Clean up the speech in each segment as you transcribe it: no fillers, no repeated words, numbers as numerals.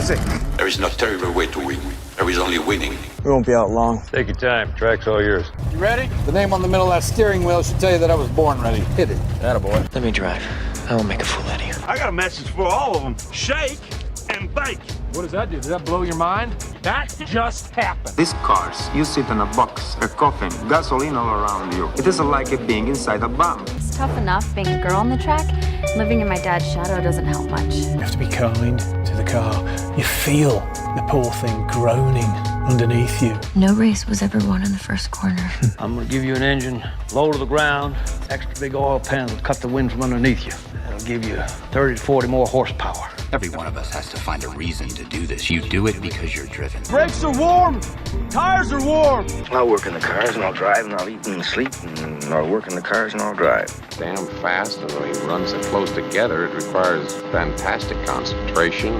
sick. There is no terrible way to win. There is only winning. We won't be out long. Take your time. Track's all yours. You ready? The name on the middle of that steering wheel should tell you that I was born ready. Hit it. Attaboy. Let me drive. I won't make a fool out of you. I got a message for all of them. Shake and bake. What does that do? Does that blow your mind? That just happened. These cars, you sit in a box, a coffin, gasoline all around you. It is like being inside a bomb. It's tough enough being a girl on the track. Living in my dad's shadow doesn't help much. You have to be kind to the car. You feel the poor thing groaning underneath you. No race was ever won in the first corner. I'm gonna give you an engine low to the ground, extra big oil pan that'll cut the wind from underneath you. That'll give you 30 to 40 more horsepower. Every one of us has to find a reason to do this. You do it because you're driven. Brakes are warm. Tires are warm. I'll work in the cars and I'll drive and I'll eat and sleep and I'll work in the cars and I'll drive. Damn fast, and when you run so close together, it requires fantastic concentration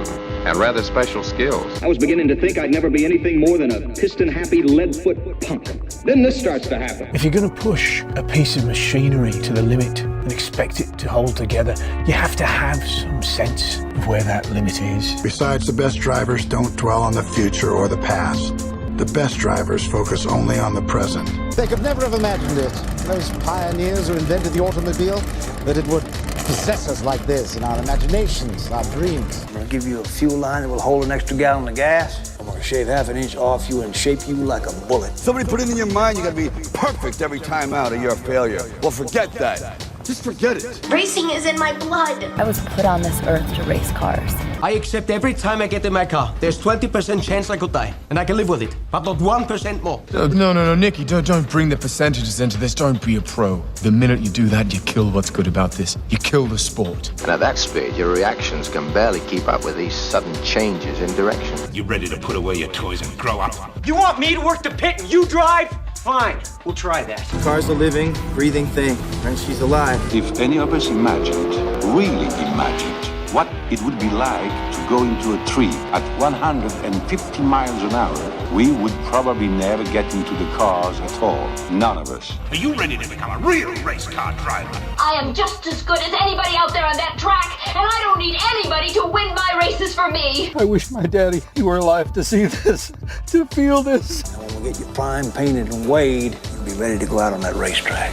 and rather special skills. I was beginning to think I'd never be anything more than a piston-happy lead-foot punk. Then this starts to happen. If you're going to push a piece of machinery to the limit and expect it to hold together, you have to have some sense of where that limit is. Besides, the best drivers don't dwell on the future or the past. The best drivers focus only on the present. They could never have imagined it, those pioneers who invented the automobile, that it would possess us like this in our imaginations, our dreams. I'm gonna give you a fuel line that will hold an extra gallon of gas. I'm gonna shave half an inch off you and shape you like a bullet. Somebody put it in your mind you gotta be perfect every time out or you're a failure. Well, forget that. Just forget it. Racing is in my blood. I was put on this earth to race cars. I accept every time I get in my car. There's 20% chance I could die, and I can live with it, but not 1% more. No, Nicky, don't bring the percentages into this. Don't be a pro. The minute you do that, you kill what's good about this. You kill the sport. And at that speed, your reactions can barely keep up with these sudden changes in direction. You ready to put away your toys and grow up? You want me to work the pit and you drive? Fine, we'll try that. The car's a living, breathing thing, and she's alive. If any of us imagined, really imagined, what it would be like to go into a tree at 150 miles an hour, we would probably never get into the cars at all. None of us. Are you ready to become a real race car driver? I am just as good as anybody out there on that track, and I don't need anybody to win my races for me. I wish my daddy were alive to see this, to feel this. And when we get you primed, painted, and weighed, you'll be ready to go out on that racetrack.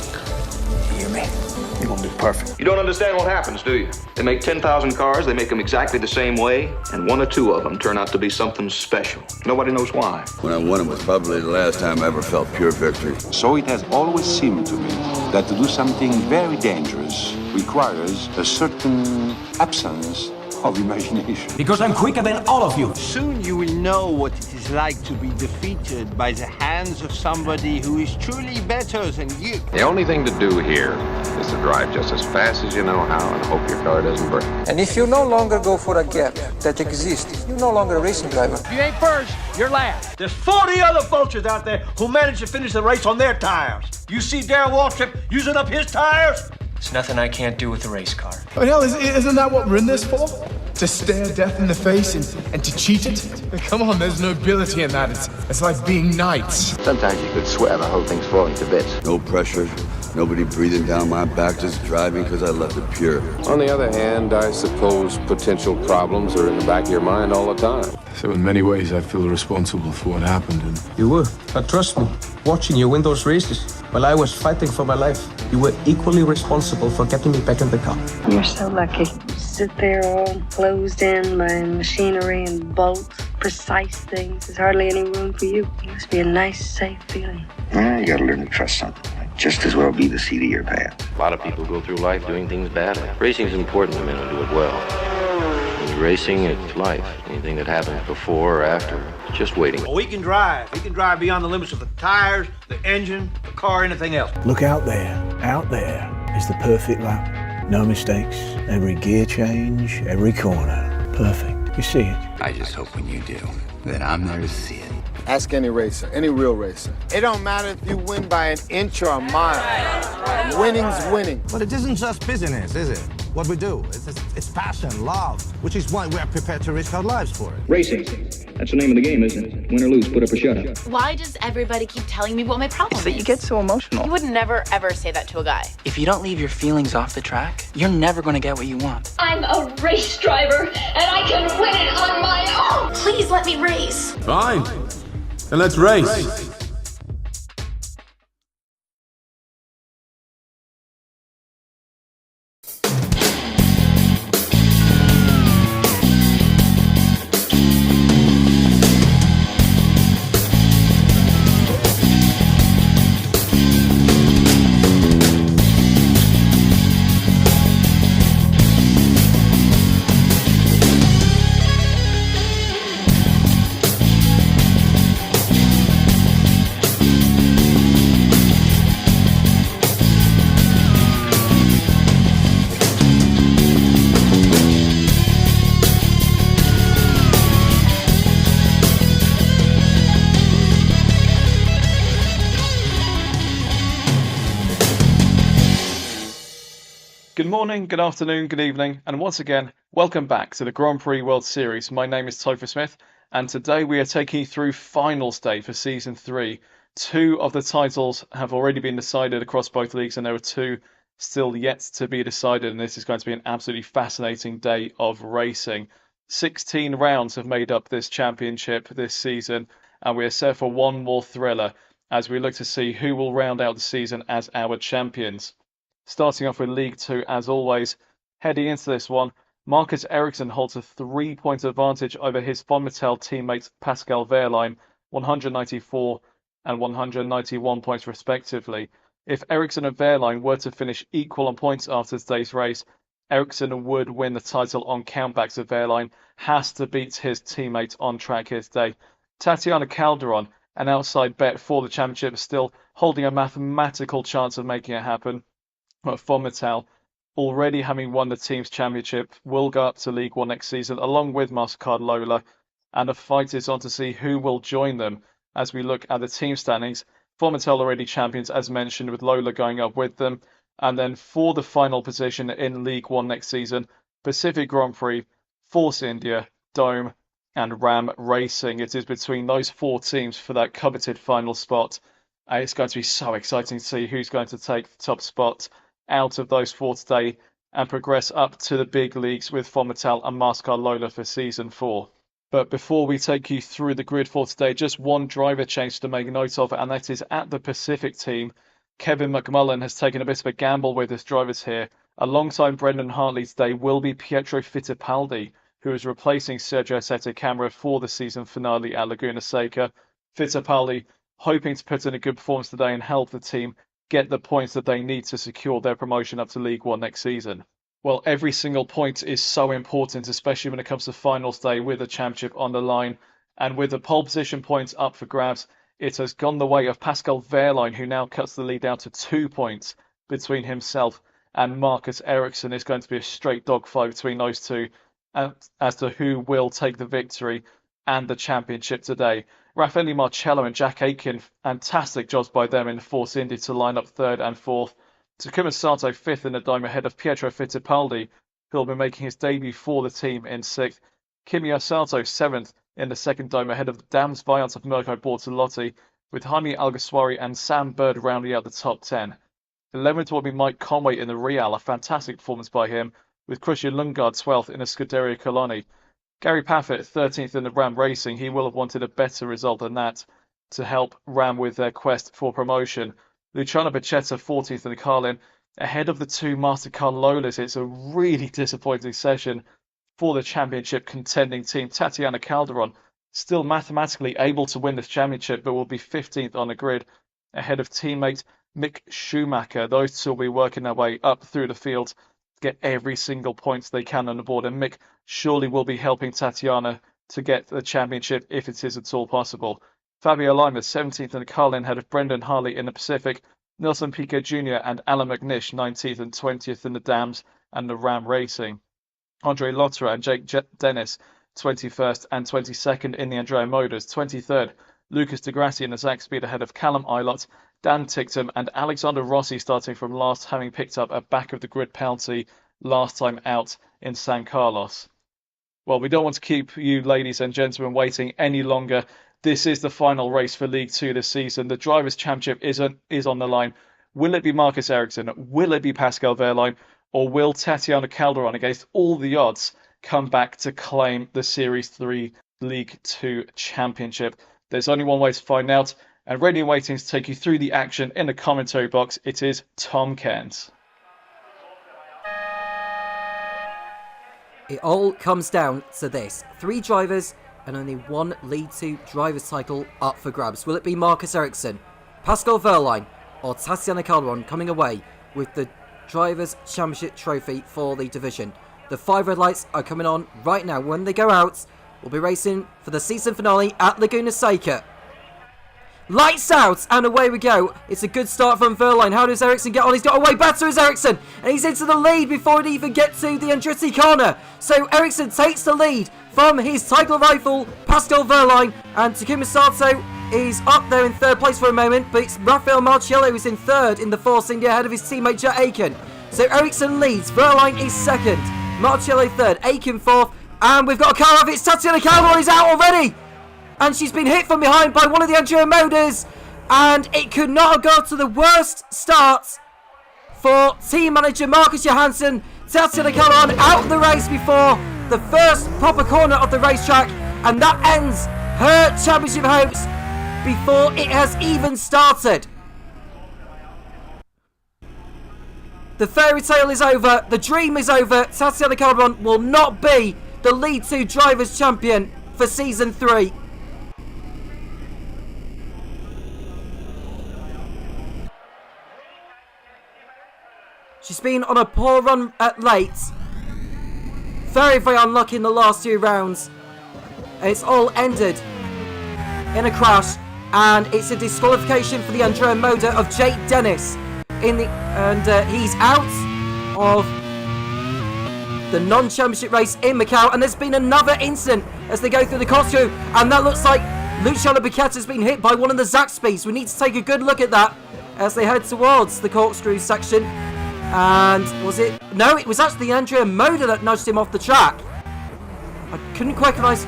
You hear me? You're gonna be perfect. You don't understand what happens, do you? They make 10,000 cars, they make them exactly the same way, and one or two of them turn out to be something special. Nobody knows why. When I won it was probably the last time I ever felt pure victory. So it has always seemed to me that to do something very dangerous requires a certain absence of imagination. Because I'm quicker than all of you. Soon you will know what it is like to be defeated by the hands of somebody who is truly better than you. The only thing to do here is to drive just as fast as you know how and hope your car doesn't break. And if you no longer go for a gap that exists, you're no longer a racing driver. If you ain't first, you're last. There's 40 other vultures out there who managed to finish the race on their tires. You see Darrell Waltrip using up his tires? There's nothing I can't do with a race car. I mean, hell, isn't that what we're in this for? To stare death in the face and to cheat it? Come on, there's nobility in that. It's like being knights. Sometimes you could swear the whole thing's falling to bits. No pressure, nobody breathing down my back, just driving because I left it pure. On the other hand, I suppose potential problems are in the back of your mind all the time. So in many ways, I feel responsible for what happened. And You were, but trust me, watching you win those races while I was fighting for my life, you were equally responsible for getting me back in the car. You're so lucky. You sit there all closed in by machinery and bolts, precise things. There's hardly any room for you. It must be a nice, safe feeling. You gotta learn to trust something. Might just as well be the seat of your pants. A lot of people go through life doing things badly. Racing's important to men who do it well. When you're racing, it's life. Anything that happens before or after, it's just waiting. Well, we can drive. We can drive beyond the limits of the tires, the engine, the car, anything else. Look out there. Out there is the perfect lap. No mistakes. Every gear change, every corner. Perfect. You see it. I just hope when you do, that I'm there to see it. Ask any racer, any real racer. It don't matter if you win by an inch or a mile. Winning's winning. But it isn't just business, is it? What we do, it's passion, love, which is why we are prepared to risk our lives for it. Racing. That's the name of the game, isn't it? Win or lose, put up or shut up. Why does everybody keep telling me what my problem is? That you get so emotional. You would never, ever say that to a guy. If you don't leave your feelings off the track, you're never going to get what you want. I'm a race driver, and I can win it on my Please let me race. Fine. Then let's race. Good morning, good afternoon, good evening, and once again, welcome back to the Grand Prix World Series. My name is Topher Smith, and today we are taking you through finals day for Season 3. 2 of the titles have already been decided across both leagues, and there are 2 still yet to be decided, and this is going to be an absolutely fascinating day of racing. 16 rounds have made up this championship this season, and we are set for one more thriller as we look to see who will round out the season as our champions. Starting off with League 2, as always, heading into this one, Marcus Ericsson holds a 3-point advantage over his Fonmatel teammate Pascal Wehrlein, 194 and 191 points respectively. If Ericsson and Wehrlein were to finish equal on points after today's race, Ericsson would win the title on countbacks. Of Wehrlein has to beat his teammate on track here today. Tatiana Calderon, an outside bet for the championship, is still holding a mathematical chance of making it happen. But Fonmatel, already having won the team's championship, will go up to League 1 next season along with MasterCard Lola, and the fight is on to see who will join them. As we look at the team standings, Fonmatel already champions, as mentioned, with Lola going up with them. And then for the final position in League 1 next season, Pacific Grand Prix, Force India, Dome, and Ram Racing. It is between those 4 teams for that coveted final spot. It's going to be so exciting to see who's going to take the top spot out of those 4 today and progress up to the big leagues with Fonmatel and MasterCard Lola for Season 4. But before we take you through the grid for today, just one driver change to make note of, and that is at the Pacific team. Kevin McMullen has taken a bit of a gamble with his drivers here. Alongside Brendan Hartley today will be Pietro Fittipaldi, who is replacing Sergio Sette Camara for the season finale at Laguna Seca. Fittipaldi hoping to put in a good performance today and help the team get the points that they need to secure their promotion up to League 1 next season. Well, every single point is so important, especially when it comes to finals day with the championship on the line. And with the pole position points up for grabs, it has gone the way of Pascal Wehrlein, who now cuts the lead down to 2 points between himself and Marcus Ericsson. It's going to be a straight dogfight between those 2 as to who will take the victory and the championship today. Raffaele Marcello and Jack Aitken, fantastic jobs by them in Force India to line up 3rd and 4th. Takuma Sato 5th in the Dome ahead of Pietro Fittipaldi, who will be making his debut for the team in 6th. Kimi Sato 7th in the 2nd Dome ahead of the Dams Viance of Mirko Bortolotti, with Jaime Alguersuari and Sam Bird rounding out the top 10. 11th will be Mike Conway in the Real, a fantastic performance by him, with Christian Lundgaard 12th in the Scuderia Coloni. Gary Paffett 13th in the Ram Racing. He will have wanted a better result than that to help Ram with their quest for promotion. Luciano Becchetta 14th in the Carlin, ahead of the 2 MasterCard Lolas. It's a really disappointing session for the championship contending team. Tatiana Calderon still mathematically able to win this championship, but will be 15th on the grid, ahead of teammate Mick Schumacher. Those 2 will be working their way up through the field to get every single point they can on the board, and Mick surely will be helping Tatiana to get the championship if it is at all possible. Fabio Lima 17th in the Carlin ahead of Brendan Hartley in the Pacific, Nelson Piquet Jr. and Alan McNish 19th and 20th in the Dams and the Ram Racing. Andre Lotterer and Jake Dennis 21st and 22nd in the Andrea Motors. 23rd, Lucas Di Grassi in the Zach Speed ahead of Callum Eilert, Dan Ticktum and Alexander Rossi starting from last, having picked up a back of the grid penalty last time out in San Carlos. Well, we don't want to keep you ladies and gentlemen waiting any longer. This is the final race for League 2 this season. The Drivers' Championship is on the line. Will it be Marcus Ericsson? Will it be Pascal Wehrlein? Or will Tatiana Calderon, against all the odds, come back to claim the Series 3 League 2 Championship? There's only one way to find out, and ready and waiting to take you through the action in the commentary box, it is Tom Cairns. It all comes down to this. 3 drivers and only one League 2 driver's title up for grabs. Will it be Marcus Ericsson, Pascal Wehrlein or Tatiana Calderon coming away with the Drivers' Championship trophy for the division? The 5 red lights are coming on right now. When they go out, we'll be racing for the season finale at Laguna Seca. Lights out, and away we go. It's a good start from Wehrlein. How does Ericsson get on? He's got away. Better is Ericsson, and he's into the lead before it even gets to the Andretti corner. So Ericsson takes the lead from his title rival, Pascal Wehrlein, and Takuma Sato is up there in 3rd place for a moment, but it's Rafael Marciello who's in 3rd in the Force India ahead of his teammate Jet Aiken. So Ericsson leads, Wehrlein is 2nd, Marciello 3rd, Aiken 4th, and we've got a car off. It's Tatiana Calderon is out already! And she's been hit from behind by one of the Enduro Motors. And it could not have gone to the worst start for team manager Marcus Johansson. Tatiana Calderon out of the race before the first proper corner of the racetrack. And that ends her championship hopes before it has even started. The fairy tale is over. The dream is over. Tatiana Calderon will not be the League 2 Drivers' Champion for Season 3. She's been on a poor run at late. Very, very unlucky in the last 2 rounds. It's all ended in a crash. And it's a disqualification for the Andrea Moda of Jake Dennis. He's out of the non-championship race in Macau. And there's been another incident as they go through the corkscrew. And that looks like Luciano Becchetta has been hit by one of the Zaxby's. We need to take a good look at that as they head towards the corkscrew section. And was it? No, it was actually Andrea Moda that nudged him off the track. I couldn't recognise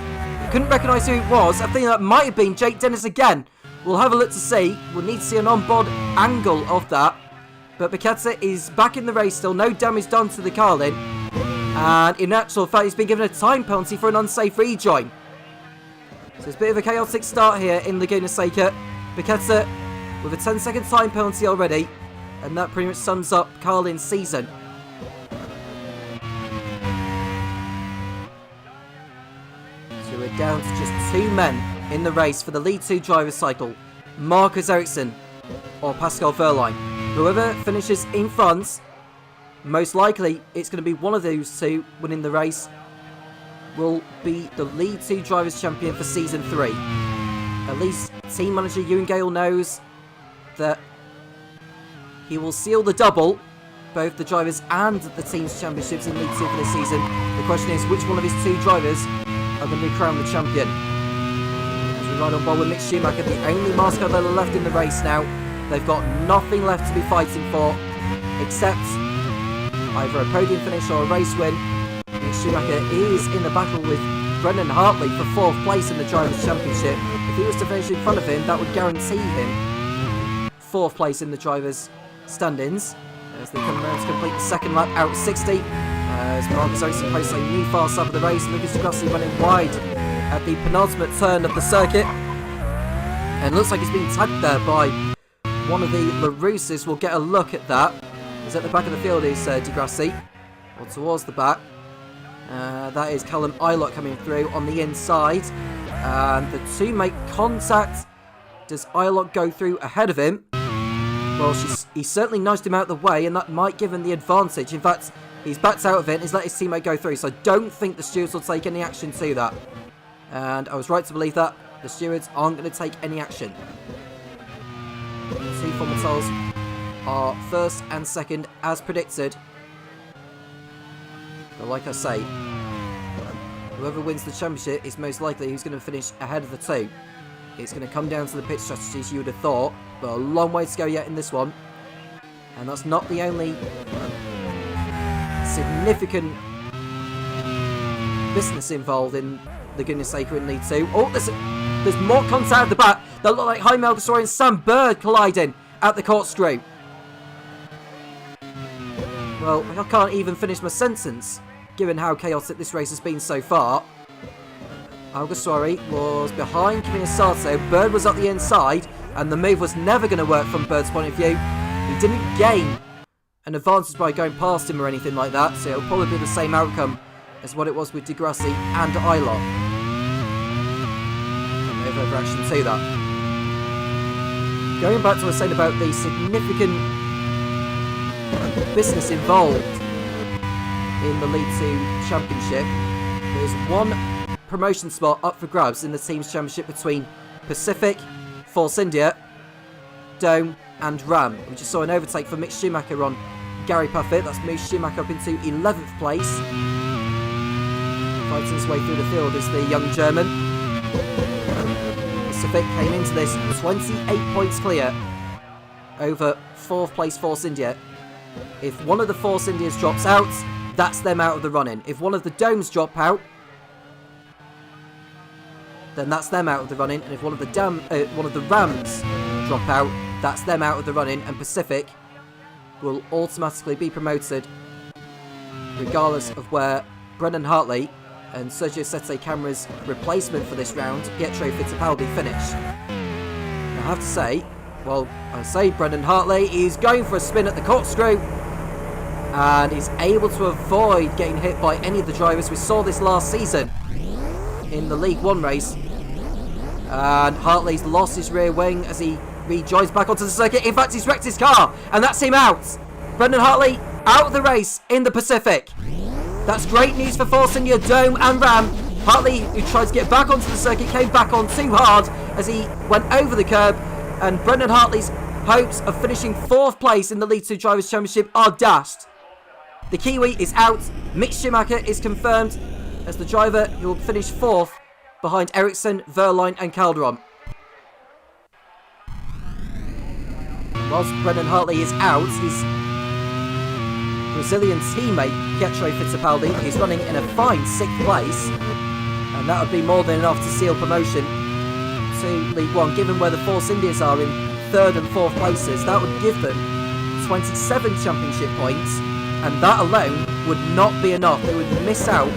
who it was. I think that might have been Jake Dennis again. We'll have a look to see. We'll need to see an on-board angle of that. But Becchetta is back in the race still. No damage done to the Carlin. And in actual fact, he's been given a time penalty for an unsafe rejoin. So it's a bit of a chaotic start here in Laguna Seca. Becchetta with a 10-second time penalty already. And that pretty much sums up Carlin's season. So we're down to just 2 men in the race for the League 2 driver's title. Marcus Ericsson or Pascal Wehrlein. Whoever finishes in front, most likely it's going to be one of those 2 winning the race, will be the League 2 drivers champion for Season 3. At least team manager Ewan Gale knows that he will seal the double, both the drivers and the team's championships in League 2 for this season. The question is, which one of his 2 drivers are going to be crowned the champion? As we ride on board with Mick Schumacher, the only Masco Vela left in the race now. They've got nothing left to be fighting for, except either a podium finish or a race win. Mick Schumacher is in the battle with Brendan Hartley for 4th place in the Drivers' Championship. If he was to finish in front of him, that would guarantee him 4th place in the Drivers' standings as they come around to complete the 2nd lap out 60. As Marcus Ericsson posts a new fast lap of the race, Lucas di Grassi running wide at the penultimate turn of the circuit. And looks like he's been tagged there by one of the LaRussas. We'll get a look at that. He's at the back of the field is di Grassi, or towards the back. That is Callum Ilott coming through on the inside. And the 2 make contact. Does Ilott go through ahead of him? Well, he certainly nudged him out of the way, and that might give him the advantage. In fact, he's backed out of it and he's let his teammate go through, so I don't think the stewards will take any action to that. And I was right to believe that. The stewards aren't going to take any action. The 2 Formatals are 1st and 2nd as predicted. But like I say, whoever wins the championship is most likely who's going to finish ahead of the 2. It's going to come down to the pit strategies, you would have thought, but a long way to go yet in this one. And that's not the only significant business involved in Laguna Seca in League 2. Oh, there's more contact at the back. That look like Jaime Alguersuari and Sam Bird colliding at the corkscrew. Well, I can't even finish my sentence, given how chaotic this race has been so far. Alguersuari was behind Camille Sato. Bird was up the inside, and the move was never going to work from Bird's point of view. He didn't gain an advantage by going past him or anything like that, so it'll probably be the same outcome as what it was with Degrassi and Eilert. No further action to that. Going back to what I was saying about the significant business involved in the League 2 Championship, there's one promotion spot up for grabs in the team's championship between Pacific, Force India, Dome and Ram. We just saw an overtake for Mick Schumacher on Gary Puffett. That's moved Schumacher up into 11th place. Fighting his way through the field is the young German. Pacific came into this 28 points clear over 4th place Force India. If one of the Force Indias drops out, that's them out of the running. If one of the Domes drop out, then that's them out of the running. And if one of the Rams drop out, that's them out of the running. And Pacific will automatically be promoted regardless of where Brendan Hartley and Sergio Sette Camara's replacement for this round, Pietro Fittipaldi, finish. I have to say, well, I say Brendan Hartley is going for a spin at the corkscrew and is able to avoid getting hit by any of the drivers. We saw this last season in the League 1 race, and Hartley's lost his rear wing as he rejoins back onto the circuit. In fact, he's wrecked his car, and that's him out. Brendan Hartley out of the race in the Pacific. That's great news for Force India, Dome and Ram. Hartley, who tried to get back onto the circuit, came back on too hard as he went over the curb, and Brendan Hartley's hopes of finishing 4th place in the League 2 Drivers' Championship are dashed. The Kiwi is out. Mick Schumacher is confirmed as the driver who will finish 4th behind Ericsson, Verline and Calderon. Whilst Brendan Hartley is out, his Brazilian teammate Pietro Fittipaldi is running in a fine 6th place, and that would be more than enough to seal promotion to League 1. Given where the Force Indias are in 3rd and 4th places, that would give them 27 championship points, and that alone would not be enough. They would miss out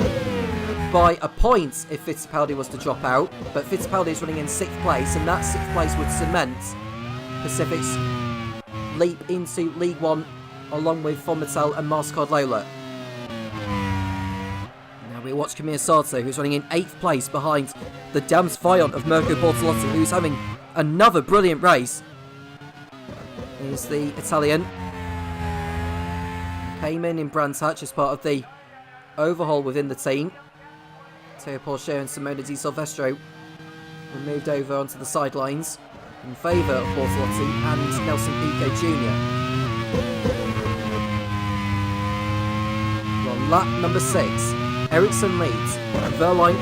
by a point if Fittipaldi was to drop out, but Fittipaldi is running in 6th place, and that 6th place would cement Pacific's leap into League 1 along with Fomitel and Mastercard Lola. Now we watch Camille Sato, who's running in 8th place behind the Dams Fiant of Mirko Bortolotti, who's having another brilliant race. Here's the Italian. Came in Brands Hatch as part of the overhaul within the team. Teo Porcher and Simona Di Silvestro were moved over onto the sidelines in favour of Bortolotti and Nelson Piquet Jr. Well, lap number 6, Ericsson leads. Verline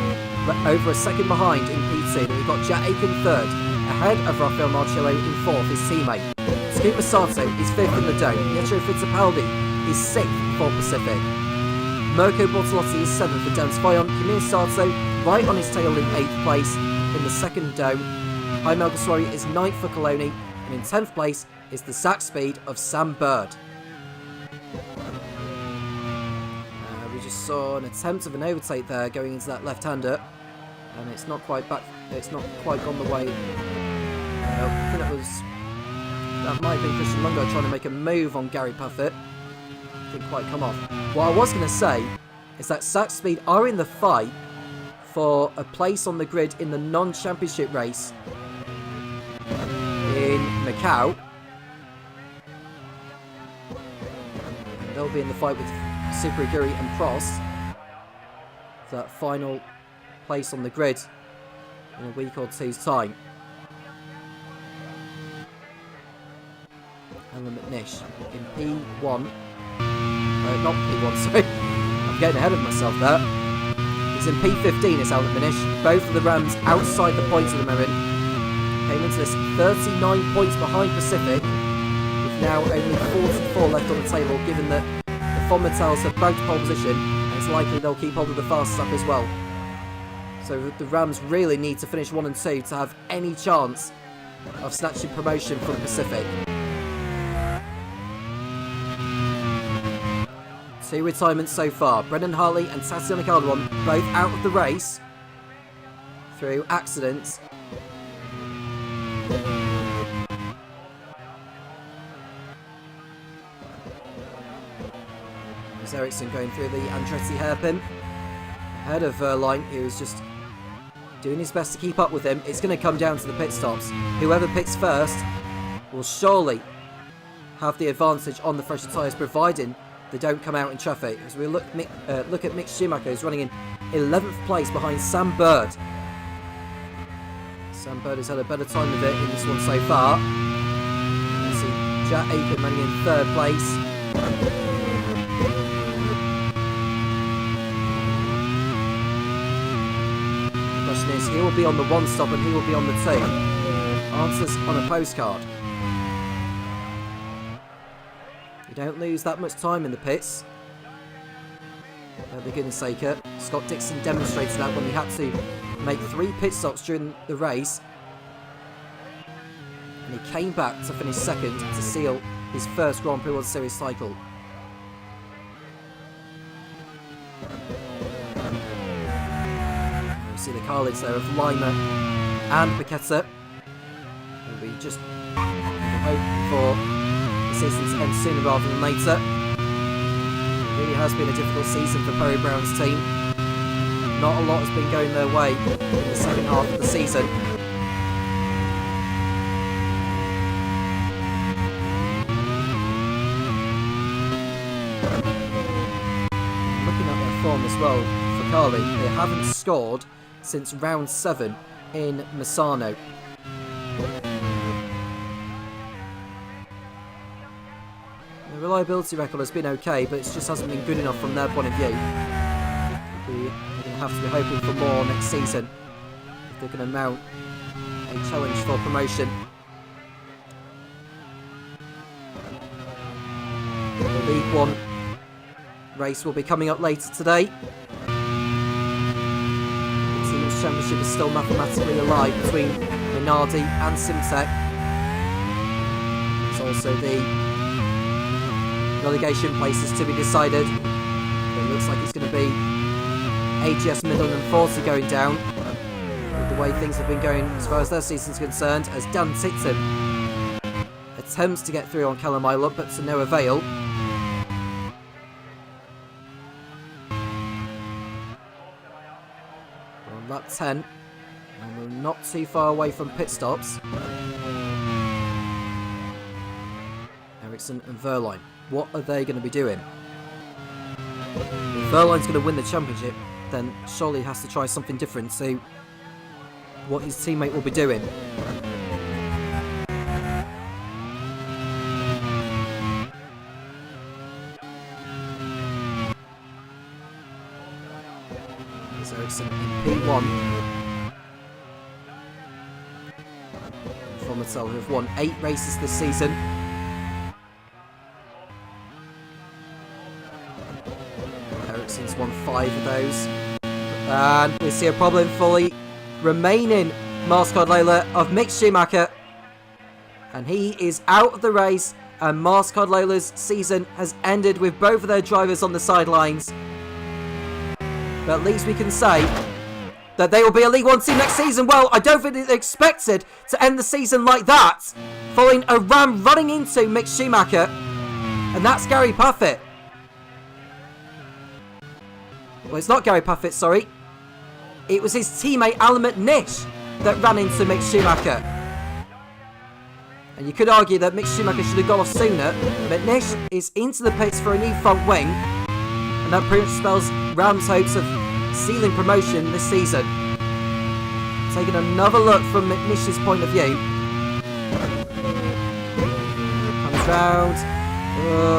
over a second behind in P2. Then we've got Jack Aiken 3rd, ahead of Rafael Marcello in 4th, his teammate. Scoop Sato is 5th in the Dome. Pietro Fittipaldi is 6th for Pacific. Mirko Bortolotti is 7th for Dams Fiant. Camille Sato right on his tail in 8th place in the 2nd Dome. Jaime Alguersuari is 9th for Coloni, and in 10th place is the Zach Speed of Sam Bird. We just saw an attempt of an overtake there going into that left-hander, and it's not quite back. It's not quite gone the way. I think that might have been Christian Lungo trying to make a move on Gary Puffett. Didn't quite come off. What I was going to say is that Zach Speed are in the fight for a place on the grid in the non-championship race in Macau. They'll be in the fight with Super Aguri and Prost for that final place on the grid in a week or two's time. Alan McNish in P1. Not P1, sorry. I'm getting ahead of myself there. He's in P15, it's Alan McNish. Both of the Rams outside the points of the moment. Came into this 39 points behind Pacific, with now only 44 left on the table, given that the Fomitels have both pole position, and it's likely they'll keep hold of the fastest lap as well. So the Rams really need to finish 1 and 2 to have any chance of snatching promotion from Pacific. 2 retirements so far. Brendan Hartley and Tatiana Calderon both out of the race. through accidents. There's Ericsson going through the Andretti hairpin. Ahead of Verline, who is just doing his best to keep up with him. It's going to come down to the pit stops. Whoever pits first will surely have the advantage on the fresher tyres, providing they don't come out in traffic. As we look at Mick Schumacher, who's running in 11th place behind Sam Bird. Sam Bird has had a better time of it in this one so far. You see Jack Aiken running in 3rd place. The question is, he will be on the 1 stop and he will be on the 2. Answers on a postcard. You don't lose that much time in the pits. At Laguna Seca, Scott Dixon demonstrated that when he had to make 3 pit stops during the race. And he came back to finish 2nd to seal his first Grand Prix World Series title. You see the carnage there of Lima and Paqueta. We'll be just hoping for the season to end sooner rather than later. It really has been a difficult season for Perry Brown's team. Not a lot has been going their way in the second half of the season. Looking at their form as well for Carly, they haven't scored since round 7 in Misano. The reliability record has been okay, but it just hasn't been good enough from their point of view. They're going to have to be hoping for more next season if they're going to mount a challenge for promotion. The League 1 race will be coming up later today. The team's championship is still mathematically alive between Minardi and Simtek. There's also the relegation places to be decided. It looks like it's going to be AGS Midland and 40 going down. With the way things have been going as far as their season's concerned, as Dan Tipton attempts to get through on Callum Ilott, but to no avail. We're on lap 10, and we're not too far away from pit stops. Ericsson and Verline. What are they going to be doing? If Verline's going to win the championship, then surely he has to try something different to what his teammate will be doing. There's Ericsson in P1. From Mattel, who have won 8 races this season. Ericsson's won 5 of those. And we see a problem for the remaining Mascot Lola of Mick Schumacher. And he is out of the race, and Mascot Lola's season has ended with both of their drivers on the sidelines. But at least we can say that they will be a League 1 team next season. Well, I don't think they expected to end the season like that, following a ram running into Mick Schumacher. And that's Gary Puffett. Well, it's not Gary Puffett, sorry. It was his teammate Alan McNish that ran into Mick Schumacher. And you could argue that Mick Schumacher should have gone off sooner. McNish is into the pits for a new front wing. And that pretty much spells Ram's hopes of sealing promotion this season. Taking another look from McNish's point of view. Comes round.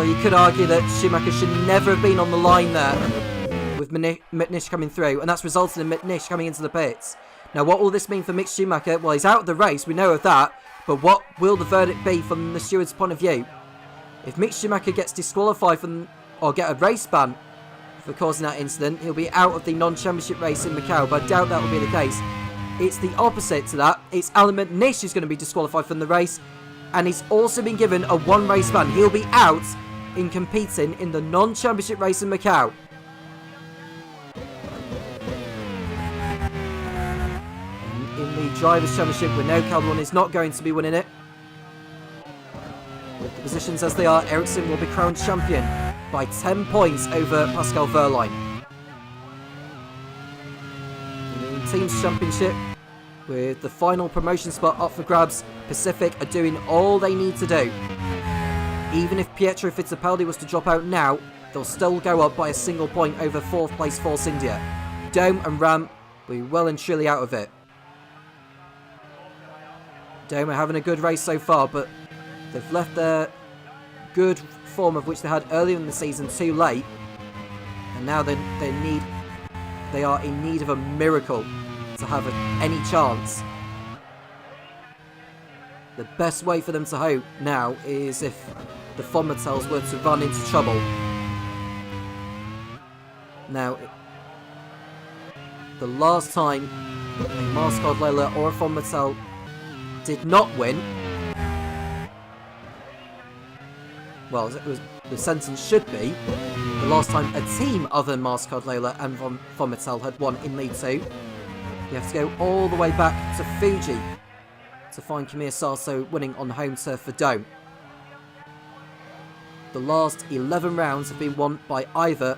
You could argue that Schumacher should never have been on the line there, with McNish coming through, and that's resulted in McNish coming into the pits. Now, what will this mean for Mick Schumacher? Well, he's out of the race, we know of that, but what will the verdict be from the steward's point of view? If Mick Schumacher gets disqualified from, or get a race ban for causing that incident, he'll be out of the non-championship race in Macau, but I doubt that will be the case. It's the opposite to that. It's Alan McNish who's going to be disqualified from the race, and he's also been given a 1 race ban. He'll be out in competing in the non-championship race in Macau. in the Drivers' Championship. We know Calderon is not going to be winning it. With the positions as they are, Ericsson will be crowned champion by 10 points over Pascal Wehrlein. In the Teams Championship, with the final promotion spot up for grabs, Pacific are doing all they need to do. Even if Pietro Fittipaldi was to drop out now, they'll still go up by a single point over 4th place Force India. Dome and Ram will be well and truly out of it. Dome are having a good race so far, but they've left their good form of which they had earlier in the season too late, and now they are in need of a miracle to have any chance. The best way for them to hope now is if the Fonmatels were to run into trouble. Now, the last time a Mascot Lola or a Fonmatel did not win, well, the sentence should be the last time a team other than Mascot Lola and Fonmatel had won in League 2. You have to go all the way back to Fuji to find Kamir Sasso winning on home turf for Dome. The last 11 rounds have been won by either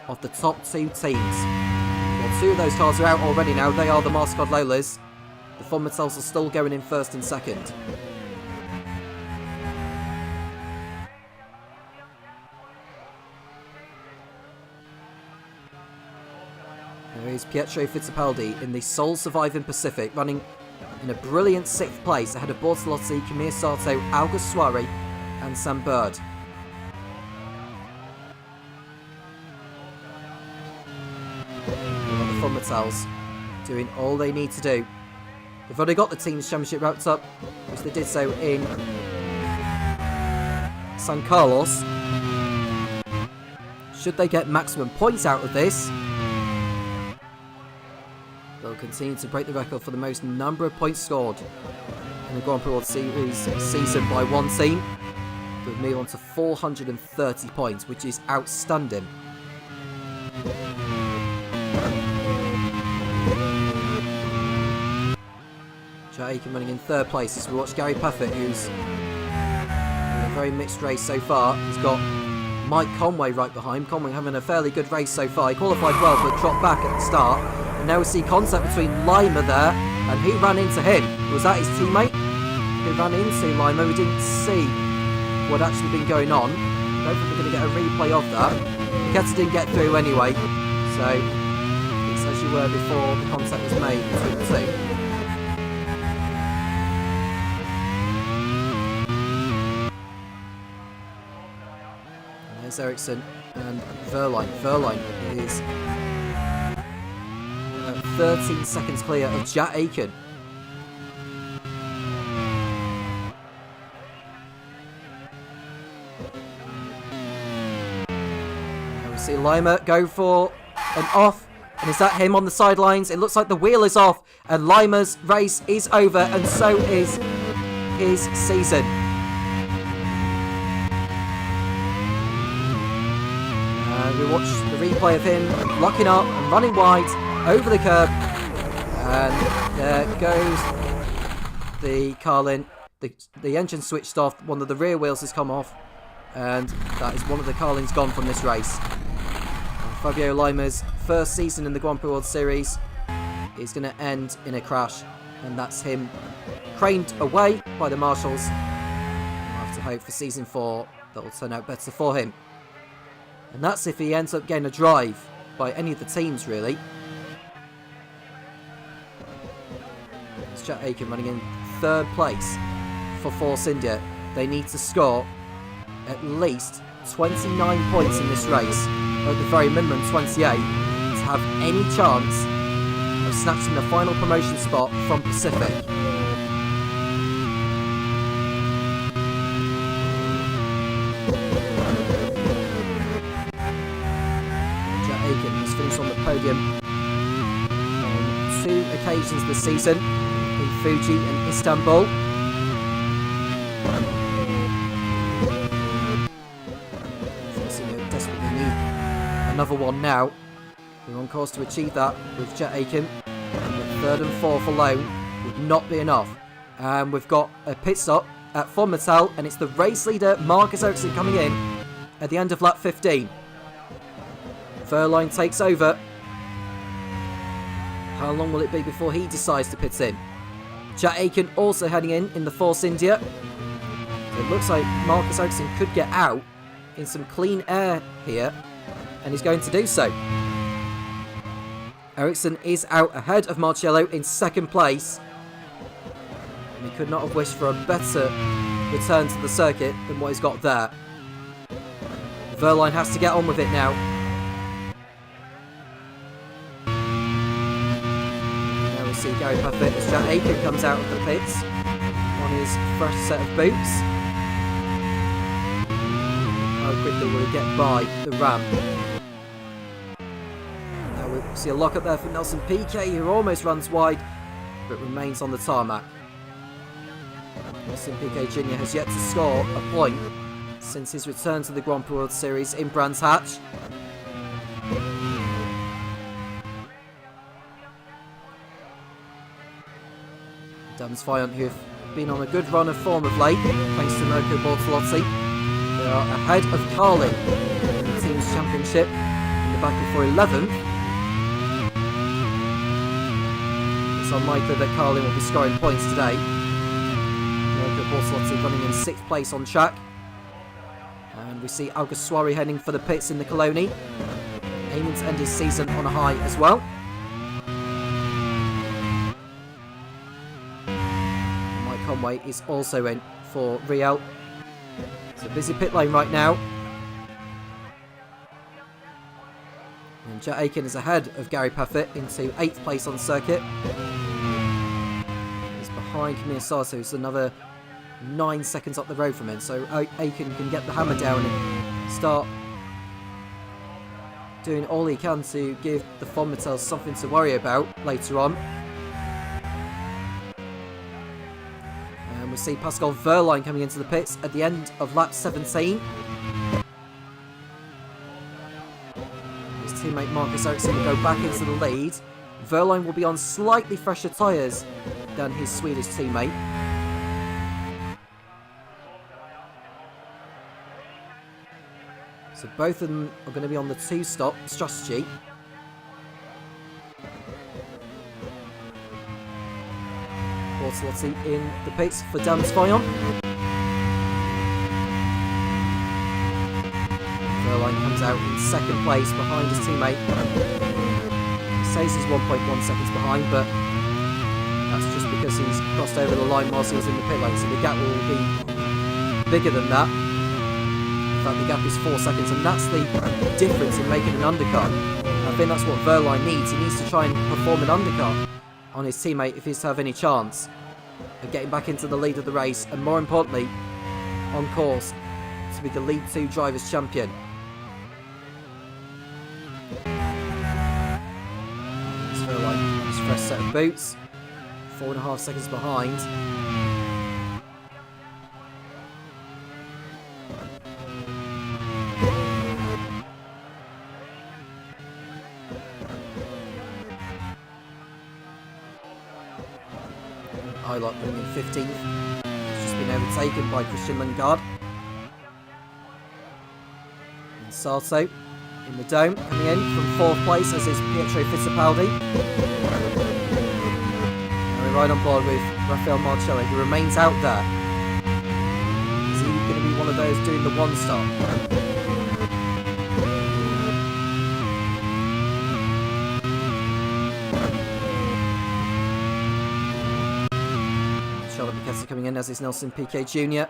of the top 2 teams. Well, 2 of those cars are out already now. They are the Mascot Lolas. The Fonmatels are still going in first and second. There is Pietro Fittipaldi in the sole surviving Pacific, running in a brilliant 6th place ahead of Bortolotti, Kamir Sato, August Soare and Sam Bird. The Fonmatels doing all they need to do. They've already got the Teams Championship wrapped up, which they did so in San Carlos. Should they get maximum points out of this, they'll continue to break the record for the most number of points scored in the Grand Prix World Series season by one team. They'll move on to 430 points, which is outstanding. Jack Aiken running in 3rd place as we watch Gary Paffett, who's in a very mixed race so far. He's got Mike Conway right behind. Conway having a fairly good race so far. He qualified well but dropped back at the start. And now we see contact between Lima there, and who ran into him? Was that his teammate who ran into Lima? We didn't see what had actually been going on. I don't think we're going to get a replay of that. Niketa didn't get through anyway, so it's as you were before the contact was made between the two. And there's Ericsson and Wehrlein. Wehrlein is 13 seconds clear of Jack Aiken. Now we see Lima go for an off, and is that him on the sidelines? It looks like the wheel is off, and Lima's race is over, and so is his season. And we watch the replay of him locking up and running wide over the curb, and there goes the Carlin. The engine switched off, one of the rear wheels has come off, and that is one of the Carlins gone from this race. And Fabio Lima's first season in the Grand Prix World Series is going to end in a crash, and that's him craned away by the marshals. We'll have to hope for season 4 that will turn out better for him. And that's if he ends up getting a drive by any of the teams, really. It's Jack Aiken running in 3rd place for Force India. They need to score at least 29 points in this race, or at the very minimum 28, to have any chance of snatching the final promotion spot from Pacific. Jack Aiken has finished on the podium on 2 occasions this season, in Fuji and Istanbul. Desperately need another one now. We're on course to achieve that with Jet Aiken. 3rd and 4th alone would not be enough. And we've got a pit stop at Von Mattel, and it's the race leader Marcus Ericsson coming in at the end of lap 15. Verline takes over. How long will it be before he decides to pit in? Jack Aiken also heading in the Force India. It looks like Marcus Ericsson could get out in some clean air here, and he's going to do so. Ericsson is out ahead of Marcello in second place. And he could not have wished for a better return to the circuit than what he's got there. Verline has to get on with it now. Now we see Gary Puffett as Jack Aiken comes out of the pits on his fresh set of boots. How quickly will he get by the ramp? Now we see a lock up there for Nelson Piquet, who almost runs wide but remains on the tarmac. Nelson Piquet Jr. has yet to score a point since his return to the Grand Prix World Series in Brands Hatch. Dams Fayant, who have been on a good run of form of late, thanks to Mirko Bortolotti. They are ahead of Carlin in the team's championship in the battle for 11th. It's unlikely that Carlin will be scoring points today. Mirko Bortolotti running in 6th place on track. And we see Alguersuari heading for the pits in the Coloni, aiming to end his season on a high as well. Mike Conway is also in for Riel. It's a busy pit lane right now. And Jack Aiken is ahead of Gary Puffett into 8th place on circuit. He's behind Camille Sasso, who's another 9 seconds up the road from him, so Aiken can get the hammer down and start doing all he can to give the Von Mattel something to worry about later on. And we see Pascal Verline coming into the pits at the end of lap 17. His teammate Marcus Ericsson will go back into the lead. Verline will be on slightly fresher tyres than his Swedish teammate. So both of them are going to be on the 2-stop strategy. Bortolotti in the pits for Dams Fayant. Verline comes out in 2nd place behind his teammate. He says he's 1.1 seconds behind, but that's just because he's crossed over the line whilst he was in the pit lane, so the gap will be bigger than that. In fact, the gap is 4 seconds, and that's the difference in making an undercut. I think that's what Verline needs. He needs to try and perform an undercut on his teammate if he's to have any chance of getting back into the lead of the race, and more importantly, on course to be the League 2 Drivers' Champion. It's Verline, his fresh set of boots, 4.5 seconds behind. Highlight running in 15th. He's just been overtaken by Christian Lundgaard. And Sato in the dome, coming in from 4th place, as is Pietro Fittipaldi. And we're right on board with Rafael Marcello, who remains out there. Is he going to be one of those doing the 1-stop? Coming in, as is Nelson Piquet Jr. There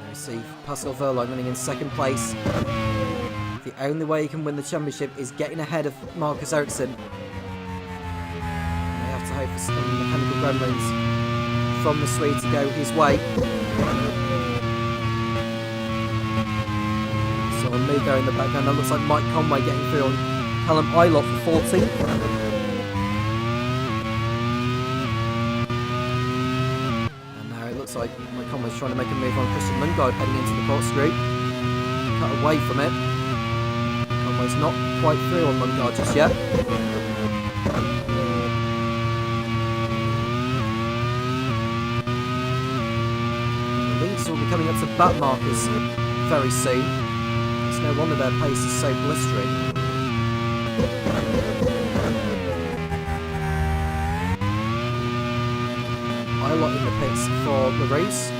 we see Pascal Verline running in 2nd place. The only way he can win the championship is getting ahead of Marcus Ericsson. And they have to hope for some mechanical gremlins from the Swede to go his way. So on move there in the background. That looks like Mike Conway getting through on Callum Ilott for 14th. And now it looks like Mike Conway's trying to make a move on Christian Lundgaard heading into the corkscrew. Cut away from it. Conway's not quite through on Lundgaard just yet. The leads will be coming up to back markers very soon. It's no wonder their pace is so blistering. Ilott in the pits for LaRousse.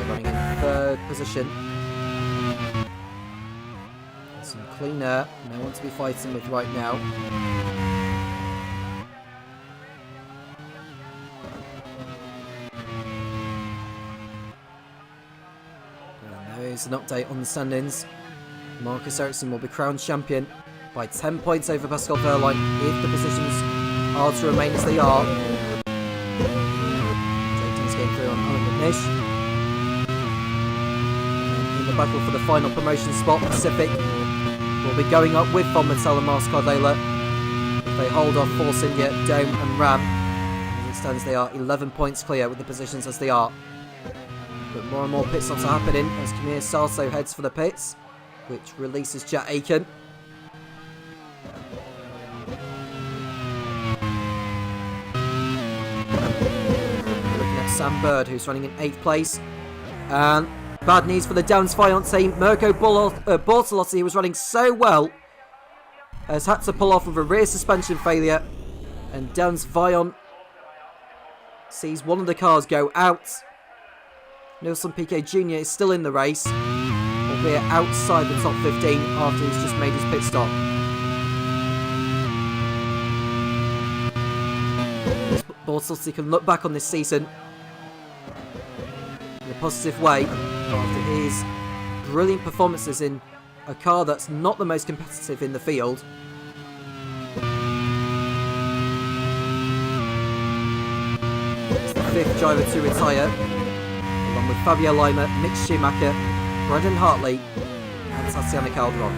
Running in third position. Some clean air, no one to be fighting with right now. And there is an update on the standings. Marcus Ericsson will be crowned champion by 10 points over Pascal Wehrlein if the positions are to remain as they are. James getting through on Alan McNish. Battle for the final promotion spot, Pacific will be going up with Von Mattel and Mars Cardela. If they hold off Force India, Dome and Ram, as it stands they are 11 points clear with the positions as they are. But more and more pit stops are happening as Kamir Salso heads for the pits, which releases Jack Aiken. Looking at Sam Bird, who's running in 8th place. And bad news for the Downs Viant team. Mirko Bortolotti, who was running so well, has had to pull off with a rear suspension failure. And Downs Viant sees one of the cars go out. Nelson Piquet Jr. is still in the race, albeit outside the top 15 after he's just made his pit stop. Bortolotti can look back on this season in a positive way after his brilliant performances in a car that's not the most competitive in the field. It's the 5th driver to retire, along with Fabio Lima, Mick Schumacher, Brendan Hartley and Tatiana Calderon.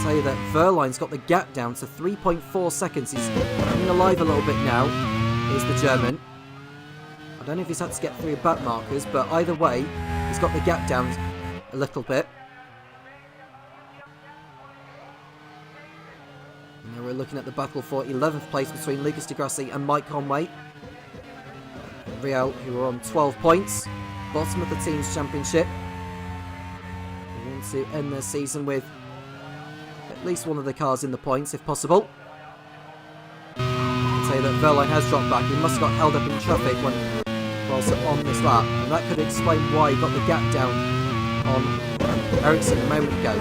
Say that Wehrlein's got the gap down to 3.4 seconds. He's coming alive a little bit now. Here's the German. I don't know if he's had to get through back markers, but either way, he's got the gap down a little bit. Now we're looking at the battle for 11th place between Lucas Di Grassi and Mike Conway. And Real, who are on 12 points, bottom of the team's championship. They want to end their season with at least one of the cars in the points, if possible. I can say that Wehrlein has dropped back. He must have got held up in traffic whilst on this lap, and that could explain why he got the gap down on Ericsson a moment ago.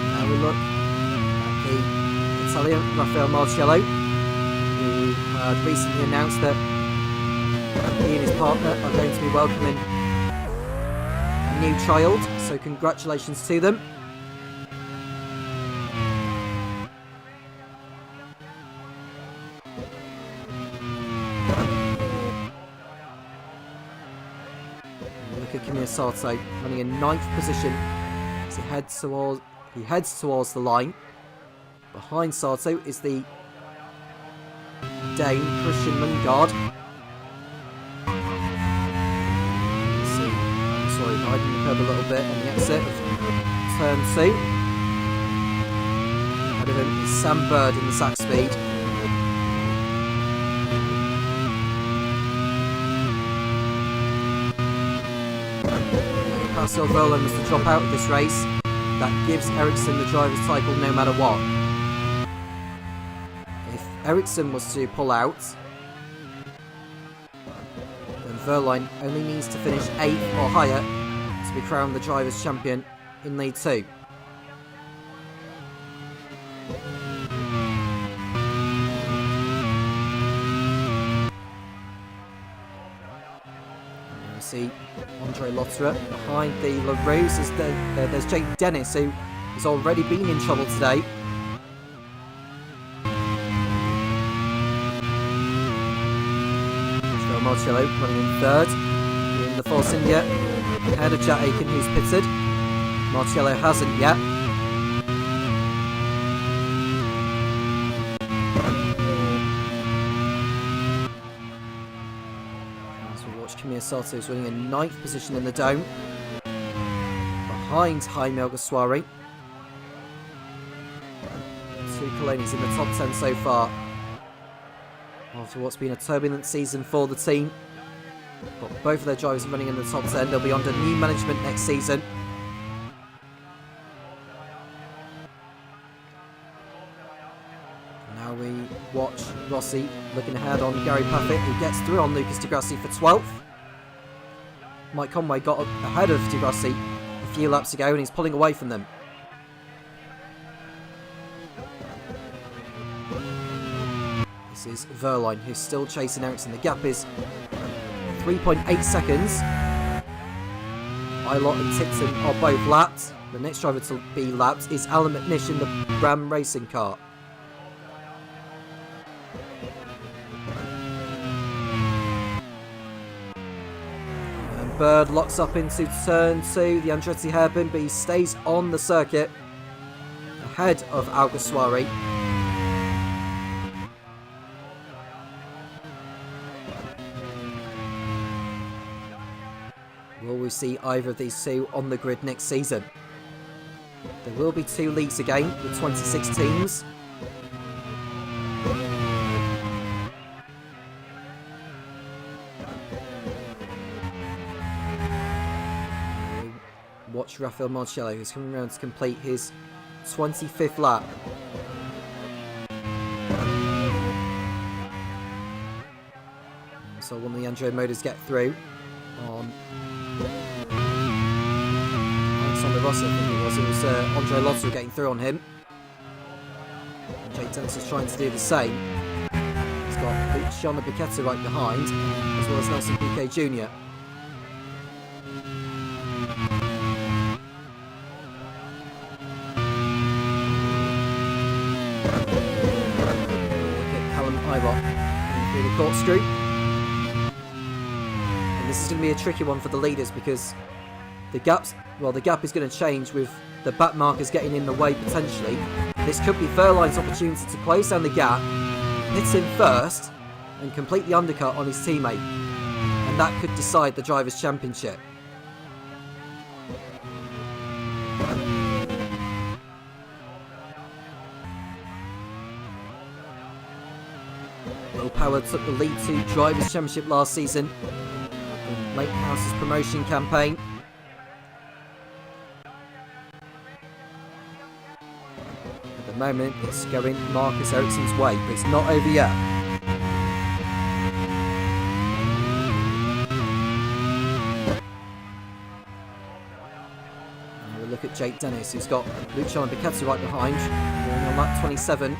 Now we look at the Italian Rafael Marcello, who had recently announced that he and his partner are going to be welcoming a new child, so congratulations to them. Look at Kamir Sato running in 9th position as he heads towards the line. Behind Sato is the Dane Christian Lundgaard. Riding the curb a little bit on the exit of turn 2. Ahead of him is Sam Bird in the sack speed. Pascal Wehrlein was to drop out of this race. That gives Ericsson the driver's title no matter what. If Ericsson was to pull out, then Wehrlein only needs to finish 8th or higher to be crowned the drivers' champion in League 2. See Andre Lotterer behind the LaRousse. There's Jake Dennis, who has already been in trouble today. Marcello running in third. In the Force India, ahead of Jack Aiken, who's pitted. Marcello hasn't yet. As we watch, Camille Sato is running in 9th position in the dome, behind Jaime Alguersuari. 2 Colonis in the top 10 so far. After what's been a turbulent season for the team. Got both of their drivers running in the top 10. They'll be under new management next season. Now we watch Rossi looking ahead on Gary Paffett, who gets through on Lucas Di Grassi for 12th. Mike Conway got ahead of Di Grassi a few laps ago and he's pulling away from them. This is Verline, who's still chasing Ericsson. The gap is 3.8 seconds. Eilert and Tipton are both lapped. The next driver to be lapped is Alan McNish in the Ram racing car. And Bird locks up into turn 2, the Andretti hairpin, but he stays on the circuit ahead of Alguersuari. Will we see either of these two on the grid next season? There will be 2 leagues again with 26 teams. Watch Rafael Marcello, who's coming around to complete his 25th lap. So one of the Andrea Motors get through on Alexander Rossi, I think it was Andre Lotto getting through on him. And Jake Dennis is trying to do the same. He's got Luciano Piquetta right behind, as well as Nelson Piquet Jr. Look at Callum Eilert through the corkscrew. This is going to be a tricky one for the leaders because the gap is going to change with the back markers getting in the way potentially. This could be Verline's opportunity to close down the gap, hit him first, and complete the undercut on his teammate. And that could decide the Drivers' Championship. Will Power took the lead to Drivers' Championship last season. Lake House's promotion campaign. At the moment, it's going Marcus Ericsson's way, but it's not over yet. And we'll look at Jake Dennis, who's got Luciano Piquetta right behind, going on lap 27.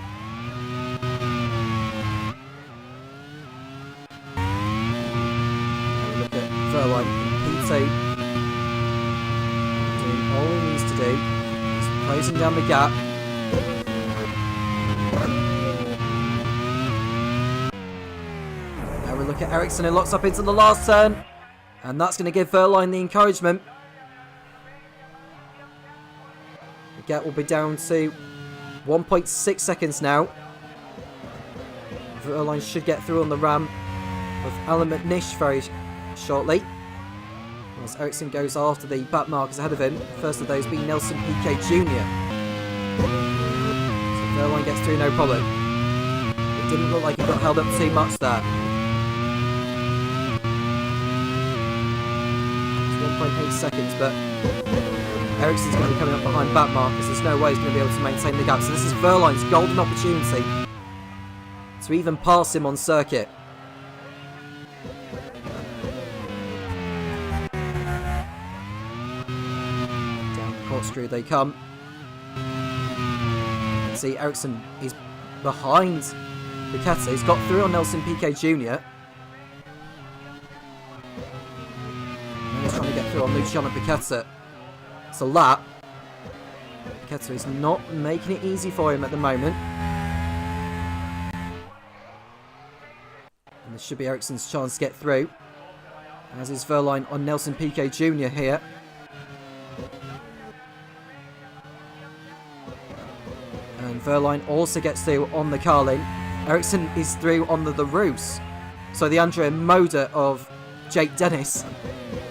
Verline in P2, doing all he needs to do. He's closing down the gap. Now we look at Ericsson, who locks up into the last turn, and that's going to give Verline the encouragement. The gap will be down to 1.6 seconds now. Verline should get through on the Ram of Alan McNish very shortly, as Ericsson goes after the back markers ahead of him. First of those being Nelson Piquet Jr. So Verline gets through no problem. It didn't look like he got held up too much there. It's 1.8 seconds, but Ericsson's going to be coming up behind back markers. There's no way he's going to be able to maintain the gap. So this is Verline's golden opportunity to even pass him on circuit. Corkscrew they come. See, Ericsson is behind Piquetta. He's got through on Nelson Piquet Jr. And he's trying to get through on Luciano Piquetta. It's a lap. Ketter is not making it easy for him at the moment. And this should be Ericsson's chance to get through. As is Verline on Nelson Piquet Jr. here. And Verline also gets through on the Carlin. Ericsson is through on the Roos. So the Andrea Moda of Jake Dennis.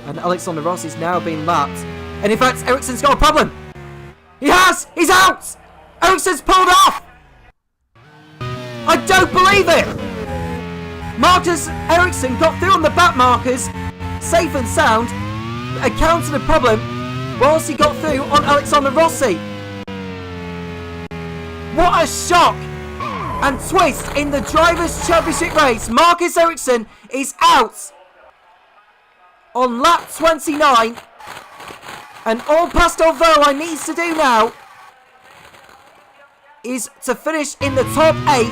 And Alexander Ross is now being lapped. And in fact, Ericsson's got a problem. He has! He's out! Ericsson's pulled off! I don't believe it! Marcus Ericsson got through on the back markers, safe and sound, encountered a problem whilst he got through on Alexander Rossi. What a shock and twist in the Drivers' Championship race. Marcus Ericsson is out on lap 29. And all Pascal Wehrlein needs to do now is to finish in the top 8,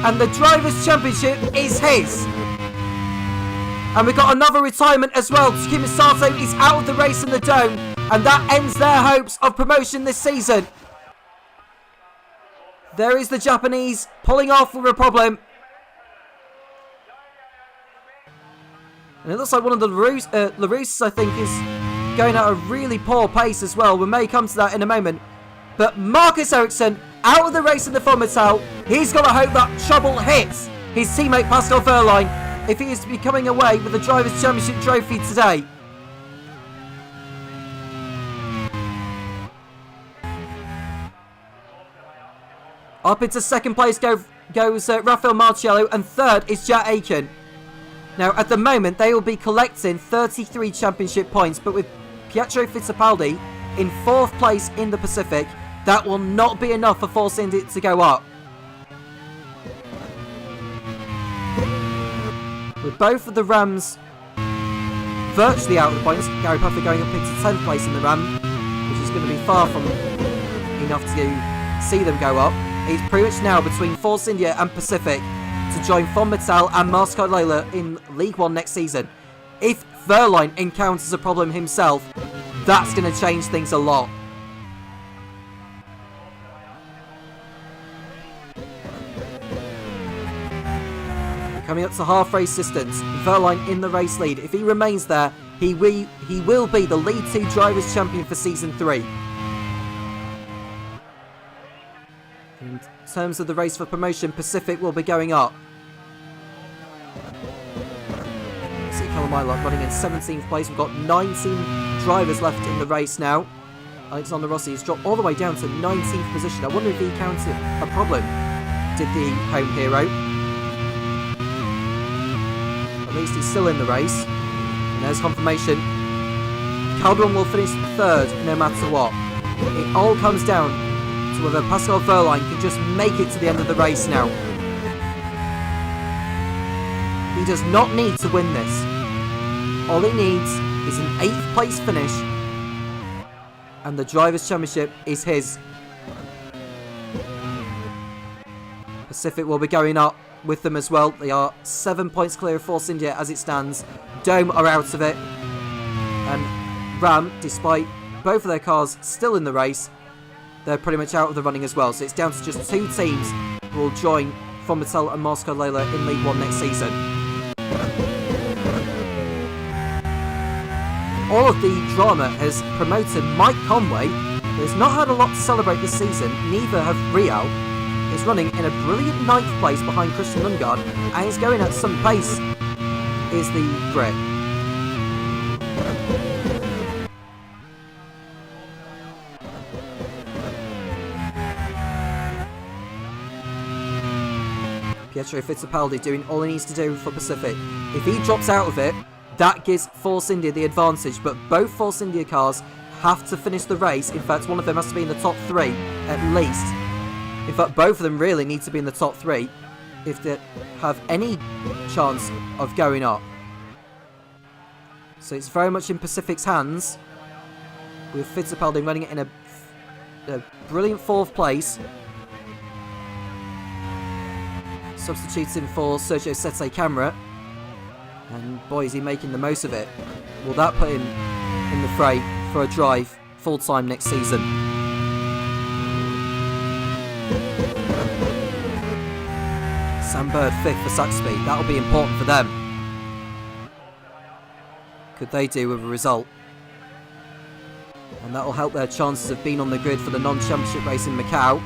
and the Drivers' Championship is his. And we've got another retirement as well. Takuma Sato is out of the race in the Dome, and that ends their hopes of promotion this season. There is the Japanese pulling off with a problem. And it looks like one of the LaRousses, I think, is going at a really poor pace as well. We may come to that in a moment. But Marcus Ericsson out of the race in the Fonmetal. He's got to hope that trouble hits his teammate Pascal Wehrlein if he is to be coming away with the Drivers' Championship trophy today. Up into second place goes Rafael Marciello, and third is Jack Aiken. Now, at the moment, they will be collecting 33 championship points, but with Pietro Fittipaldi in 4th place in the Pacific, that will not be enough for Force India to go up. With both of the Rams virtually out of the points, Gary Puffer going up into 10th place in the Ram, which is going to be far from enough to see them go up. It's pretty much now between Force India and Pacific to join Fonmetal and Mascot Layla in League 1 next season. If Wehrlein encounters a problem himself, that's going to change things a lot. Coming up to half race distance, Wehrlein in the race lead. If he remains there, he will be the League 2 Drivers' Champion for Season 3. In terms of the race for promotion, Pacific will be going up. See Kalamai running in 17th place. We've got 19 drivers left in the race now. Alexander Rossi has dropped all the way down to 19th position. I wonder if he encountered a problem, did the home hero. At least he's still in the race. And there's confirmation. Calderon will finish 3rd no matter what. It all comes down to whether Pascal Wehrlein can just make it to the end of the race now. He does not need to win this. All he needs is an 8th place finish, and the Drivers' Championship is his. Pacific will be going up with them as well. They are 7 points clear of Force India as it stands. Dome are out of it. And Ram, despite both of their cars still in the race, they're pretty much out of the running as well. So it's down to just 2 teams who will join Fonmetal and Moscow Layla in League 1 next season. All of the drama has promoted Mike Conway, who has not had a lot to celebrate this season. Neither have Rial. He's running in a brilliant 9th place behind Christian Lundgaard, and he's going at some pace, is the Brit. Pietro Fittipaldi doing all he needs to do for Pacific. If he drops out of it, that gives Force India the advantage, but both Force India cars have to finish the race. In fact, one of them has to be in the top 3 at least. In fact, both of them really need to be in the top 3 if they have any chance of going up. So it's very much in Pacific's hands, with Fittipaldi running it in a brilliant 4th place, substituting for Sergio Sette Camera. And boy, is he making the most of it. Will that put him in the fray for a drive full-time next season? Sam Bird 5th for sack speed. That'll be important for them. Could they do with a result? And that'll help their chances of being on the grid for the non-championship race in Macau.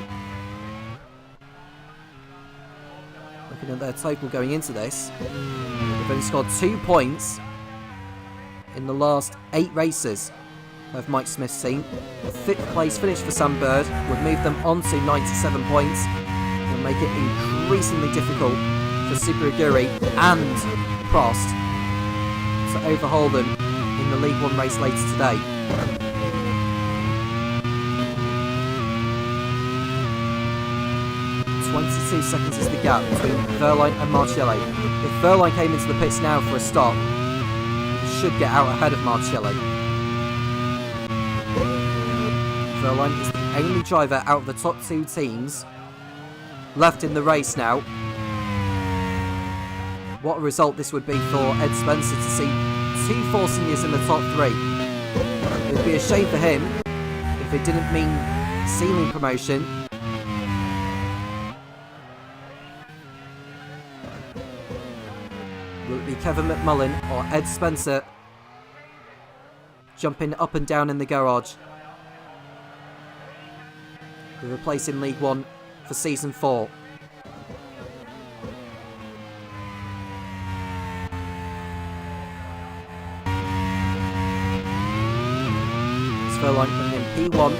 Looking at their total going into this, they've only scored 2 points in the last 8 races of Mike Smith's team. A 5th place finish for Sam Bird would move them on to 97 points and make it increasingly difficult for Super Aguri and Prost to overhaul them in the League 1 race later today. .22 seconds is the gap between Verline and Marcello. If Verline came into the pits now for a stop, he should get out ahead of Marcello. Verline is the only driver out of the top 2 teams left in the race now. What a result this would be for Ed Spencer to see 2 Force Indias in the top 3. It would be a shame for him if it didn't mean ceiling promotion. Will it be Kevin McMullen or Ed Spencer jumping up and down in the garage? With a place in League 1 for Season 4. Verline coming in P1.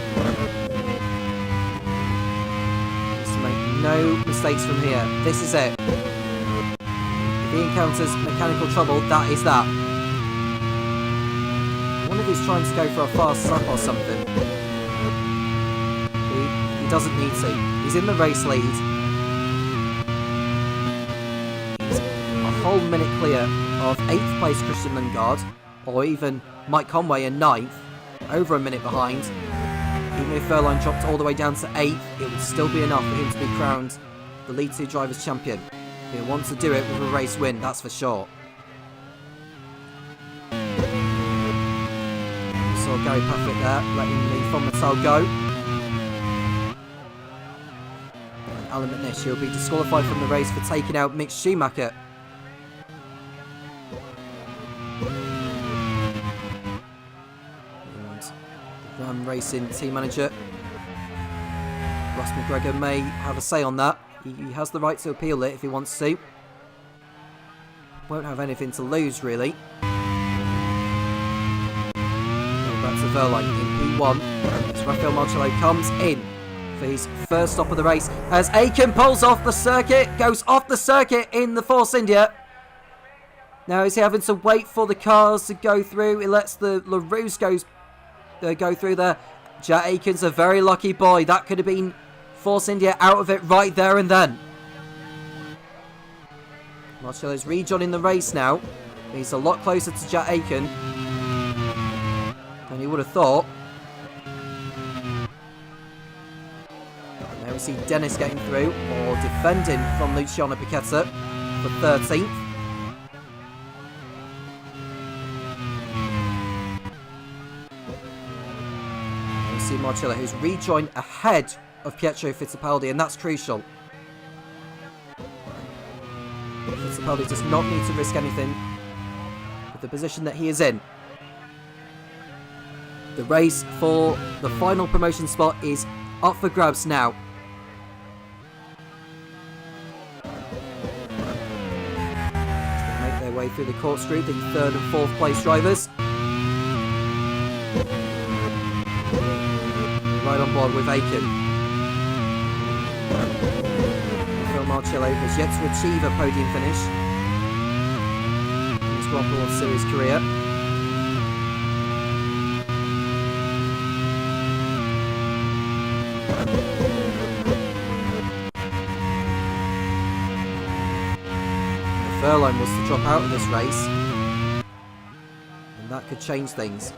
Needs to make no mistakes from here. This is it. If he encounters mechanical trouble, that is that. I wonder if he's trying to go for a fast lap or something. He doesn't need to. He's in the race lead. He's a whole minute clear of 8th place Christian Lundgaard, or even Mike Conway in 9th. Over a minute behind. Even if Verline dropped all the way down to 8th, it would still be enough for him to be crowned the League 2 Drivers' Champion. He'll want to do it with a race win, that's for sure. We saw Gary Paffett there, letting the Von Mattel go. And Alan McNish will be disqualified from the race for taking out Mick Schumacher. Ram Racing team manager Ross McGregor may have a say on that. He has the right to appeal it if he wants to. Won't have anything to lose, really. Going back to Verline in P1 as Rafael Marcello comes in for his first stop of the race as Aiken pulls off the circuit, goes off the circuit in the Force India. Now is he having to wait for the cars to go through? He lets the LaRousse go through there. Jack Aiken's a very lucky boy. That could have been Force India out of it right there and then. Marcello's rejoining the race now. He's a lot closer to Jack Aiken than he would have thought. Now we see Dennis getting through, or defending from Luciano Piquetta for 13th. Marcello, who's rejoined ahead of Pietro Fittipaldi, and that's crucial. Fittipaldi does not need to risk anything with the position that he is in. The race for the final promotion spot is up for grabs now. They make their way through the corkscrew, the 3rd and 4th place drivers. Right on board with Aiken. Phil Marcello has yet to achieve a podium finish in his Grand Prix World Series career. If Verline was to drop out of this race, then that could change things.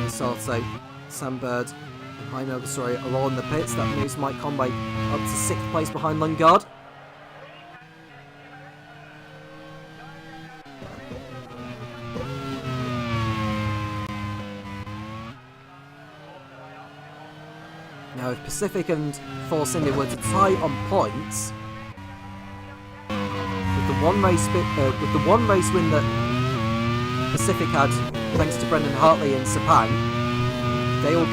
Salto, Sam Bird and Jaime Alguersuari are all in the pits. That moves Mike Conway up to 6th place behind Lundgaard. Now Now, if Pacific and Force India were to tie on points, with the one race win that Pacific had, thanks to Brendan Hartley and Sepang, they will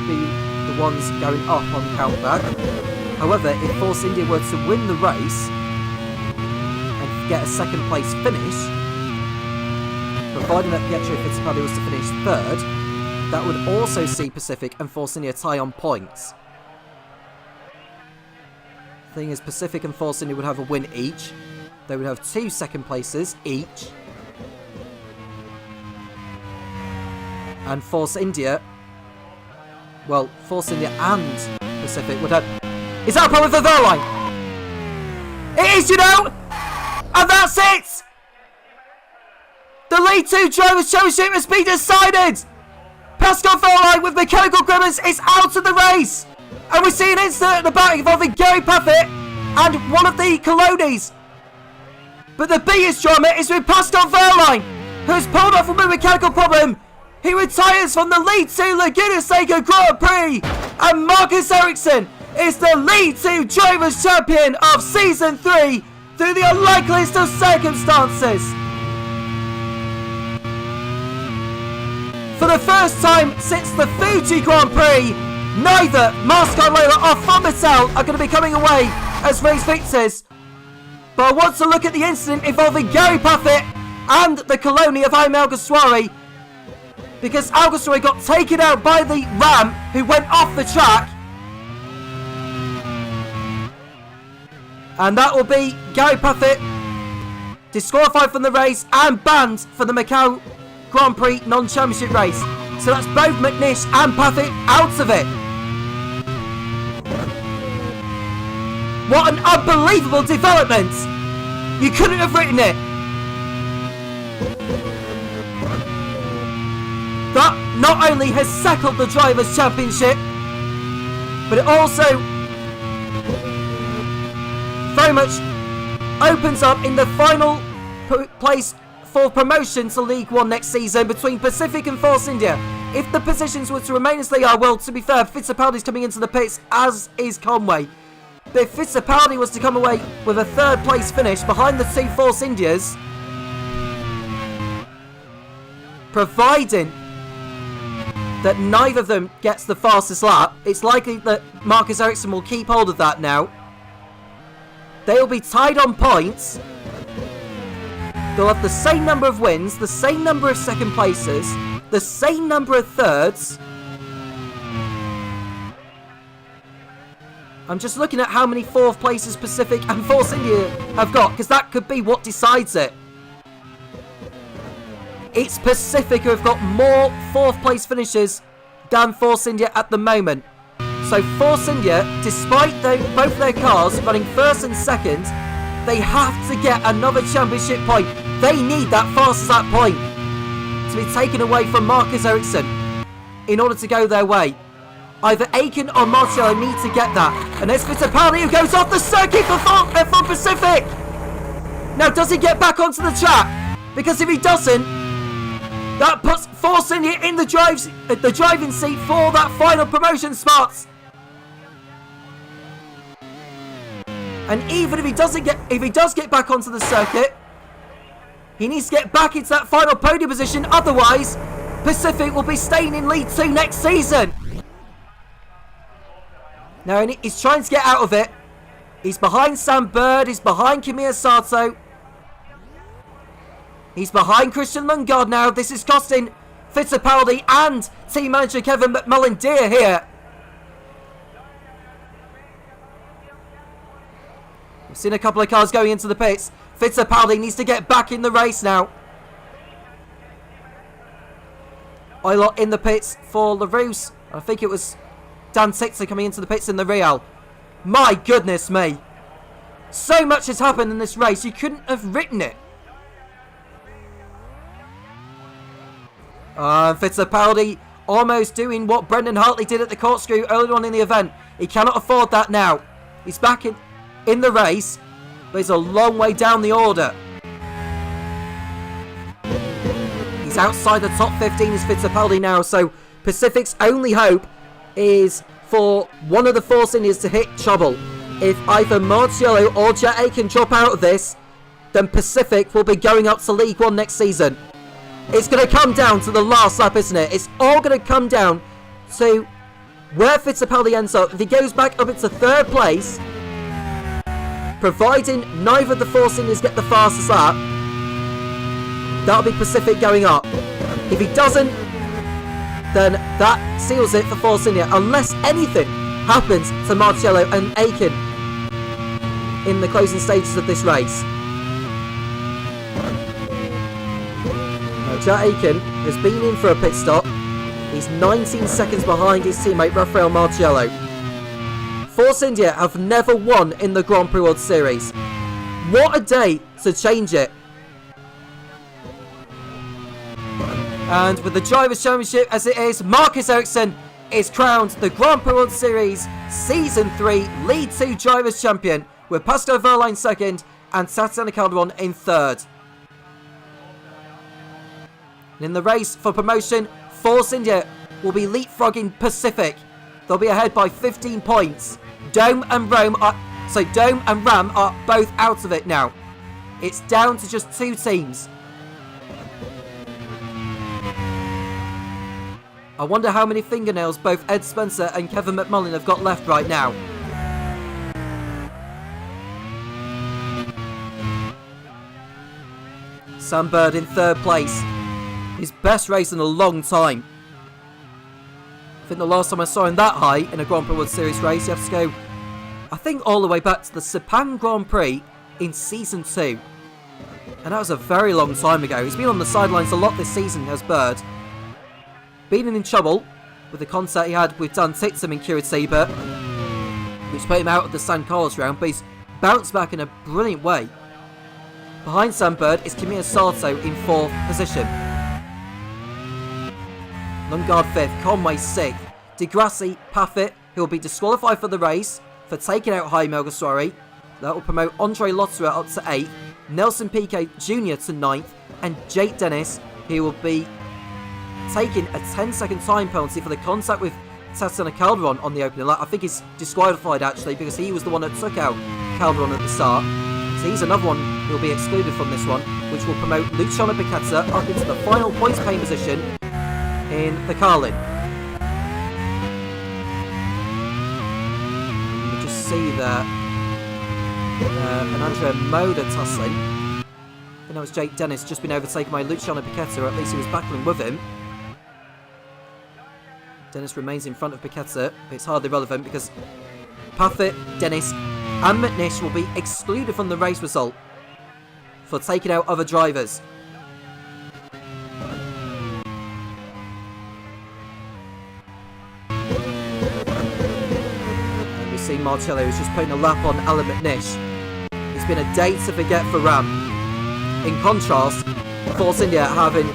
be the ones going up on countback. However, if Force India were to win the race and get a second place finish, providing that Pietro Fittipaldi was to finish third, that would also see Pacific and Force India tie on points. The thing is, Pacific and Force India would have a win each. They would have 2 second places each. And Force India and Pacific would have... Is that a problem with the Verline? It is, you know! And that's it! The League 2 Drivers' Championship has been decided! Pascal Verline with mechanical gremlins is out of the race! And we see an incident at the back involving Gary Paffett and one of the Colognes. But the biggest drama is with Pascal Verline, who has pulled off from a mechanical problem. He retires from the League 2 Laguna Seca Grand Prix, and Marcus Ericsson is the League 2 Drivers' Champion of Season 3 through the unlikeliest of circumstances. For the first time since the Fuji Grand Prix, neither Mascot Layla or Fonbatel are going to be coming away as race victors. But I want to look at the incident involving Gary Paffett and the Cologny of Jaime Alguersuari, because Alguersuari got taken out by the Ram who went off the track. And that will be Gary Paffett disqualified from the race and banned for the Macau Grand Prix non-championship race. So that's both McNish and Paffett out of it. What an unbelievable development! You couldn't have written it. That not only has settled the Drivers' Championship, but it also very much opens up in the final place for promotion to League 1 next season between Pacific and Force India. If the positions were to remain as they are, well, to be fair, Fittipaldi's coming into the pits, as is Conway. But if Fittipaldi was to come away with a third place finish behind the 2 Force Indias, providing that neither of them gets the fastest lap, it's likely that Marcus Ericsson will keep hold of that now. They'll be tied on points. They'll have the same number of wins, the same number of second places, the same number of thirds. I'm just looking at how many 4th places Pacific and Force India have got, because that could be what decides it. It's Pacific who have got more 4th place finishes than Force India at the moment. So Force India, despite both their cars running 1st and 2nd, they have to get another championship point. They need that fastest lap point to be taken away from Marcus Ericsson in order to go their way. Either Aiken or Marcello need to get that. And there's Fittipaldi who goes off the circuit for Pacific. Now, does he get back onto the track? Because if he doesn't, that puts Force India in the driving seat for that final promotion spots. And even if he does get back onto the circuit, he needs to get back into that final podium position. Otherwise, Pacific will be staying in League 2 next season. Now, he's trying to get out of it. He's behind Sam Bird. He's behind Kimiya Sato. He's behind Christian Lundgaard now. This is costing Fittipaldi and team manager Kevin McMullen dear here. We've seen a couple of cars going into the pits. Fittipaldi needs to get back in the race now. Oilot in the pits for LaRousse. I think it was Dan Tixer coming into the pits in the Real. My goodness me. So much has happened in this race. You couldn't have written it. Fittipaldi almost doing what Brendan Hartley did at the corkscrew earlier on in the event. He cannot afford that now. He's back in the race, but he's a long way down the order. He's outside the top 15 is Fittipaldi now, so Pacific's only hope is for one of the Force Indians to hit trouble. If either Marciello or Jet Aiken drop out of this, then Pacific will be going up to League One next season. It's going to come down to the last lap, isn't it? It's all going to come down to where Fittipaldi ends up. If he goes back up into third place, providing neither of the Force Indians get the fastest lap, that'll be Pacific going up. If he doesn't, then that seals it for Force India, unless anything happens to Marciello and Aiken in the closing stages of this race. Now, Jet Aiken has been in for a pit stop. He's 19 seconds behind his teammate Rafael Marciello. Force India have never won in the Grand Prix World Series. What a day to change it. And with the Drivers' Championship as it is, Marcus Ericsson is crowned the Grand Prix World Series Season 3 League 2 Drivers' Champion, with Pascal Wehrlein second and Tatiana Calderon in third. And in the race for promotion, Force India will be leapfrogging Pacific. They'll be ahead by 15 points. Dome and Ram are both out of it now. It's down to just 2 teams. I wonder how many fingernails both Ed Spencer and Kevin McMullen have got left right now. Sam Bird in third place. His best race in a long time. I think the last time I saw him that high in a Grand Prix World Series race, you have to go, I think, all the way back to the Sepang Grand Prix in Season 2. And that was a very long time ago. He's been on the sidelines a lot this season, has Bird. Been in trouble with the contact he had with Dan Titsum in Curitiba, which put him out of the San Carlos round, but he's bounced back in a brilliant way. Behind Sam Bird is Kamiya Sato in 4th position. Lundgaard 5th, Conway 6th, Degrassi, Paffett, who will be disqualified for the race for taking out Jaime Alguersuari. That will promote Andre Lotterer up to 8th, Nelson Piquet Jr. to 9th, and Jake Dennis, who will be taking a 10-second time penalty for the contact with Tatiana Calderon on the opening lap. I think he's disqualified actually, because he was the one that took out Calderon at the start. So he's another one who will be excluded from this one, which will promote Luciano Piquetta up into the final points paying position in the Carlin. You just see there an Andrea Moda tussling. I think that was Jake Dennis just been overtaken by Luciano Piquetta, or at least he was battling with him. Dennis remains in front of Piquetta, but it's hardly relevant because Paffett, Dennis and McNish will be excluded from the race result for taking out other drivers. And we see Marcello who's just putting a lap on Alan McNish. It's been a day to forget for Ram. In contrast, Force India having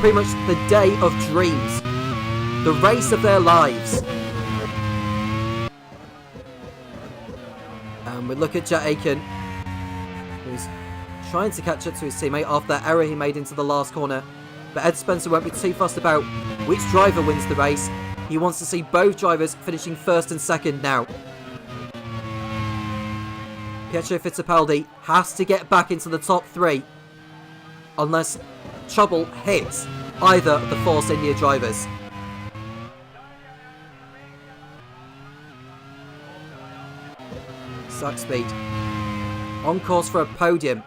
pretty much the day of dreams. The race of their lives. And we look at Jet Aiken, who's trying to catch up to his teammate after that error he made into the last corner. But Ed Spencer won't be too fussed about which driver wins the race. He wants to see both drivers finishing first and second now. Pietro Fittipaldi has to get back into the top 3 unless trouble hits either of the Force India drivers. Zach Speed on course for a podium,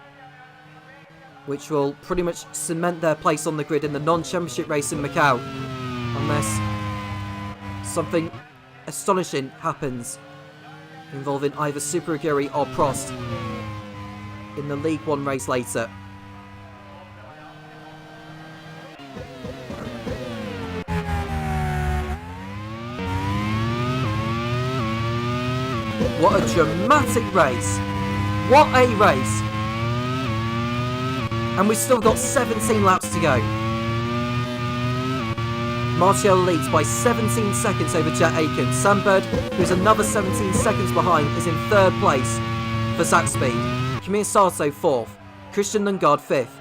which will pretty much cement their place on the grid in the non-championship race in Macau, unless something astonishing happens involving either Super Aguri or Prost in the League 1 race later. What a dramatic race. What a race. And we've still got 17 laps to go. Martial leads by 17 seconds over Jet Aiken. Sam Bird, who's another 17 seconds behind, is in third place for Zach Speed. Kamiya Sato 4th. Christian Lundgaard 5th.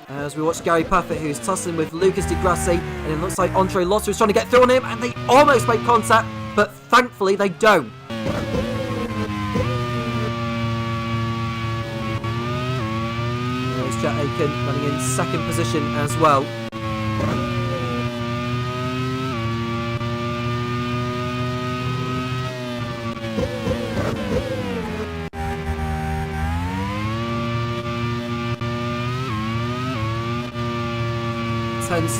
As we watch Gary Paffett, who's tussling with Lucas Di Grassi, and it looks like Andre Lotto is trying to get through on him, and they almost make contact, but thankfully they don't. There's Jack Aiken running in second position as well.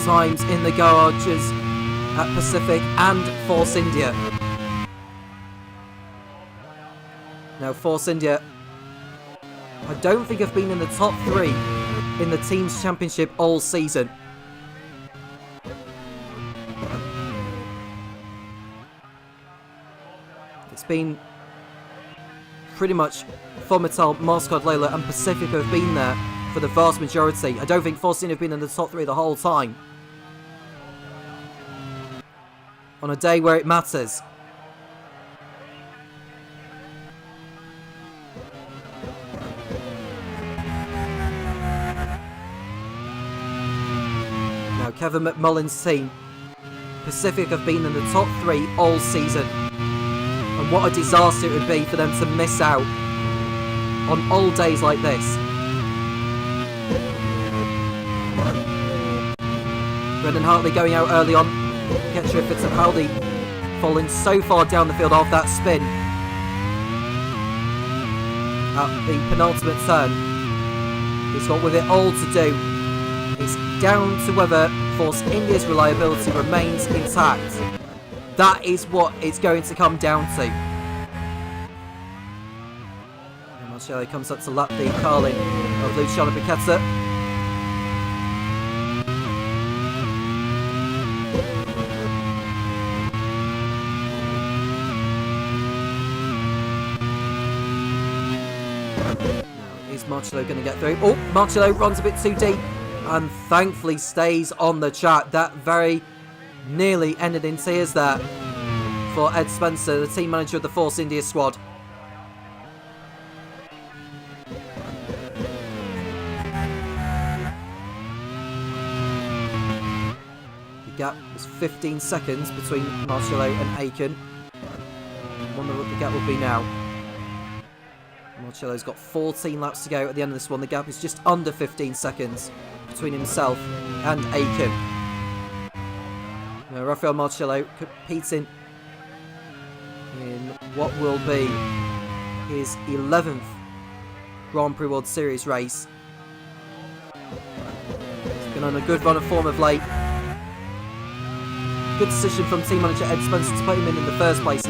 Times in the garages at Pacific and Force India. Now Force India, I don't think have been in the top 3 in the team's championship all season. It's been pretty much Formital, Mascot Layla and Pacific have been there for the vast majority. I don't think Force India have been in the top 3 the whole time. On a day where it matters. Now Kevin McMullen's team, Pacific, have been in the top 3 all season. And what a disaster it would be for them to miss out on all days like this. Brendan Hartley going out early on. Pietro Fittipaldi falling so far down the field off that spin at the penultimate turn. He's got with it all to do. It's down to whether Force India's reliability remains intact. That is what it's going to come down to. And Marcello comes up to lap the Carlin of Luciano Piquetta. Marcello going to get through. Oh, Marcello runs a bit too deep and thankfully stays on the track. That very nearly ended in tears there for Ed Spencer, the team manager of the Force India squad. The gap was 15 seconds between Marcello and Aiken. I wonder what the gap will be now. Marcello's got 14 laps to go at the end of this one. The gap is just under 15 seconds between himself and Aiken. Now, Rafael Marcello competing in what will be his 11th Grand Prix World Series race. He's been on a good run of form of late. Good decision from team manager Ed Spencer to put him in the first place.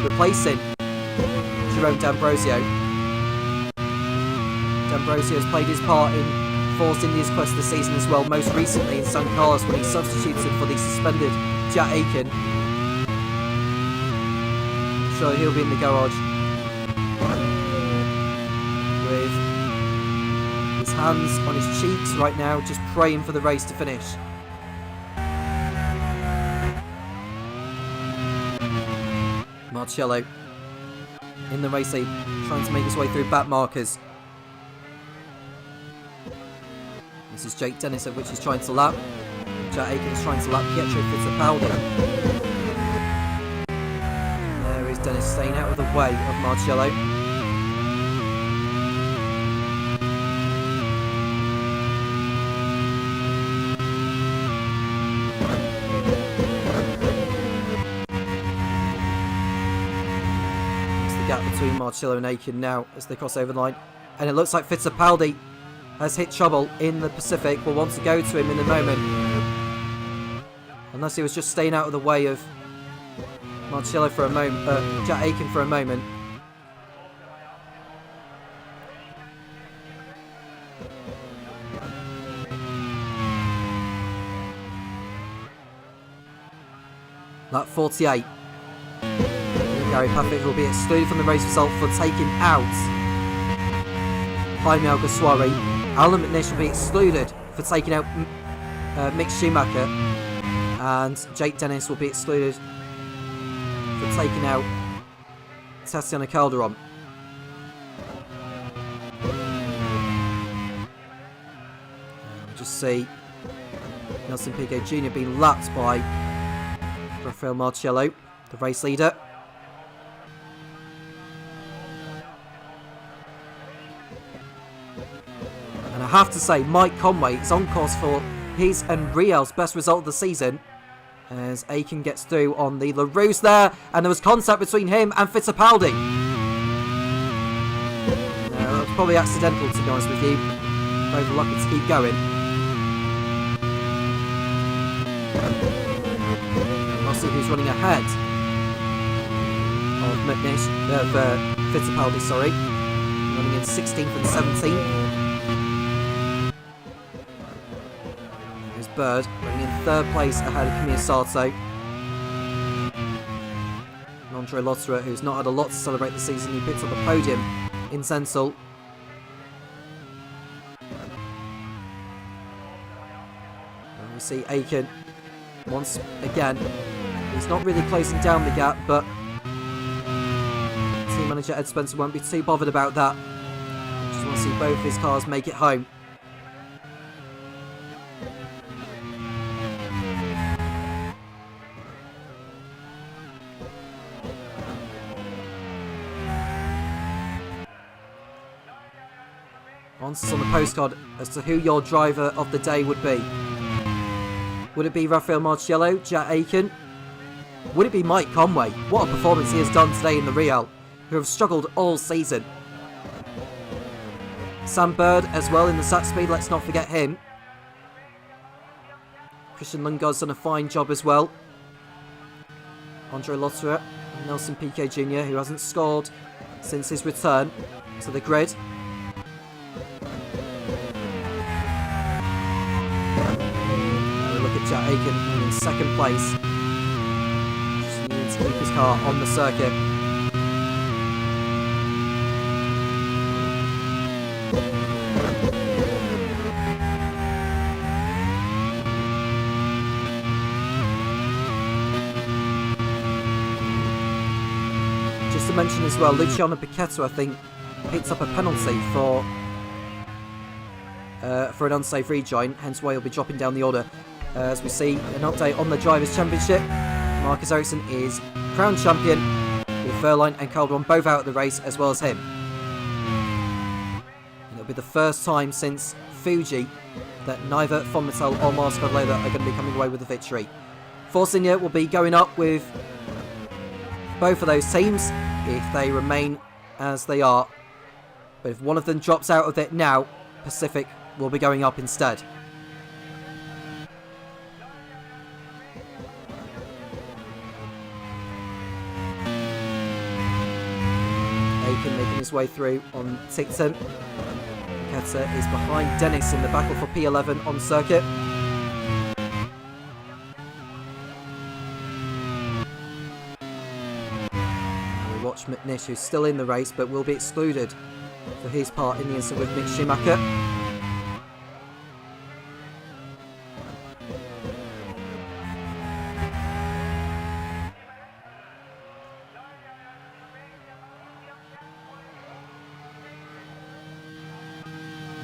Replacing Jerome D'Ambrosio. D'Ambrosio has played his part in Force India's quest this season as well, most recently in San Carlos when he substituted for the suspended Jack Aiken. I'm sure he'll be in the garage with his hands on his cheeks right now, just praying for the race to finish. Marcello in the race, trying to make his way through back markers. This is Jake Dennis, of which he's trying to lap. Jack Aiken is trying to lap Pietro Fittipaldi. There is Dennis staying out of the way of Marcello. Between Marcello and Aiken now as they cross over the line, and it looks like Fittipaldi has hit trouble in the Pacific. Will want to go to him in a moment, unless he was just staying out of the way of Marcello for a moment, Jack Aiken for a moment. Lap 48. Gary Paffett will be excluded from the race result for taking out Jaime Alguersuari. Alan McNish will be excluded for taking out Mick Schumacher, and Jake Dennis will be excluded for taking out Tatiana Calderon. Just see Nelson Piquet Jr. being lapped by Rafael Marciello, the race leader. And I have to say, Mike Conway is on course for his and Riel's best result of the season, as Aiken gets through on the LaRousse there, and there was contact between him and Fittipaldi. No, that was probably accidental, to be honest with you. Both lucky to keep going. We'll see who's running ahead of Fittipaldi, sorry. Running in 16th and 17th. Here's Bird running in 3rd place ahead of Camille Sarto. And Andre Lotterer, who's not had a lot to celebrate this season, he picked up the podium in Sensal. And we see Aiken once again. He's not really closing down the gap, but team manager Ed Spencer won't be too bothered about that. Just want to see both his cars make it home. Answers on the postcard as to who your driver of the day would be. Would it be Rafael Marciello, Jack Aiken? Would it be Mike Conway? What a performance he has done today in the Real, who have struggled all season. Sam Bird as well in the Sat Speed, let's not forget him. Christian Lundgaard's done a fine job as well. Andre Lotterer, Nelson Piquet Jr., who hasn't scored since his return to the grid. Jack Aiken in 2nd place. Just needing to keep his car on the circuit. Just to mention as well, Luciano Piquetto, I think, picked up a penalty for an unsafe rejoin, hence why he'll be dropping down the order. As we see an update on the Drivers' Championship, Marcus Ericsson is crowned champion, with Verline and Calderon both out of the race, as well as him. And it'll be the first time since Fuji that neither Von Mattel or Marscod Leather are going to be coming away with a victory. Force India will be going up with both of those teams if they remain as they are. But if one of them drops out of it now, Pacific will be going up instead. Making his way through on Ticton. Piquetto is behind Dennis in the battle for P11 on circuit. We watch McNish, who's still in the race but will be excluded for his part in the incident with Mick Schumacher.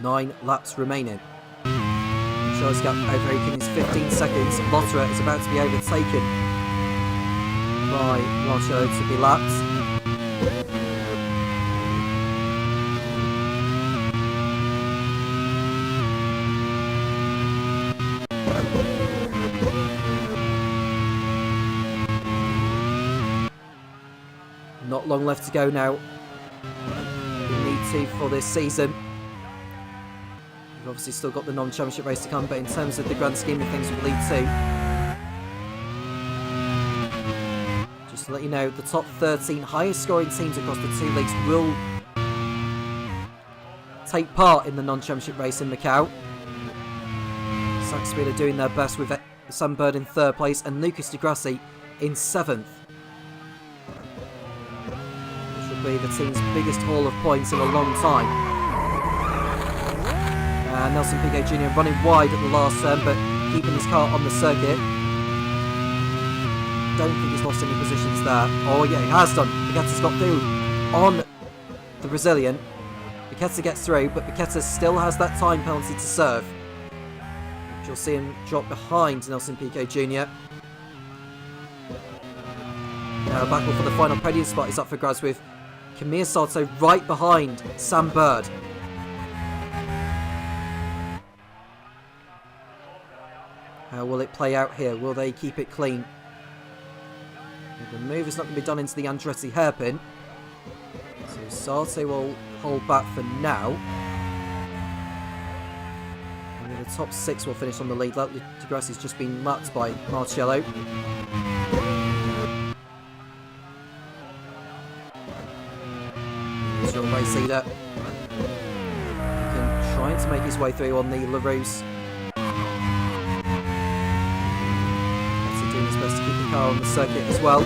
Nine laps remaining. Show's gap over Aiken is 15 seconds. Lotterer is about to be overtaken by Marciello to be lapped. Not long left to go now. We need to for this season. We've obviously still got the non-championship race to come, but in terms of the grand scheme of things with League 2, just to let you know, the top 13 highest scoring teams across the two leagues will take part in the non-championship race in Macau. Saxby are doing their best with Sam Bird in 3rd place and Lucas Di Grassi in 7th. Which will be the team's biggest haul of points in a long time. Nelson Piquet Jr. running wide at the last turn, but keeping his car on the circuit. Don't think he's lost any positions there. Oh yeah, he has done. Piquetto's got through on the Brazilian. Paqueta gets through, but Paqueta still has that time penalty to serve. You'll see him drop behind Nelson Piquet Jr. Now a battle for the final podium spot is up for grabs with Kamir Sato right behind Sam Bird. How will it play out here? Will they keep it clean? The move is not going to be done into the Andretti hairpin. So Sato will hold back for now. And the top 6 will finish on the lead. Degrassi's just been lapped by Marcello. Here's your race leader. Trying to make his way through on the LaRousse. Doing his best to keep the car on the circuit as well.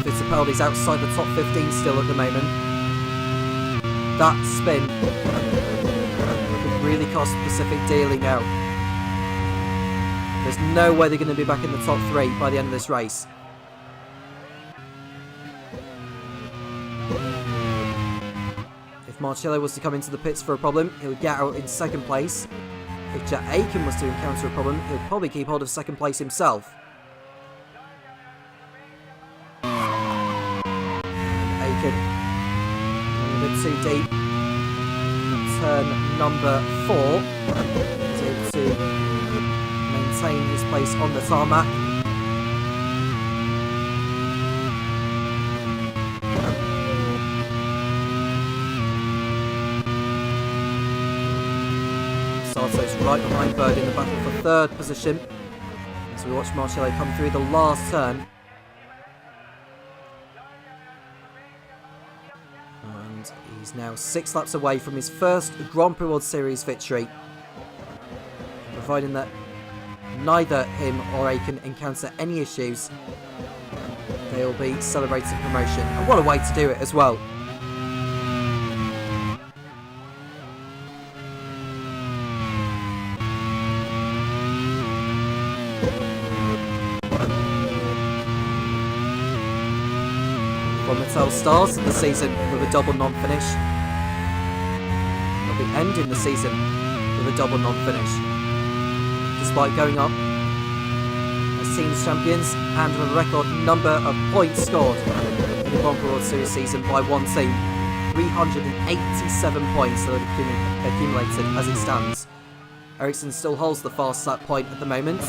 Fittipaldi's outside the top 15 still at the moment. That spin could really cost Pacific dealing out. There's no way they're going to be back in the top 3 by the end of this race. If Marcello was to come into the pits for a problem, he would get out in second place. If Jack Aiken was to encounter a problem, he would probably keep hold of second place himself. Aiken, a bit too deep. Turn number 4. He's able to maintain his place on the tarmac. Sato's right behind Bird in the battle for 3rd position as we watch Marcello come through the last turn. And he's now 6 laps away from his first Grand Prix World Series victory. Providing that neither him or Aiken encounter any issues, they'll be celebrating promotion. And what a way to do it as well. Mattel starts the season with a double non-finish. They'll be ending the season with a double non-finish. Despite going up as teams champions and with a record number of points scored in the Grand Prix World Series season by one team, 387 points that have accumulated as it stands. Ericsson still holds the fast lap point at the moment.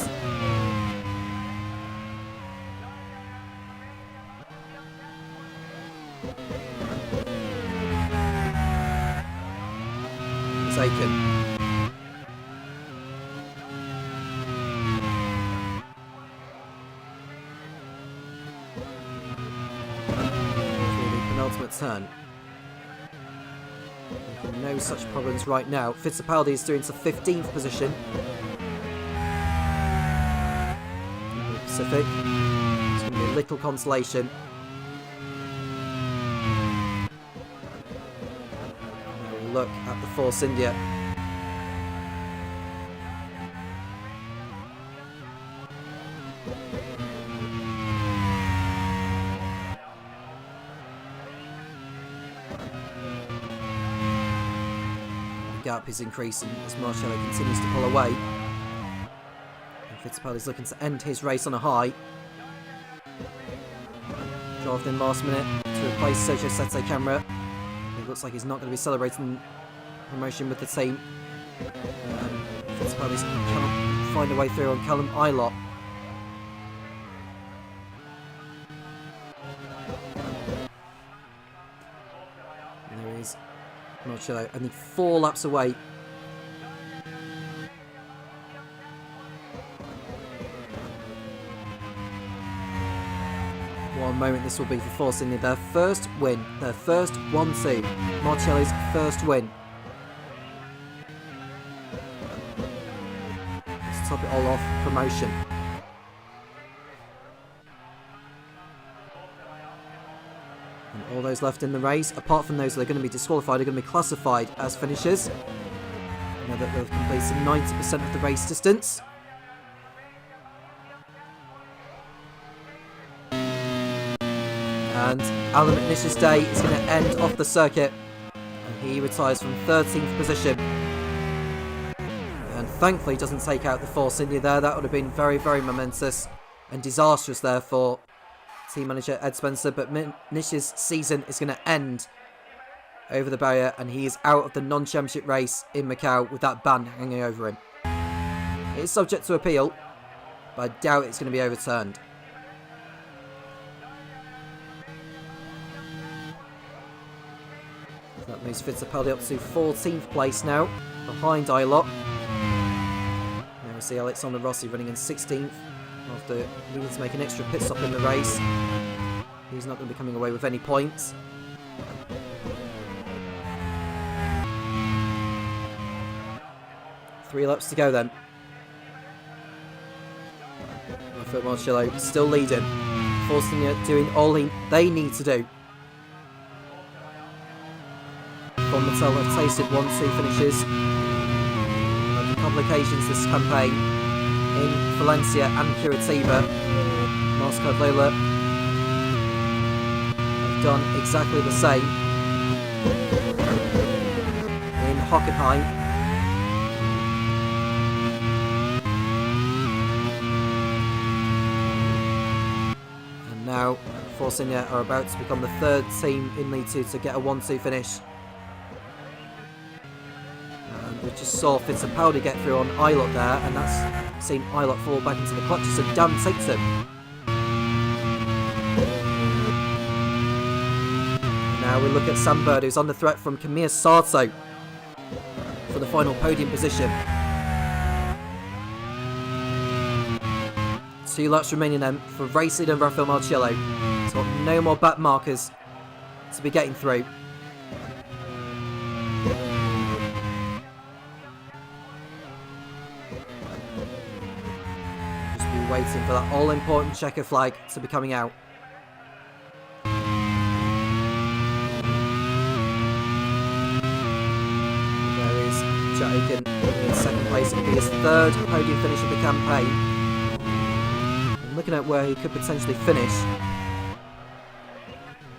Aiken. Through the penultimate turn. No such problems right now. Fittipaldi is doing to 15th position. Pacific. It's going to be a little consolation. Look at the Force India. The gap is increasing as Marcello continues to pull away. And Fittipaldi's looking to end his race on a high. Drove in last minute to replace Sergio Sette Camera. Looks like he's not going to be celebrating promotion with the team. Fittipaldi cannot find a way through on Callum Ilott. And there he is. Marcello only 4 laps away. One moment this will be for Force India. Their first win. Their first 1-2. Marcello's first win. Let's top it all off. Promotion. And all those left in the race, apart from those that are going to be disqualified, are going to be classified as finishers. Now that they've completed 90% of the race distance. And Alan McNish's day is going to end off the circuit. And he retires from 13th position. And thankfully doesn't take out the Force India there. That would have been very, very momentous and disastrous there for team manager Ed Spencer. But McNish's season is going to end over the barrier, and he is out of the non-championship race in Macau with that ban hanging over him. It is subject to appeal, but I doubt it's going to be overturned. That moves Fittipaldi up to 14th place now, behind Ilott. Now we see Alexander Rossi running in 16th after needing to make an extra pit stop in the race. He's not going to be coming away with any points. Three laps to go then. Rafael Marcello still leading. Forcing it, doing all they need to do. Von Mattel have tasted 1-2 finishes on a couple of occasions this campaign in Valencia and Curitiba. Marscard Lola have done exactly the same in Hockenheim. Now, Force India are about to become the third team in League 2 to get a 1-2 finish. And we just saw Fittipaldi get through on Ilott there, and that's seen Ilott fall back into the clutches of Dan Tickton. Now we look at Sam Bird, who's under threat from Kamiya Sato for the final podium position. 2 laps remaining then for race leader Rafael Marcello. He's got no more back markers to be getting through. Just be waiting for that all-important checker flag to be coming out. There is Jack Aiken in second place. It'll be his third podium finish of the campaign. Looking at where he could potentially finish,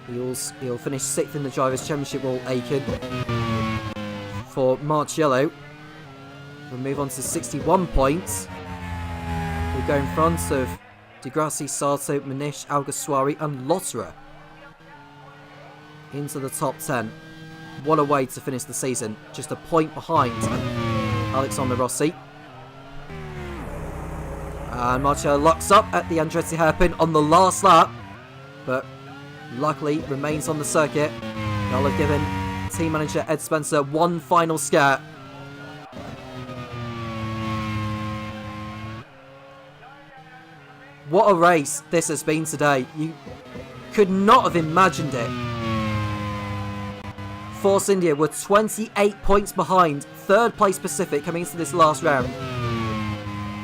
he'll finish 6th in the Drivers' Championship, will Aiken. For Marcello, we'll move on to 61 points. We'll go in front of Di Grassi, Sato, Manish, Alguersuari and Lotterer into the top 10. What a way to finish the season, just a point behind Alexander Rossi. And Marcello locks up at the Andretti hairpin on the last lap, but luckily remains on the circuit. They'll have given team manager Ed Spencer one final scare. What a race this has been today. You could not have imagined it. Force India were 28 points behind third place Pacific coming into this last round.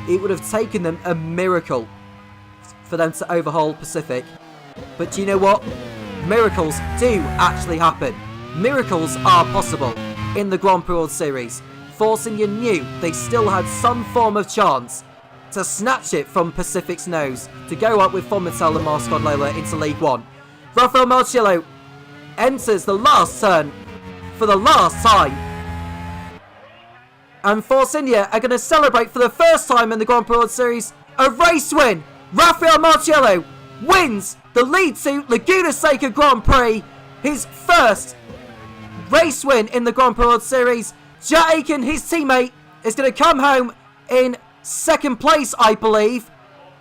It would have taken them a miracle for them to overhaul Pacific. But do you know what? Miracles do actually happen. Miracles are possible in the Grand Prix World Series. Force India knew they still had some form of chance to snatch it from Pacific's nose, to go up with Von Mattel and Marscard Lola into League 1. Rafael Marcello enters the last turn for the last time. And Force India are going to celebrate for the first time in the Grand Prix World Series a race win. Rafael Marcello wins the League 2 Laguna Seca Grand Prix. His first race win in the Grand Prix World Series. Jack Aiken, his teammate, is going to come home in second place, I believe.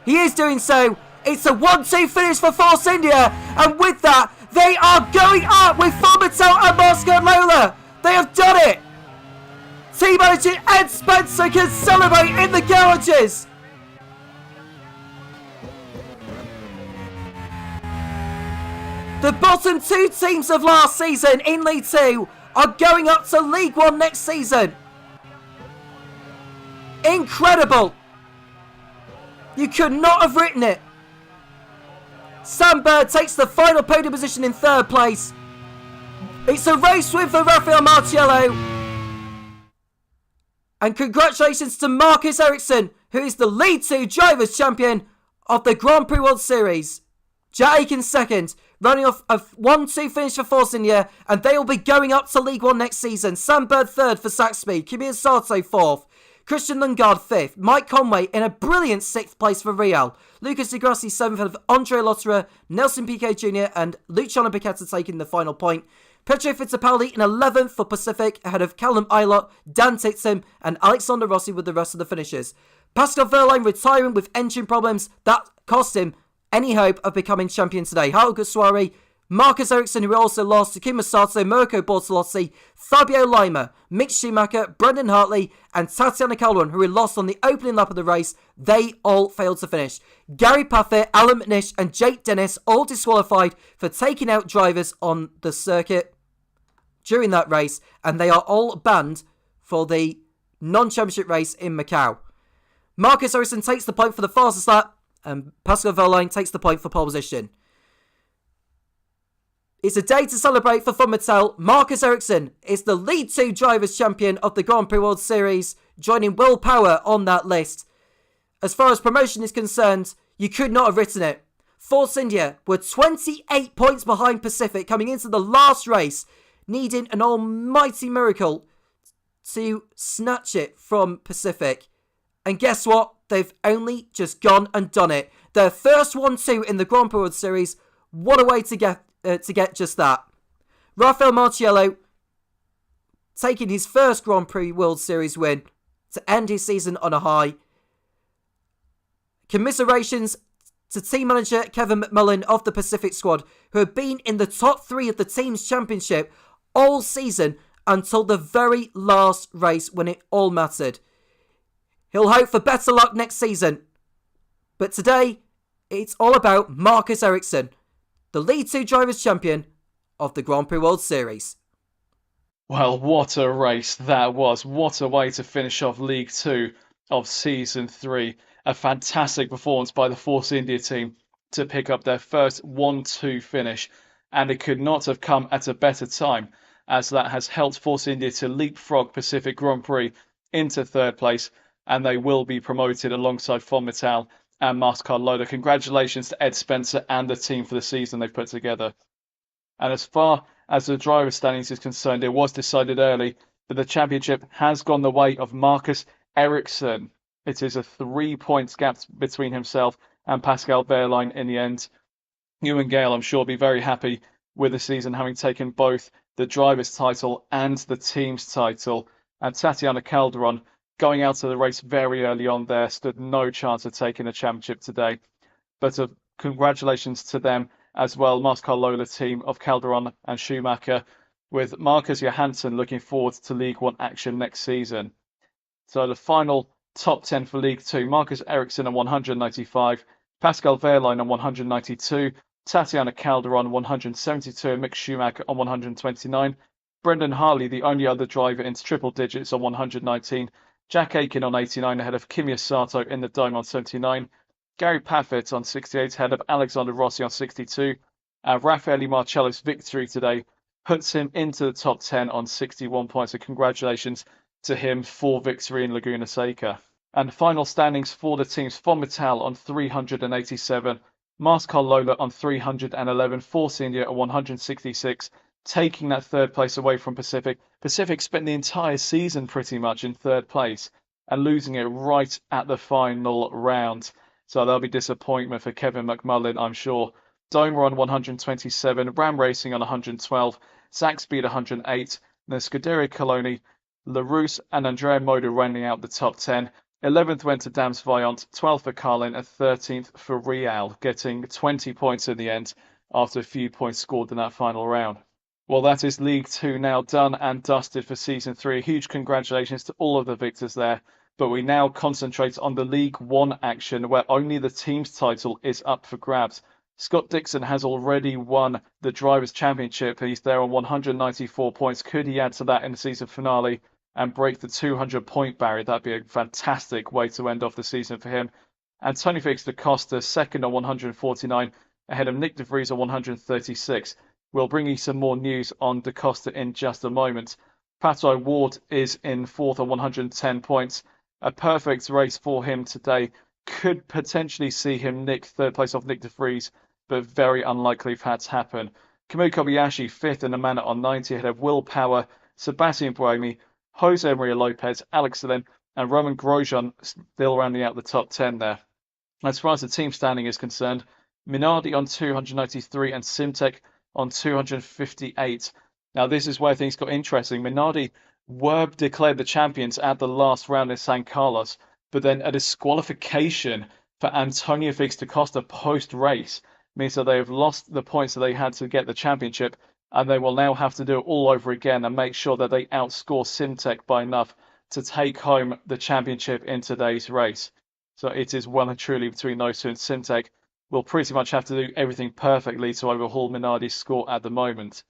He is doing so. It's a 1-2 finish for Force India. And with that, they are going up with Von Mattel and Marscard Lola. They have done it. Team manager Ed Spencer can celebrate in the garages. The bottom 2 teams of last season in League 2 are going up to League 1 next season. Incredible. You could not have written it. Sam Bird takes the final podium position in third place. It's a race win for Rafael Marcello. And congratulations to Marcus Ericsson, who is the League 2 Drivers' Champion of the Grand Prix World Series. Jet Aiken second, running off a 1-2 finish for Force India, and they will be going up to League One next season. Sam Bird third for Saxby, Kimi Sato fourth, Christian Lundgaard fifth, Mike Conway in a brilliant sixth place for Real, Lucas Di Grassi seventh of Andre Lotterer, Nelson Piquet Jr. and Luciano Piquetta taking the final point. Pietro Fittipaldi in 11th for Pacific, ahead of Callum Eilert, Dan Tixon and Alexander Rossi with the rest of the finishers. Pascal Wehrlein retiring with engine problems, that cost him any hope of becoming champion today. Harold Goswari, Marcus Ericsson, who also lost to Kim Masato, Mirko Bortolotti, Fabio Lima, Mick Schumacher, Brendan Hartley, and Tatiana Calderon, who were lost on the opening lap of the race. They all failed to finish. Gary Paffett, Alan McNish, and Jake Dennis all disqualified for taking out drivers on the circuit during that race, and they are all banned for the non-championship race in Macau. Marcus Ericsson takes the point for the fastest lap, and Pascal Wehrlein takes the point for pole position. It's a day to celebrate for Fun Marcus Ericsson is the League 2 Drivers' Champion of the Grand Prix World Series, joining Will Power on that list. As far as promotion is concerned, you could not have written it. Force India were 28 points behind Pacific coming into the last race, needing an almighty miracle to snatch it from Pacific. And guess what? They've only just gone and done it. Their first 1-2 in the Grand Prix World Series. What a way to get just that. Rafael Marciello taking his first Grand Prix World Series win to end his season on a high. Commiserations to team manager Kevin McMullen of the Pacific squad, who have been in the top 3 of the team's championship all season until the very last race when it all mattered. He'll hope for better luck next season. But today, it's all about Marcus Ericsson, the League 2 Drivers' Champion of the Grand Prix World Series. Well, what a race that was. What a way to finish off League 2 of Season 3. A fantastic performance by the Force India team to pick up their first 1-2 finish. And it could not have come at a better time, as that has helped Force India to leapfrog Pacific Grand Prix into third place, and they will be promoted alongside Fon Mittal and Mastercard Loader. Congratulations to Ed Spencer and the team for the season they've put together. And as far as the driver standings is concerned, it was decided early that the championship has gone the way of Marcus Ericsson. It is a 3-point gap between himself and Pascal Wehrlein in the end. Ewan Gale, I'm sure, will be very happy with the season, having taken both the driver's title and the team's title. And Tatiana Calderon, going out of the race very early on there, stood no chance of taking a championship today. But congratulations to them as well, Mastercard Lola team of Calderon and Schumacher, with Marcus Johansson looking forward to League 1 action next season. So the final top 10 for League 2, Marcus Ericsson on 195, Pascal Wehrlein on 192, Tatiana Calderon 172, and Mick Schumacher on 129. Brendan Hartley, the only other driver in triple digits, on 119. Jack Aiken on 89, ahead of Kimi Sato in the Dome on 79. Gary Paffett on 68, ahead of Alexander Rossi on 62. Raffaele Marcello's victory today puts him into the top 10 on 61 points. So congratulations to him for victory in Laguna Seca. And final standings for the teams: Fon Mittal on 387, Mastercard Lola on 311, Force India on 166, taking that third place away from Pacific. Pacific spent the entire season pretty much in third place and losing it right at the final round. So there'll be disappointment for Kevin McMullen, I'm sure. Domer on 127, Ram Racing on 112, Zach Speed 108, then Scuderia Coloni, LaRousse and Andrea Moda rounding out the top 10. 11th went to Dams Vaillant, 12th for Carlin, and 13th for Real, getting 20 points in the end after a few points scored in that final round. Well, that is League 2 now done and dusted for Season 3. Huge congratulations to all of the victors there. But we now concentrate on the League 1 action, where only the team's title is up for grabs. Scott Dixon has already won the Drivers' Championship. He's there on 194 points. Could he add to that in the season finale and break the 200-point barrier? That'd be a fantastic way to end off the season for him. And Tony Felix da Costa, second on 149, ahead of Nick De Vries on 136. We'll bring you some more news on da Costa in just a moment. Pato Ward is in fourth on 110 points. A perfect race for him today. Could potentially see him nick third place off Nick De Vries, but very unlikely for that to happen. Kamui Kobayashi 5th in the manor on 90 ahead of Will Power, Sebastian Buemi, Jose Maria Lopez, Alex Lynn, and Roman Grosjean still rounding out the top 10 there. As far as the team standing is concerned, Minardi on 293 and Simtek on 258. Now this is where things got interesting. Minardi were declared the champions at the last round in San Carlos, but then a disqualification for Antonio Felix da Costa post-race means that they have lost the points that they had to get the championship, and they will now have to do it all over again and make sure that they outscore Simtek by enough to take home the championship in today's race. So it is well and truly between those two, and Simtek will pretty much have to do everything perfectly to overhaul Minardi's score at the moment.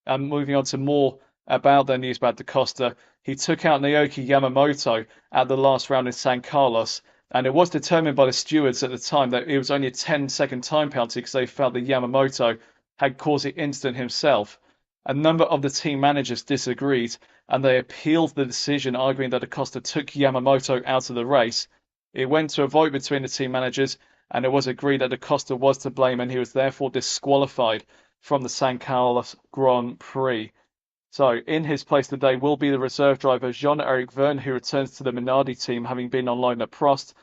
And moving on to more about their news about da Costa, he took out Naoki Yamamoto at the last round in San Carlos, and it was determined by the stewards at the time that it was only a 10-second time penalty because they felt that Yamamoto had caused the incident himself. A number of the team managers disagreed, and they appealed the decision, arguing that da Costa took Yamamoto out of the race. It went to a vote between the team managers, and it was agreed that da Costa was to blame, and he was therefore disqualified from the San Carlos Grand Prix. So in his place today will be the reserve driver Jean-Eric Vergne, who returns to the Minardi team, having been on loan at Prost.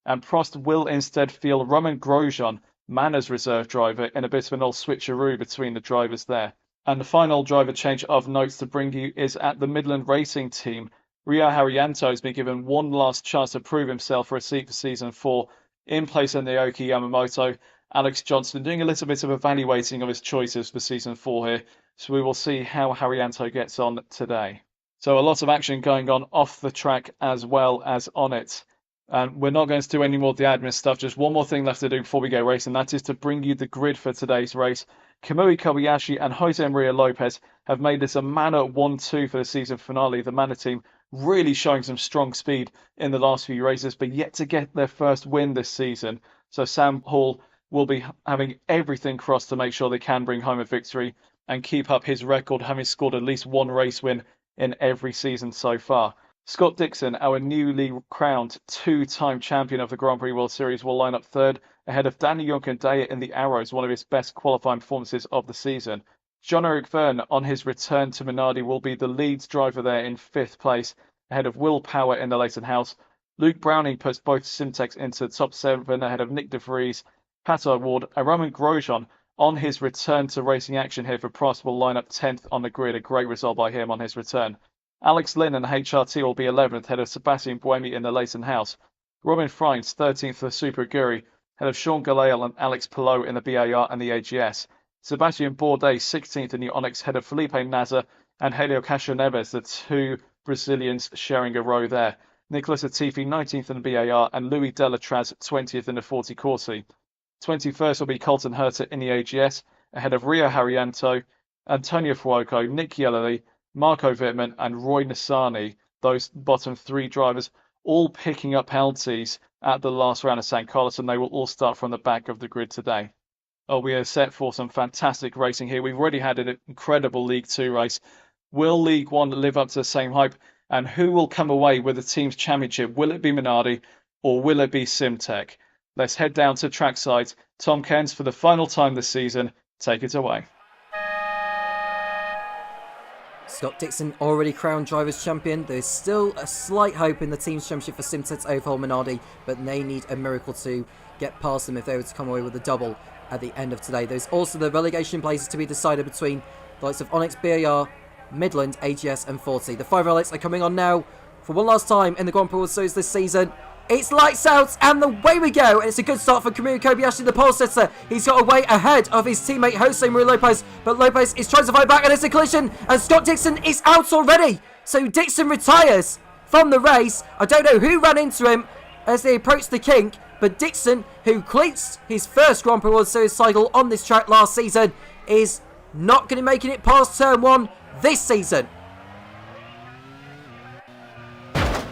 And Prost will instead field Roman Grosjean, Manor's reserve driver, in a bit of an old switcheroo between the drivers there. And the final driver change of notes to bring you is at the Midland Racing team. Rio Haryanto has been given one last chance to prove himself for a seat for Season 4 in place of Naoki Yamamoto. Alex Johnson doing a little bit of evaluating of his choices for Season 4 here, so we will see how Haryanto gets on today. So a lot of action going on off the track as well as on it. And we're not going to do any more of the admin stuff, just one more thing left to do before we go racing, that is to bring you the grid for today's race. Kamui Kobayashi and Jose Maria Lopez have made this a Manor 1-2 for the season finale. The Manor team really showing some strong speed in the last few races, but yet to get their first win this season. So Sam Hall will be having everything crossed to make sure they can bring home a victory and keep up his record, having scored at least one race win in every season so far. Scott Dixon, our newly crowned two-time champion of the Grand Prix World Series, will line up third ahead of Danny Juncadella in the Arrows, one of his best qualifying performances of the season. Jean-Eric Vergne, on his return to Minardi, will be the lead driver there in 5th place, ahead of Will Power in the Leighton House. Luke Browning puts both Simtex into the top 7 ahead of Nick De Vries, Pato Ward, and Roman Grosjean on his return to racing action here for Prost will line up 10th on the grid, a great result by him on his return. Alex Lynn and HRT will be 11th, ahead of Sebastian Buemi in the Leighton House. Robin Freins, 13th for Super Aguri, ahead of Sean Galail and Alex Pilot in the BAR and the AGS. Sebastian Bourdais, 16th in the Onyx, ahead of Felipe Nasr and Helio Castroneves, the two Brazilians sharing a row there. Nicholas Latifi, 19th in the BAR, and Louis Delatraz, 20th in the 40 Corsi. 21st will be Colton Herta in the AGS, ahead of Rio Haryanto, Antonio Fuoco, Nick Yellerly, Marco Wittmann and Roy Nissany, those bottom 3 drivers, all picking up penalties at the last round of San Carlos, and they will all start from the back of the grid today. Oh, we are set for some fantastic racing here. We've already had an incredible League 2 race. Will League 1 live up to the same hype? And who will come away with the team's championship? Will it be Minardi or will it be Simtek? Let's head down to trackside. Tom Cairns for the final time this season. Take it away. Scott Dixon already crowned Drivers' Champion. There's still a slight hope in the team's championship for Simtek's overhaul Minardi, but they need a miracle to get past them if they were to come away with a double at the end of today. There's also the relegation places to be decided between the likes of Onyx, BAR, Midland, AGS and 40. The 5 relics are coming on now for one last time in the Grand Prix World Series this season. It's lights out and away we go, and it's a good start for Kamui Kobayashi, the pole sitter. He's got away ahead of his teammate Jose Maria Lopez, but Lopez is trying to fight back and it's a collision, and Scott Dixon is out already. So Dixon retires from the race. I don't know who ran into him as they approached the kink, but Dixon, who clinched his first Grand Prix World Series title on this track last season, is not going to be making it past turn 1 this season.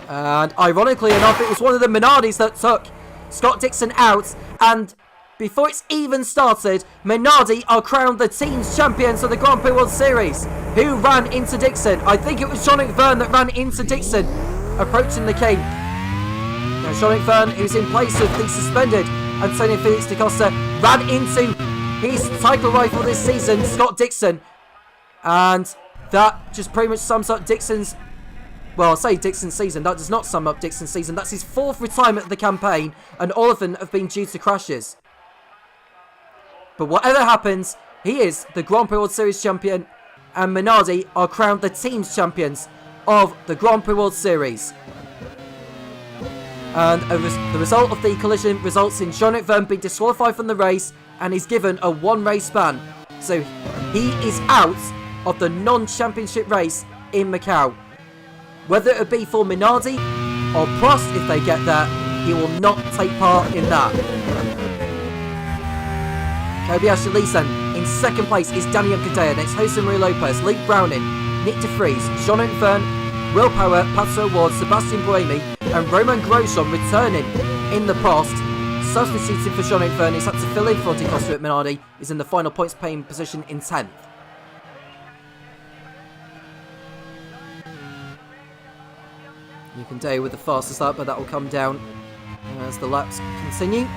And ironically enough, it was one of the Minardis that took Scott Dixon out. And before it's even started, Minardi are crowned the team's champions of the Grand Prix World Series. Who ran into Dixon? I think it was Jean-Eric Vergne that ran into Dixon, approaching the kink. Now Jean-Eric Vergne, who's in place of the suspended Antonio Felix da Costa, ran into his title rival this season, Scott Dixon. And that just pretty much sums up Dixon's... Well, I'll say Dixon's season. That does not sum up Dixon's season. That's his 4th retirement of the campaign, and all of them have been due to crashes. But whatever happens, he is the Grand Prix World Series champion, and Minardi are crowned the team's champions of the Grand Prix World Series. And the result of the collision results in Jean-Luc Vergne being disqualified from the race, and he's given a 1-race ban. So he is out of the non-championship race in Macau. Whether it be for Minardi or Prost, if they get there, he will not take part in that. Kobayashi Lee-san in 2nd place is Daniel Cadea. Next, Jose Maria Lopez, Luke Browning, Nick de Vries, Jean-Luc Vergne, Will Power, Patrick Ward, Sebastian Buemi, and Romain Grosjean returning in the Prost. Substituting for Jean-Luc Vergne, he's had to fill in for Di Costa at Minardi, is in the final points paying position in 10th. You can do with the fastest lap, but that will come down as the laps continue.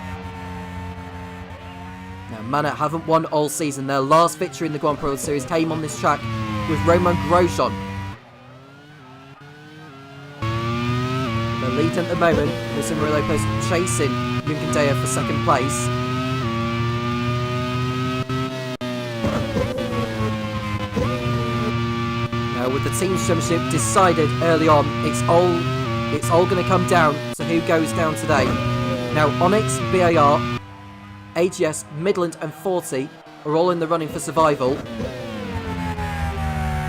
Now, Manor haven't won all season. Their last victory in the Grand Prix World Series came on this track with Romain Grosjean. The lead at the moment, Jose Maria Lopez chasing Yun Cadea for 2nd place. Now, with the team's championship decided early on, it's all going to come down to who goes down today. Now, Onyx, BAR, AGS, Midland and 40 are all in the running for survival.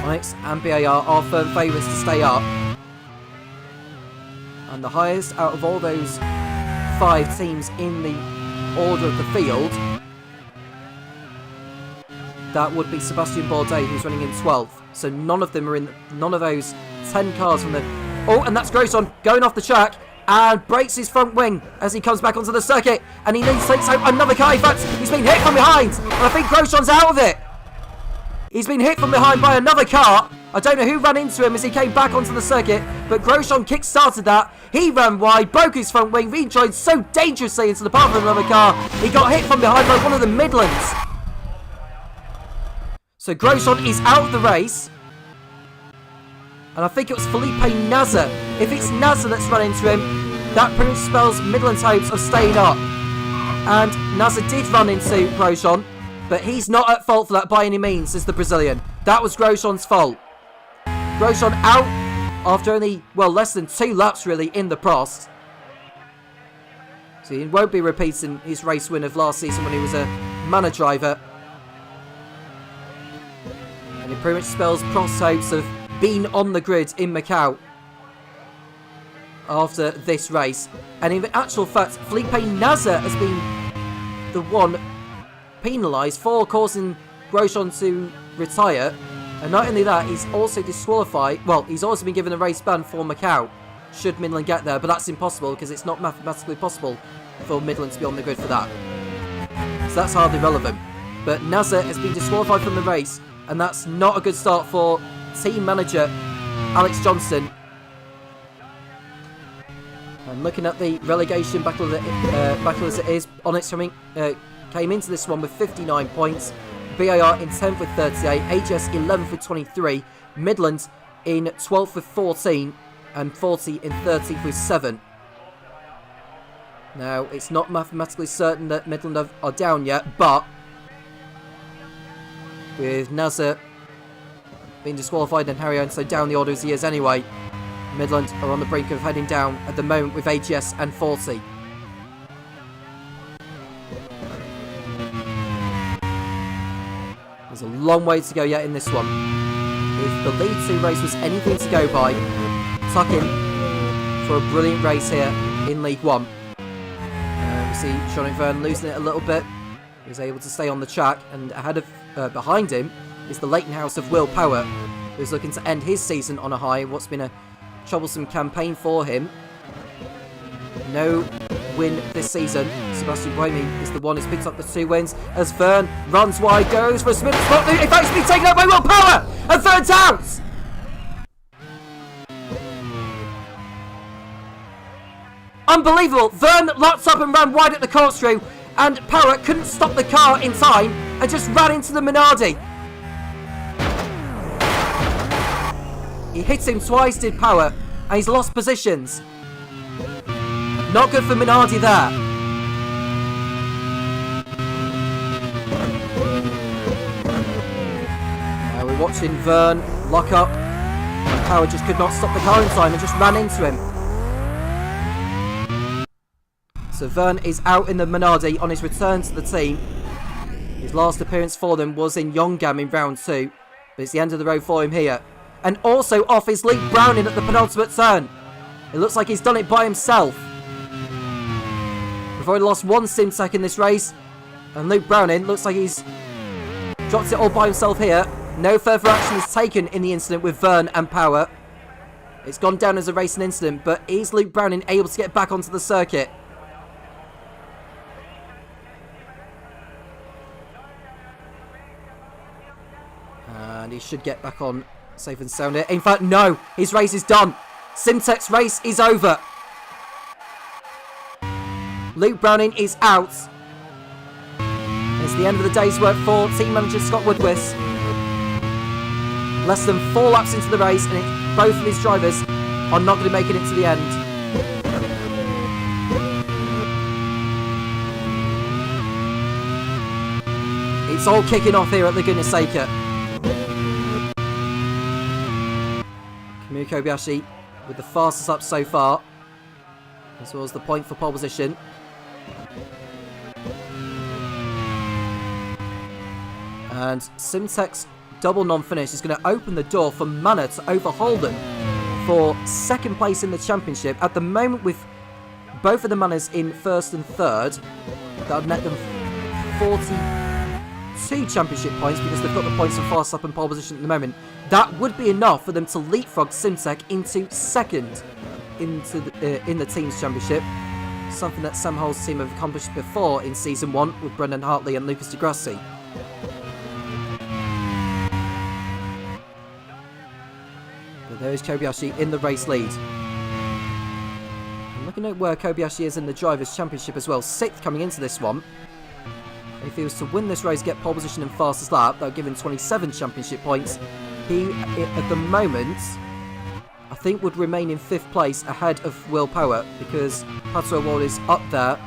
Onyx and BAR are firm favourites to stay up. And the highest out of all those 5 teams in the order of the field, that would be Sebastian Bourdais, who's running in 12th. So none of them are in, none of those 10 cars from the... Oh, and that's Grosjean going off the track and breaks his front wing as he comes back onto the circuit. And he needs to take out another car. In fact, he's been hit from behind. And I think Grosjean's out of it. He's been hit from behind by another car. I don't know who ran into him as he came back onto the circuit, but Grosjean kick-started that. He ran wide, broke his front wing, rejoined so dangerously into the path of another car. He got hit from behind by one of the Midlands. So Grosjean is out of the race. And I think it was Felipe Nasr. If it's Nasr that's run into him, that pretty much spells Midland's hopes of staying up. And Nasr did run into Grosjean, but he's not at fault for that by any means, says the Brazilian. That was Grosjean's fault. Grosjean out after only, well, less than 2 laps really in the Prost. So he won't be repeating his race win of last season when he was a Manor driver. And it pretty much spells Prost's hopes of being on the grid in Macau after this race. And in actual fact, Felipe Nasr has been the one penalised for causing Grosjean to retire. And not only that, he's also disqualified. Well, he's also been given a race ban for Macau, should Midland get there. But that's impossible because it's not mathematically possible for Midland to be on the grid for that. So that's hardly relevant. But Nasr has been disqualified from the race, and that's not a good start for team manager Alex Johnston. And looking at the relegation battle as it is, Onyx came into this one with 59 points. BAR in 10th with 38, HS 11th with 23, Midland in 12th with 14, and 40 in 13th with 7. Now, it's not mathematically certain that Midland are down yet, but with Nasr being disqualified and Harry so down the order as he is anyway, Midland are on the brink of heading down at the moment with AGS and 40. There's a long way to go yet in this one. If the lead 2 race was anything to go by, tuck in for a brilliant race here in League 1. We see Jean-Luc Vergne losing it a little bit. He was able to stay on the track, and ahead of behind him is the Leighton House of Will Power, who's looking to end his season on a high. What's been a troublesome campaign for him. No win this season. Sebastian Buemi is the one who's picked up the 2 wins as Vergne runs wide, goes for a spin spot. In fact, it's been taken out by Will Power, and Vergne's out. Unbelievable. Vergne locked up and ran wide at the corkscrew, And Power couldn't stop the car in time and just ran into the Minardi. He hit him twice, did Power, and he's lost positions. Not good for Minardi there. Now we're watching Vern lock up, and Power just could not stop the car in time and just ran into him. So Vern is out in the Minardi on his return to the team. His last appearance for them was in Yongam in round 2, but it's the end of the road for him here. And also off is Luke Browning at the penultimate turn. It looks like he's done it by himself. We've already lost one SimTech in this race, and Luke Browning looks like he's dropped it all by himself here. No further action is taken in the incident with Vern and Power. It's gone down as a racing incident, but is Luke Browning able to get back onto the circuit? And he should get back on safe and sound here. In fact, no, his race is done. SimTech's race is over. Luke Browning is out. It's the end of the day's work for team manager Scott Woodwis. Less than 4 laps into the race, and both of his drivers are not going to make it into the end. It's all kicking off here at Laguna Seca. Kamui Kobayashi with the fastest up so far, as well as the point for pole position. And SimTech's double non-finish is going to open the door for Manor to overhaul them for second place in the championship. At the moment, with both of the Manors in first and third, that would net them 42 championship points because they've got the points for fast up and pole position at the moment. That would be enough for them to leapfrog SimTech into second in the team's championship. Something that Sam Hull's team have accomplished before in Season 1 with Brendan Hartley and Lucas Di Grassi. But there is Kobayashi in the race lead. I'm looking at where Kobayashi is in the Drivers' Championship as well. 6th coming into this one. If he was to win this race, get pole position and fastest lap, that would give him 27 championship points. He, at the moment, I think would remain in 5th place ahead of Will Power because Pato O'Ward is up there.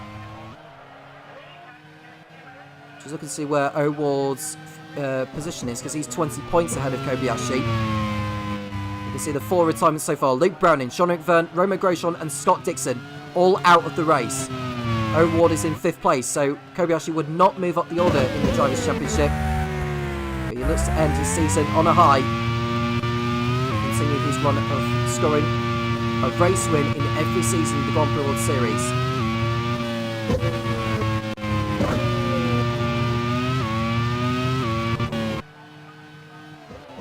Just looking to see where O'Ward's position is because he's 20 points ahead of Kobayashi. You can see the 4 retirements so far. Luke Browning, Sean Vern, Romo Grosjean and Scott Dixon all out of the race. O'Ward is in 5th place, so Kobayashi would not move up the order in the Drivers' Championship. But he looks to end his season on a high. Continue his run of scoring a race win in every season of the Grand Prix World Series.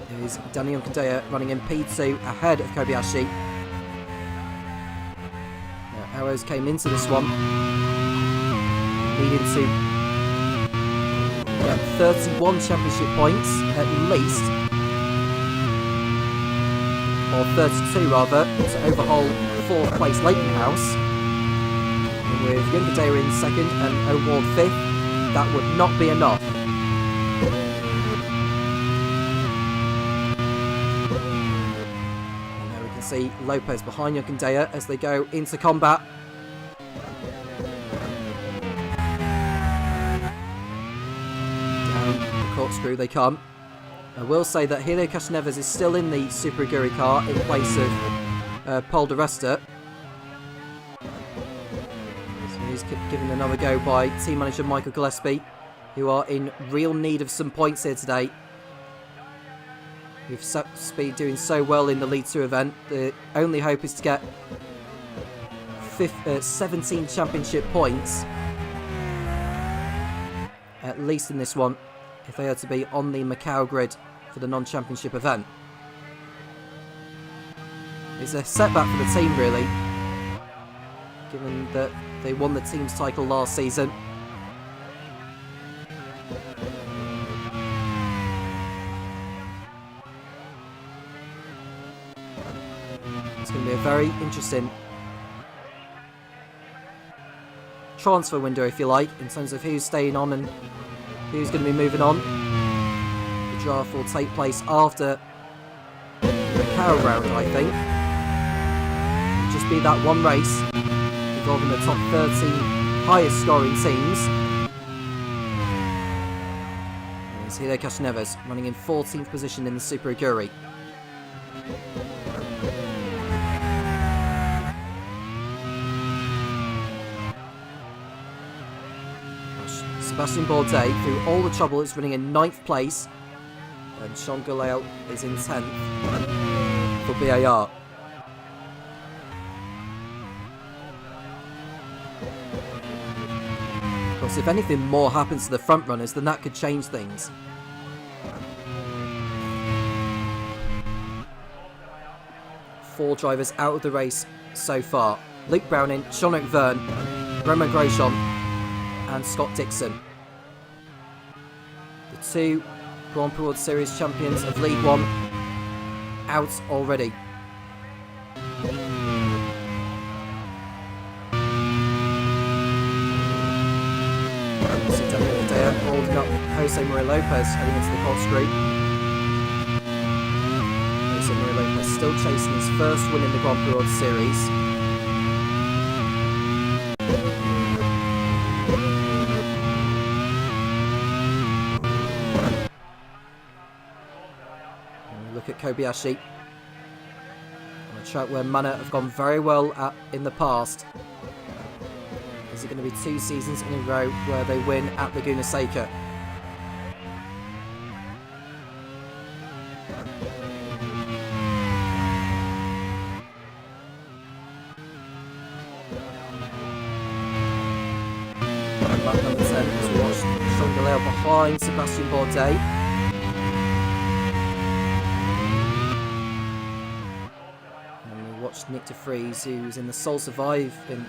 There's Danny Onkandea running in P2 ahead of Kobayashi. Now, Arrows came into this one needing to get 31 championship points at least, or 32 rather, to overhaul 4th place Leighton-House. And with Yonkadea in 2nd and O'Ward 5th, that would not be enough. And now we can see Lopez behind Yonkadea as they go into combat. Corkscrew they come. I will say that Helio Castroneves is still in the Super Aguri car in place of Paul de Resta. So he's given another go by team manager Michael Gillespie, who are in real need of some points here today. With Speed doing so well in the League 2 event, the only hope is to get 17 championship points, at least in this one, if they are to be on the Macau grid for the non-championship event. It's a setback for the team, really, given that they won the team's title last season. It's going to be a very interesting transfer window, if you like, in terms of who's staying on and who's going to be moving on. The draft will take place after the Carroll round, I think. It'll just be that one race involving the top 13 highest scoring teams. There's Hideo Castroneves running in 14th position in the Super Aguri. Sebastian Bourdais, through all the trouble, is running in 9th place, and Sean Gulail is in 10th for BAR. Of course, if anything more happens to the front runners, then that could change things. Four drivers out of the race so far: Luke Browning, Jean-Luc Verne, Romain Grosjean and Scott Dixon. The two Grand Prix World Series champions of League One out already. Holding up Jose Maria Lopez heading into the corkscrew. Jose Maria Lopez still chasing his first win in the Grand Prix World Series. And we look at Kobayashi on a track where Mana have gone very well at in the past. Is it going to be 2 seasons in a row where they win at Laguna Seca? Back number 10 as we watch Sean Gulail behind Sebastian Bourdais. And we watched Nick de Vries, who's in the sole survive in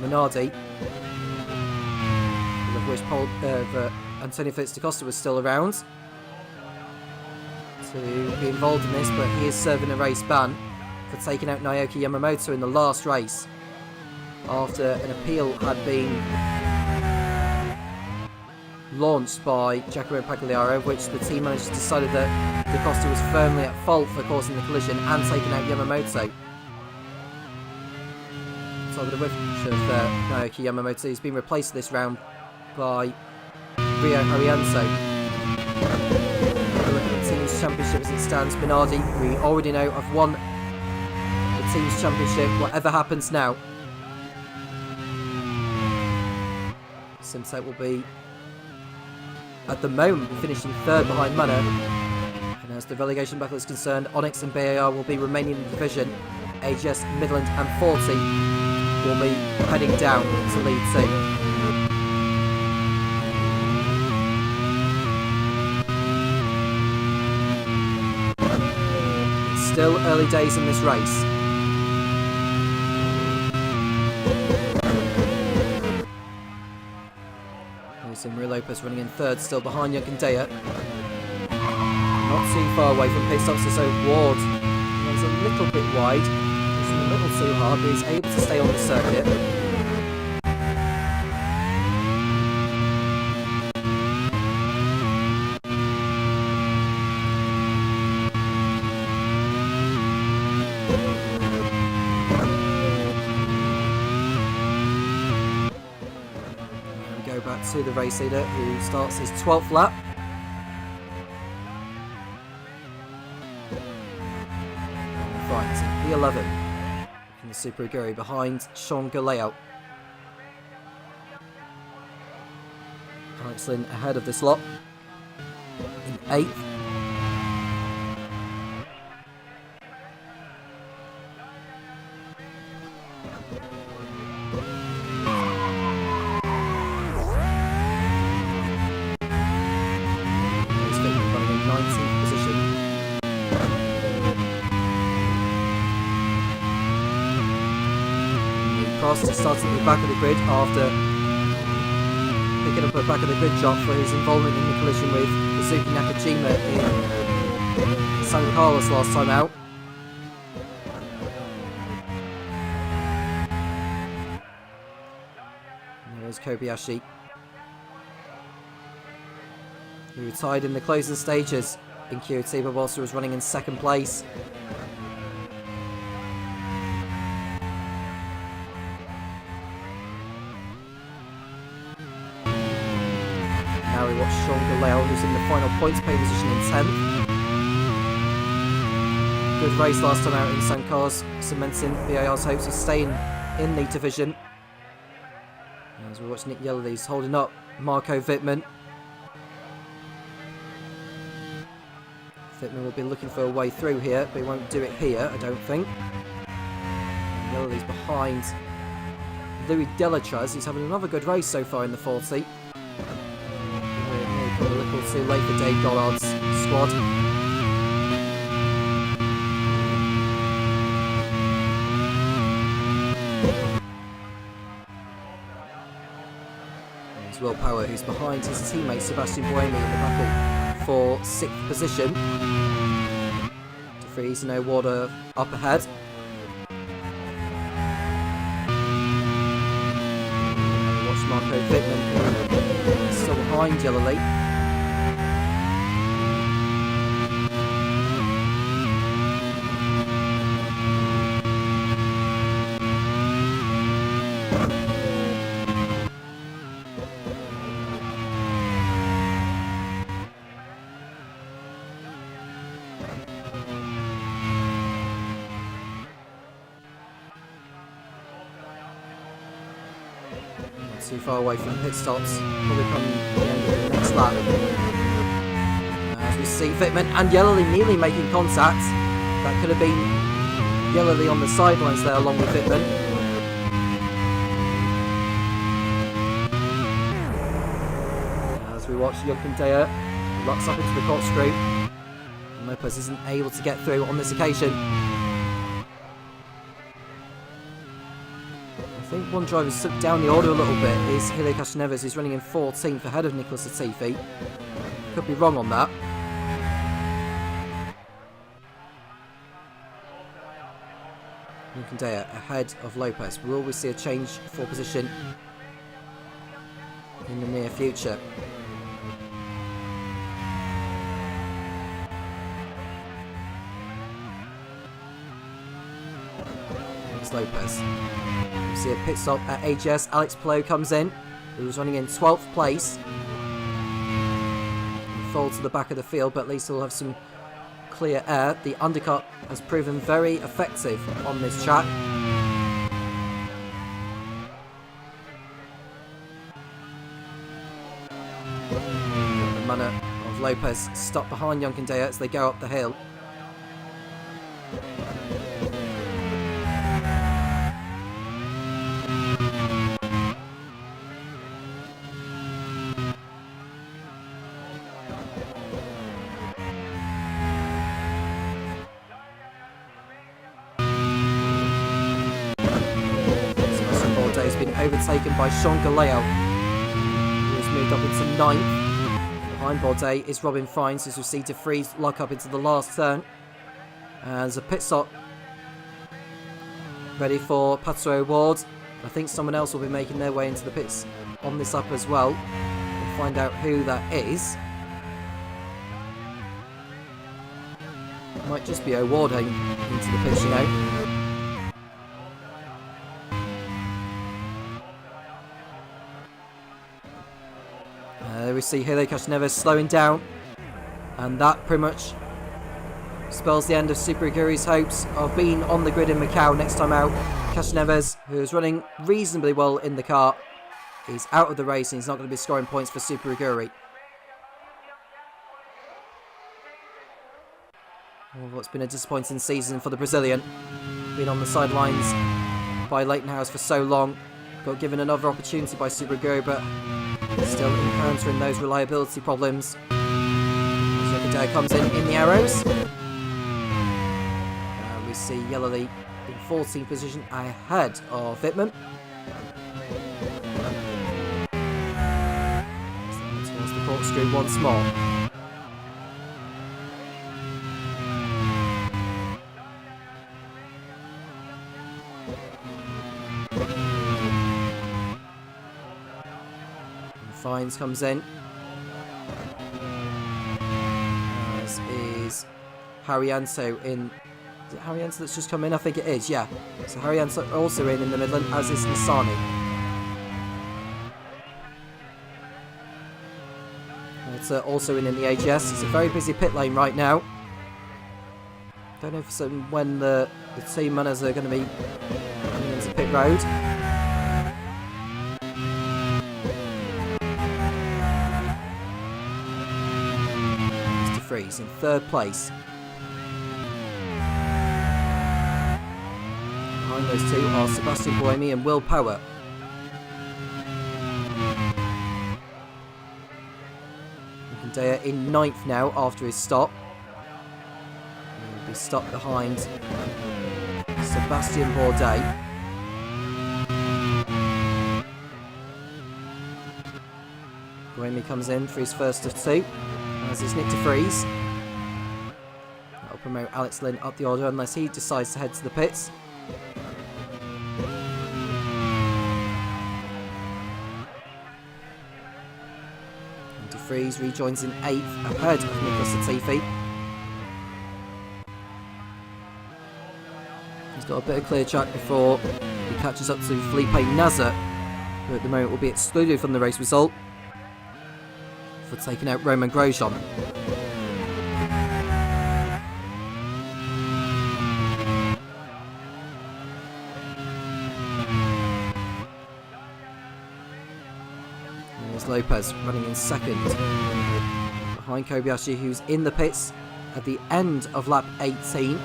Minardi, of which Antonio Felix da Costa was still around to be involved in this, but he is serving a race ban for taking out Naoki Yamamoto in the last race after an appeal had been launched by Giacomo Pagliaro, which the team managers decided that da Costa was firmly at fault for causing the collision and taking out Yamamoto. So the whiff of Naoki Yamamoto has been replaced this round by Rio Arianto. The team's championship as it stands, Minardi, we already know, have won the team's championship, whatever happens now. Simtek will be, at the moment, finishing 3rd behind Mana. And as the relegation battle is concerned, Onyx and BAR will be remaining in the division. AGS, Midland and 40 will be heading down to League 2. It's still early days in this race. Jose Maria Lopez running in 3rd, still behind Yankandea. Not too far away from pit stops, so Ward runs a little bit wide. It's a little too hard, but he's able to stay on the circuit. To the race leader, who starts his 12th lap. Right, so P11 in the Super Aguri behind Sean Gulail. Alex Lynn ahead of this lot in 8th. Starts at the back of the grid after picking up a back of the grid job for his involvement in the collision with Kazuki Nakajima in San Carlos last time out. There's Kobayashi, who retired in the closing stages in Curitiba whilst he was running in second place. Now we watch Sean Galeo, who's in the final points pay position in 10th. Good race last time out in St. Cars, cementing VAR's hopes of staying in the division. As we watch Nick Yellerly's holding up Marco Wittmann. Wittmann will be looking for a way through here, but he won't do it here, I don't think. Yellerly's behind Louis Delatraz, who's having another good race so far in the 40. Maybe come a little too late for Dave Gollard's squad. Will Power, who's behind his teammate Sebastian Buemi in the battle for 6th position. De Vries and O'Warder up ahead. Watch Marco Wittmann, still behind Yellerly. Too far away from the pit stops, probably come the end of the next lap. As we see Wittmann and Yellerly nearly making contact. That could have been Yellerly on the sidelines there along with Wittmann. As we watch Jochen Deyer locks up into the corkscrew. And Lopez isn't able to get through on this occasion. I think one driver slipped down the order a little bit is Helio Castroneves, who's running in 14th ahead of Nicholas Latifi. Could be wrong on that. Jochen Deyer ahead of Lopez. Will we see a change for position in the near future? Here's Lopez. We see a pit stop at AGS. Alex Palou comes in, who was running in 12th place. Fall to the back of the field, but at least he'll have some clear air. The undercut has proven very effective on this track. The manner of Lopez stopped behind Jochen Deyer as they go up the hill. Overtaken by Sean Galeo, who has moved up into 9th. Behind Bourdais is Robin Fines, who's received a freeze lock up into the last turn. As a pit stop ready for Patrick Ward. I think someone else will be making their way into the pits on this lap as well. We'll find out who that is. Might just be O'Warding into the pits, you know. We see Helio Castroneves slowing down, and that pretty much spells the end of Super Aguri's hopes of being on the grid in Macau next time out. Castroneves, who is running reasonably well in the car, is out of the race and he's not going to be scoring points for Super Aguri. Well, what's been a disappointing season for the Brazilian. Been on the sidelines by Leighton House for so long, got given another opportunity by Super Aguri, but still encountering those reliability problems. Seca comes in the arrows. We see Yellerly in 14th position ahead of Wittmann. Towards the corkscrew once more. Cairns comes in. As is Harrianto in... Is it Harrianto that's just come in? I think it is, yeah. So Harrianto also in the Midland, as is Nisani. It's also in the AGS. It's a very busy pit lane right now. Don't know for certain when the team runners are going to be coming into pit road. Mr. Freeze in third place. Behind those two are Sebastian Buemi and Will Power. Dea in 9th now after his stop. He'll be stopped behind Sebastian Bourdais. Buemi comes in for his first of 2, as is Nick de Vries. That'll promote Alex Lynn up the order unless he decides to head to the pits. Freeze rejoins in 8th ahead of Nicholas Latifi. He's got a bit of clear track before he catches up to Felipe Nasser, who at the moment will be excluded from the race result for taking out Roman Grosjean. Lopez running in 2nd behind Kobayashi, who's in the pits at the end of lap 18. I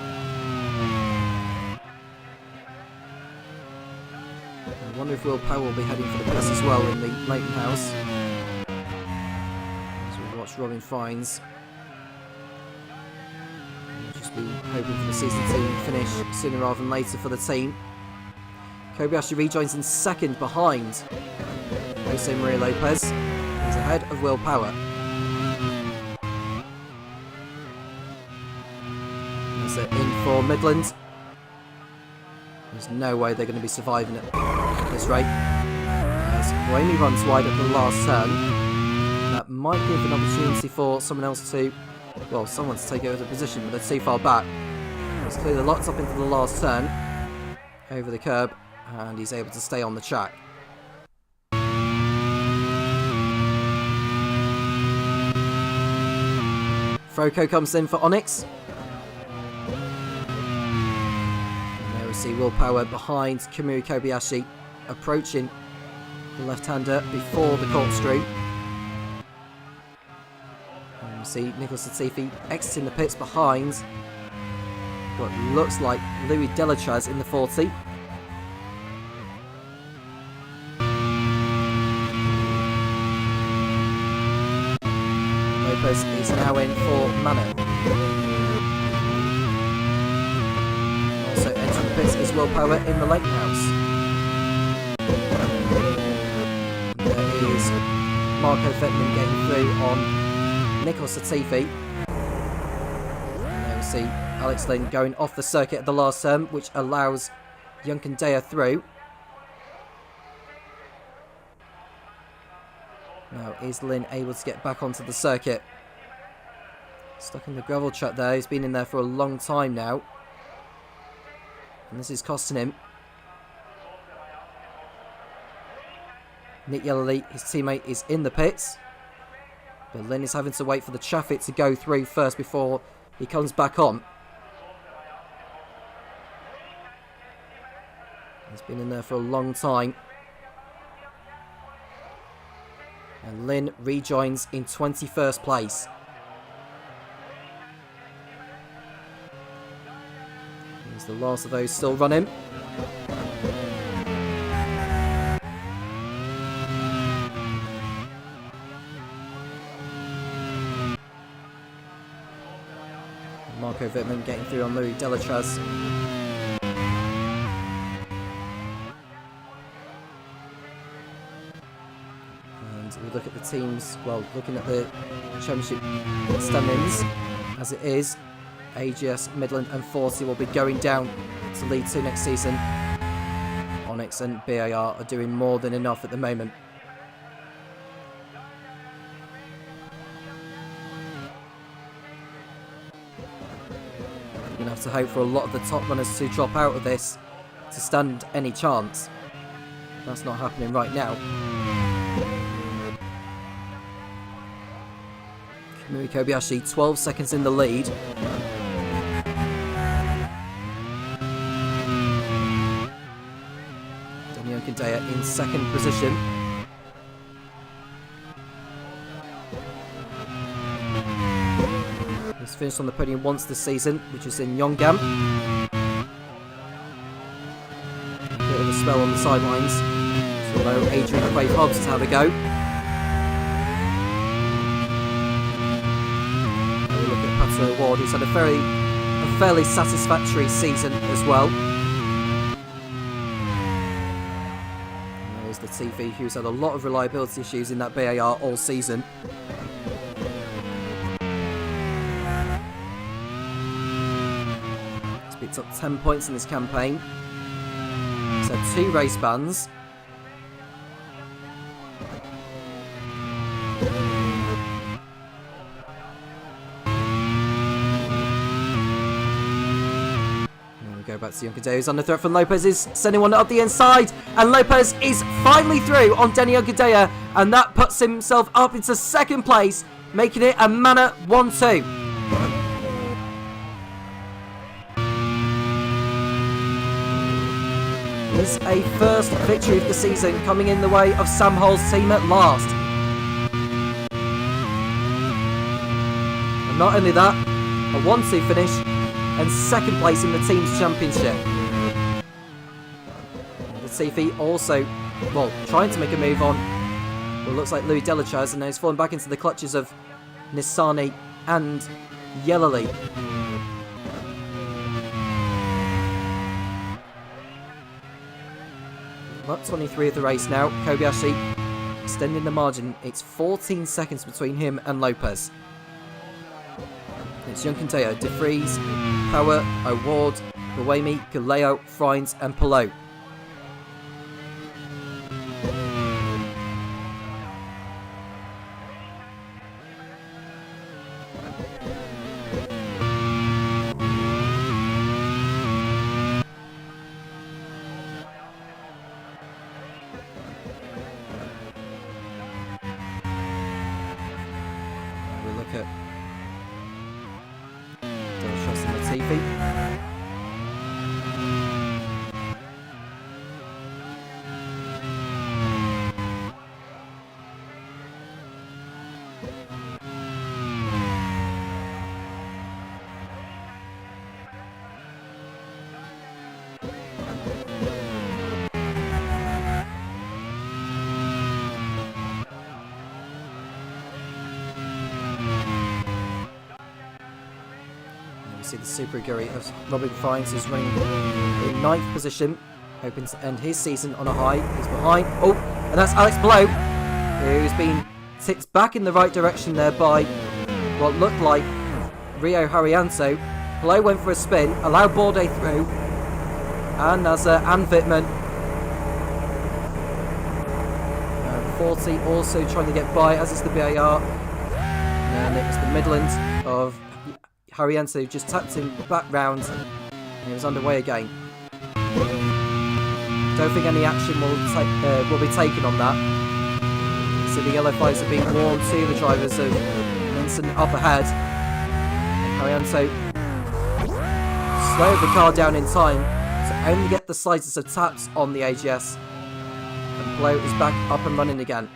wonder if Will Power will be heading for the pits as well in the Leighton House, as we watch Robin Fines. We'll just be hoping for the season to finish sooner rather than later for the team. Kobayashi rejoins in 2nd behind Jose Maria Lopez. He's ahead of Will Power. So in for Midland. There's no way they're going to be surviving at this rate. As Buemi runs wide at the last turn. That might give an opportunity for someone else to... Well, someone to take over the position, but they're too far back. He's clearly locked up into the last turn. Over the curb. And he's able to stay on the track. Froko comes in for Onyx. And there we see Will Power behind Kamui Kobayashi, approaching the left-hander before the corkscrew. And we see Nicholas Latifi exiting the pits behind what looks like Louis Delatraz in the 40. Lopez is now in for Mano. Also entering the pits is Will Power in the Leighton House. There is Marco Vettman getting through on Nicholas Latifi. And there we see Alex Lynn going off the circuit at the last turn, which allows Yunkin Dea through. Now, is Lynn able to get back onto the circuit? Stuck in the gravel trap there. He's been in there for a long time now. And this is costing him. Nick Yellowly, his teammate, is in the pits. But Lynn is having to wait for the traffic to go through first before he comes back on. He's been in there for a long time. And Lynn rejoins in 21st place. He's the last of those still running. Marco Wittmann getting through on Louis Delatraz. And we look at the teams, well, looking at the championship standings as it is. AGS, Midland and 40 will be going down to League 2 next season. Onyx and BAR are doing more than enough at the moment. going to have to hope for a lot of the top runners to drop out of this to stand any chance. That's not happening right now. Kamui Kobayashi 12 seconds in the lead. Daniel Gandaya in second position. He's finished on the podium once this season, which is in Yongam. A bit of a spell on the sidelines. Although Adrian Quay Hobbs has had a go. Now we look at Pato Ward, who's had a fairly satisfactory season as well. And there's the TV, who's had a lot of reliability issues in that BAR all season. He's picked up 10 points in this campaign. He's had 2 race bans. Back to Yonkadeo, who's under threat from Lopez, is sending one up the inside, and Lopez is finally through on Denny Yonkadeo, and that puts himself up into second place, making it a Manor 1-2. It's a first victory of the season coming in the way of Sam Hull's team at last. And not only that, a 1-2 finish and second place in the team's championship. Latifi also, trying to make a move on what looks like Louis Delachaz, and now he's fallen back into the clutches of Nissani and Yellowly. Lap 23 of the race now. Kobayashi extending the margin. It's 14 seconds between him and Lopez. It's Yonkanteo, De Vries, Power, O'Ward, Buemi, Galeo, Frines and Pelot. We look at Delachaz and Latifi. See the Super Guri of Robin Frines is running in 9th position, hoping to end his season on a high. He's behind. Oh, and that's Alex Pelot, who's been tipped back in the right direction there by what looked like Rio Haryanto. Pelot went for a spin, allowed Bourdais through, and Nazar and Wittmann. 40 also trying to get by, as is the BAR. And it was the Midland of Haryanto just tapped him back round, and he was underway again. Don't think any action will be taken on that. So the yellow flags are being worn to the drivers of Minson up ahead. Haryanto slowed the car down in time to only get the slightest of taps on the AGS. And Pelot is back up and running again.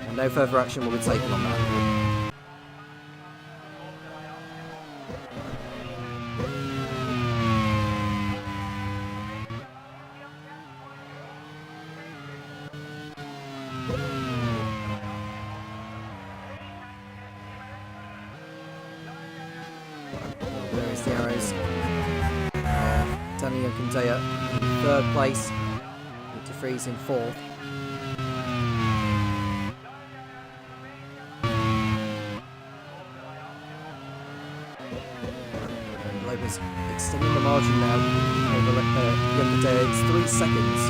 And no further action will be taken on that. There is the arrows of Danny Okindaya in 3rd place, with De Vries in 4th. And Lopez extending the margin now over Okindaya. It's 3 seconds.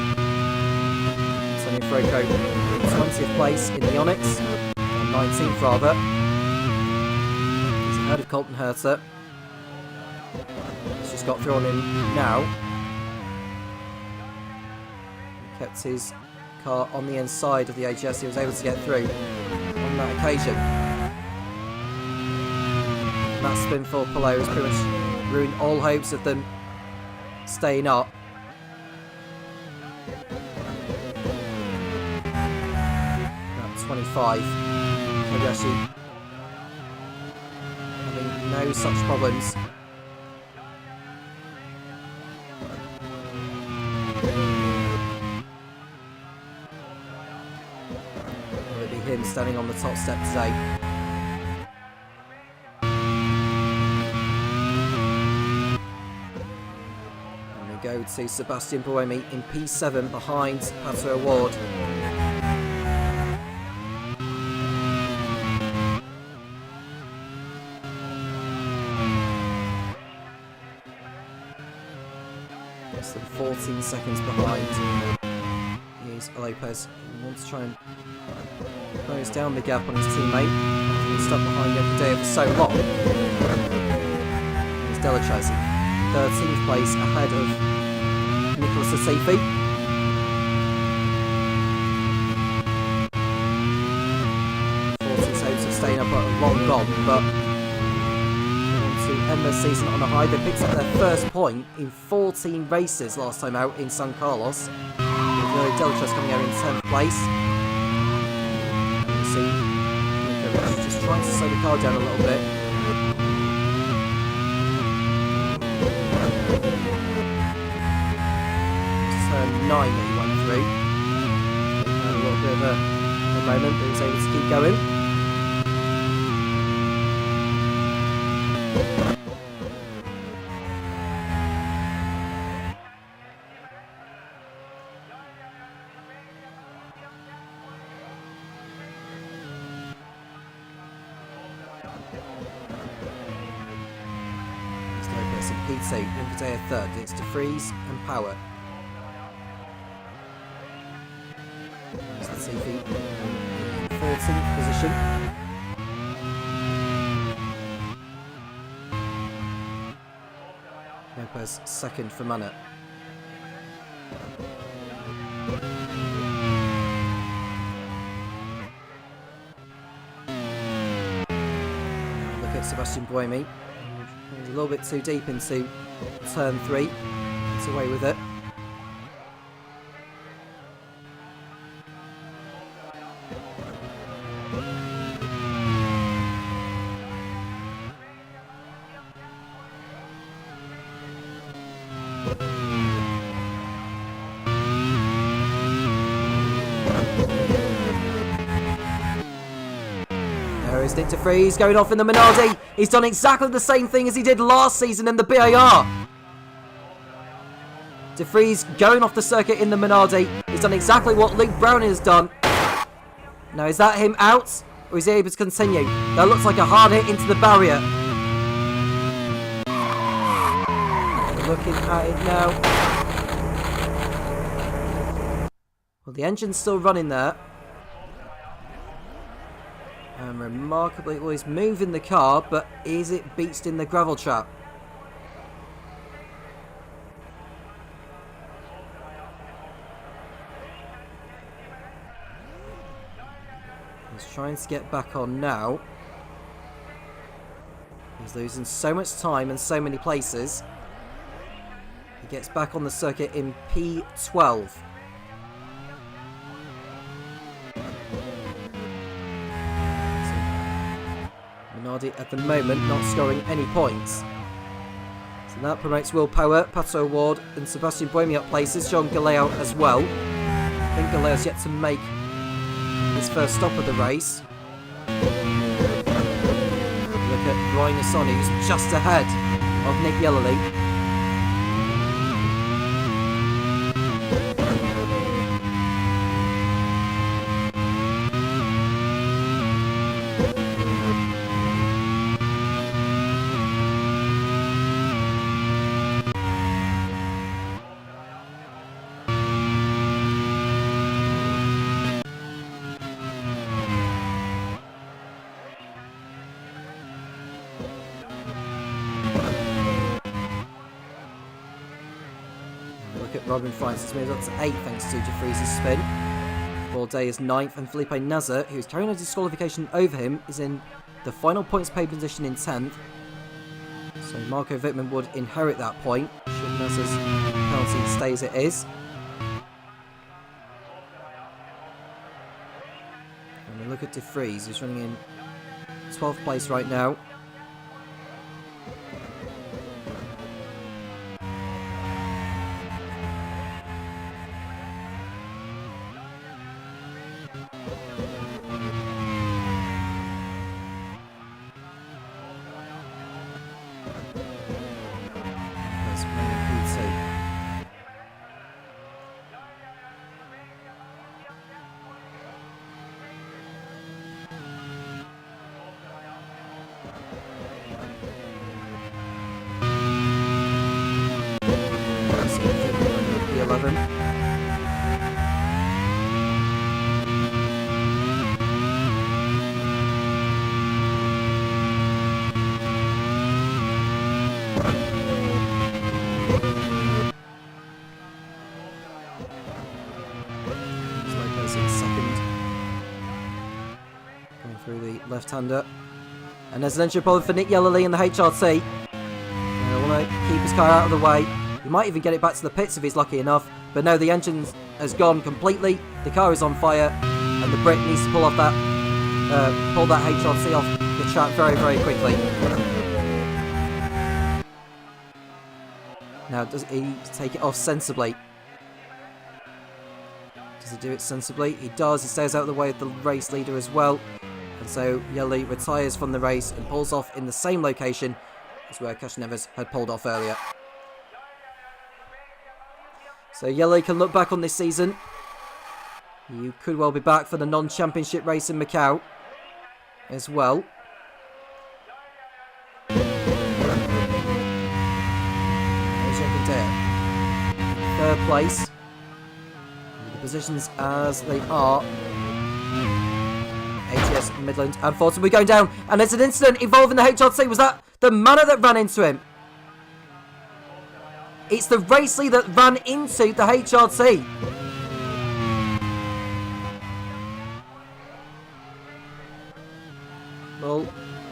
Sonny Froko in 20th place in the Onyx, 19th rather. He's Ahead of Colton Herter. He's just got through on him now. He kept his car on the inside of the AGS. He was able to get through on that occasion. That spin for Palou has pretty much ruined all hopes of them staying up. At 25. Kobayashi having no such problems. Will it be him standing on the top step today? Go to Sebastian Buemi in P7 behind Pato Award. Less than 14 seconds behind. Here's Lopez. He wants to try and close down the gap on his teammate. He's been stuck behind every day for so long. Here's Delachazy. 13th place ahead of Nicholas Latifi. Forty's hopes of staying up are long gone, but they want to end their season on a high. They picked up their first point in 14 races last time out in San Carlos. With Delachas coming out in 10th place. And you see Nico just trying to slow the car down a little bit. Turn 9 that he went through. Had a little bit of a moment, but he was able to keep going. There's Lopez in P2, Invadea third. It's DeFries and Power. Latifi in 14th position. Lopez second for Manor. Look at Sebastian Buemi. He's a little bit too deep into turn 3. Gets away with it. Nick DeFries going off in the Minardi. He's done exactly the same thing as he did last season in the BAR. DeFries going off the circuit in the Minardi. He's done exactly what Luke Brown has done. Now, is that him out? Or is he able to continue? That looks like a hard hit into the barrier. Looking at it now. Well, the engine's still running there. And remarkably, well, he's moving the car, but is it beached in the gravel trap? He's trying to get back on now. He's losing so much time and so many places. He gets back on the circuit in P12. At the moment not scoring any points. So that promotes Will Power, Pato Award and Sebastian Buemi up places, John Galeo as well. I think Galeo's yet to make his first stop of the race. Look at Ryan Asoni, who's just ahead of Nick Yellowly. Robin Francis moves up to 8th thanks to Jeffries' spin. Bourdais is 9th, and Felipe Nasr, who is carrying a disqualification over him, is in the final points paid position in 10th. So Marco Wittmann would inherit that point, should Nasr's penalty stay as it is. And we look at De Vries, who's running in 12th place right now. Left-hander. And there's an entry problem for Nick Yellerly in the HRT. They want to keep his car out of the way. He might even get it back to the pits if he's lucky enough. But no, the engine has gone completely. The car is on fire. And the Brit needs to pull that HRT off the track very, very quickly. Now, does he take it off sensibly? Does he do it sensibly? He does. He stays out of the way of the race leader as well. And so Yelly retires from the race and pulls off in the same location as where Cashnevers had pulled off earlier. So Yelly can look back on this season. You could well be back for the non-championship race in Macau as well. There's Jean-Quinter. 3rd place. The positions as they are. ATS, Midland and Fulton. We're going down, and there's an incident involving the HRT. Was that the manor that ran into him? It's the race leader that ran into the HRT. Well,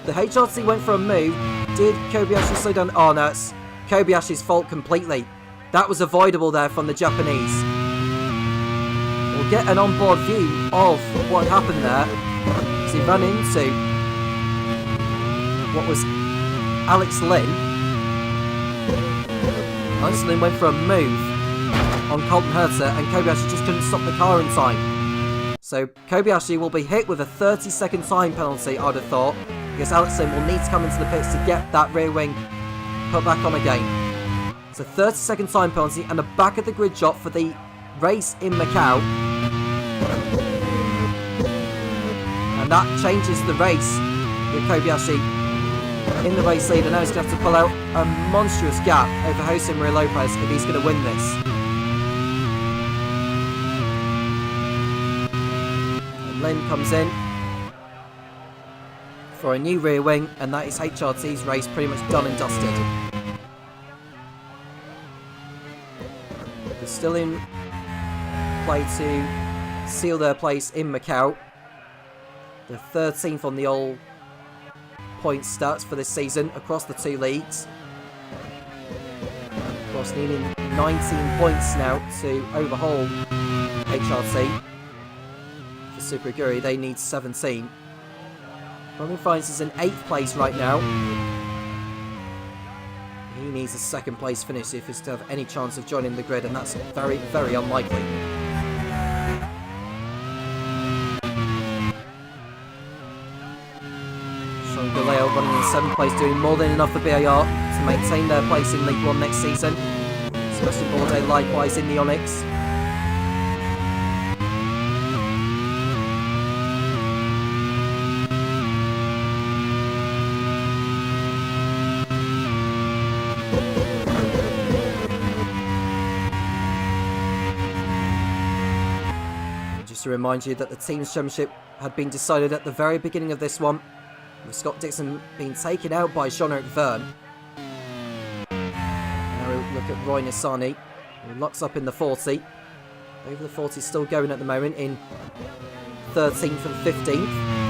the HRT went for a move. Did Kobayashi slow down? Oh no, it's Kobayashi's fault completely. That was avoidable there from the Japanese. We'll get an onboard view of what happened there. He ran into what was Alex Lynn. Alex Lynn went for a move on Colton Herter, and Kobayashi just couldn't stop the car in time. So Kobayashi will be hit with a 30-second time penalty, I'd have thought, because Alex Lynn will need to come into the pits to get that rear wing put back on again. It's a 30-second time penalty and a back of the grid job for the race in Macau. And that changes the race with Kobayashi in the race lead. And now he's going to have to pull out a monstrous gap over Jose Maria Lopez if he's going to win this. And Lynn comes in for a new rear wing, and that is HRT's race pretty much done and dusted. They're still in play to seal their place in Macau. The 13th on the all points stats for this season across the 2 leagues. Of course, needing 19 points now to overhaul HRT. For Super Aguri, they need 17. Robin Fines is in 8th place right now. He needs a 2nd place finish if he's to have any chance of joining the grid, and that's very, very unlikely. Galeo running in 7th place, doing more than enough for BAR to maintain their place in League 1 next season. Sebastian Bourdais likewise in the Onyx. And just to remind you that the Teams Championship had been decided at the very beginning of this one, with Scott Dixon being taken out by Jean-Eric Verne. Now we look at Roy Nissani, He locks up in the 40. Over the 40 still going at the moment in 13th and 15th.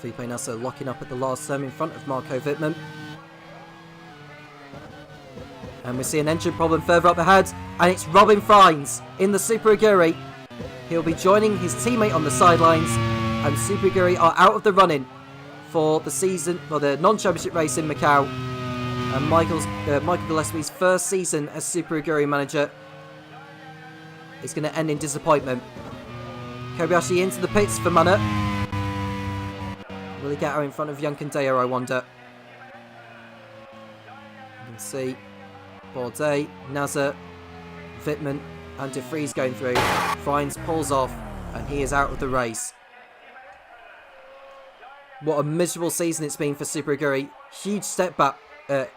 Felipe Nasser locking up at the last turn in front of Marco Wittmann. And we see an engine problem further up ahead, and it's Robin Fries in the Super Aguri. He'll be joining his teammate on the sidelines, and Super Aguri are out of the running for the season, for the non-championship race in Macau. And Michael Gillespie's first season as Super Aguri manager is going to end in disappointment. Kobayashi into the pits for Mana. Will he get out in front of Yunkandeo, I wonder? You can see Bourdais, Nasser, Wittmann and De Vries going through. Fries pulls off and he is out of the race. What a miserable season it's been for Super Aguri. Huge step back. A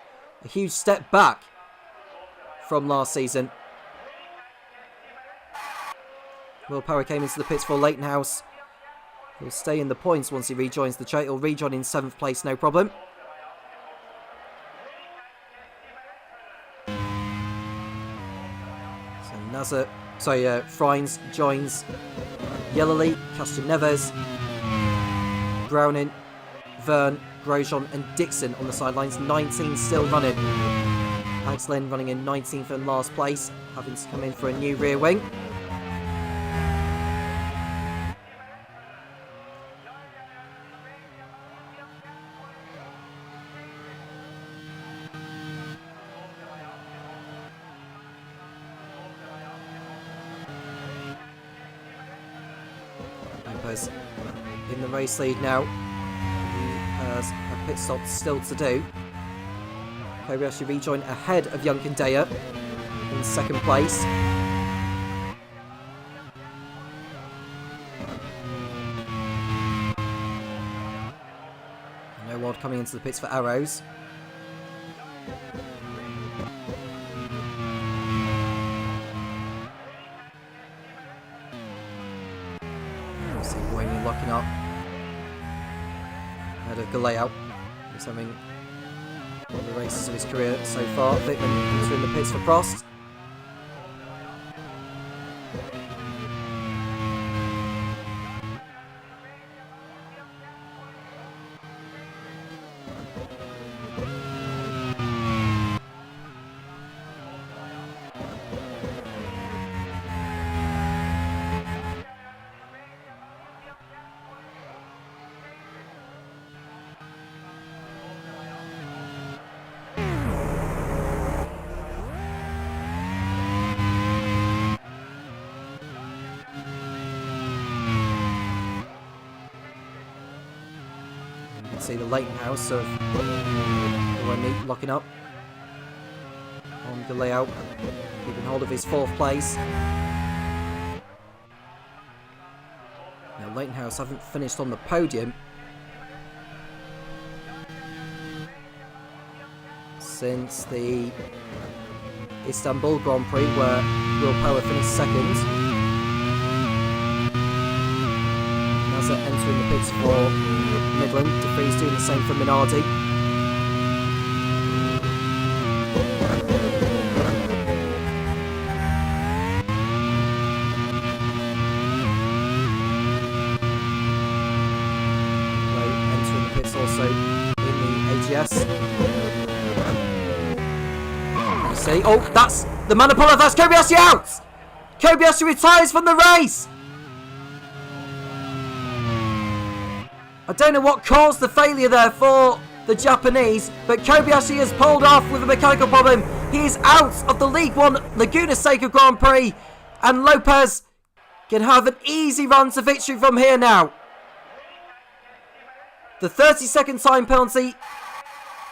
huge step back from last season. Will Power came into the pits for Leightonhouse. He'll stay in the points once he rejoins the chase. He'll rejoin in 7th place, no problem. So Fries joins Yellowly, Castro Neves, Browning, Verne, Grosjean and Dixon on the sidelines. 19 still running. Alex Lynn running in 19th and last place, having to come in for a new rear wing. In the race lead now. He has a pit stop still to do. Kobayashi rejoin ahead of Yunkandeo in 2nd place. No Ward coming into the pits for Arrows. Locking up ahead of Galeo. He's having one of the races of his career so far. Wittmann entering the pits for Prost. See the Leightonhouse of Wendy locking up on the layout, keeping hold of his 4th place. Now Leightonhouse haven't finished on the podium since the Istanbul Grand Prix, where Will Power finished 2nd. Nasser entering the pits for Midland. De Vries doing the same for Minardi. Entering the pits also in the AGS. See, oh, that's the Mana pull off. That's Kobayashi out. Kobayashi retires from the race. I don't know what caused the failure there for the Japanese, but Kobayashi has pulled off with a mechanical problem. He is out of the League 1 Laguna Seca Grand Prix, and Lopez can have an easy run to victory from here now. The 30-second time penalty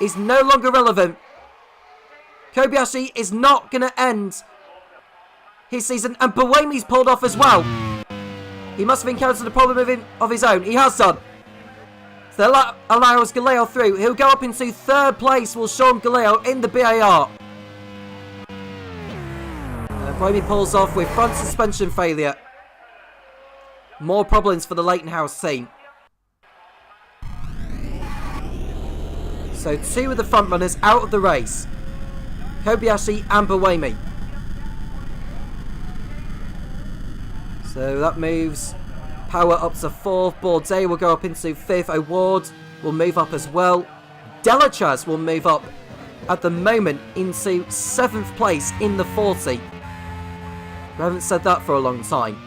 is no longer relevant. Kobayashi is not going to end his season, and Buemi's pulled off as well. He must have encountered a problem of his own. He has done. So that allows Galeo through. He'll go up into 3rd place, will Sean Galeo in the BAR. Bromie pulls off with front suspension failure. More problems for the Leighton House team. So 2 of the front runners out of the race. Kobayashi and Buemi. So that moves Power up to 4th. Bourdais will go up into 5th. O'Ward will move up as well. Delachaz will move up at the moment into 7th place in the 40. We haven't said that for a long time.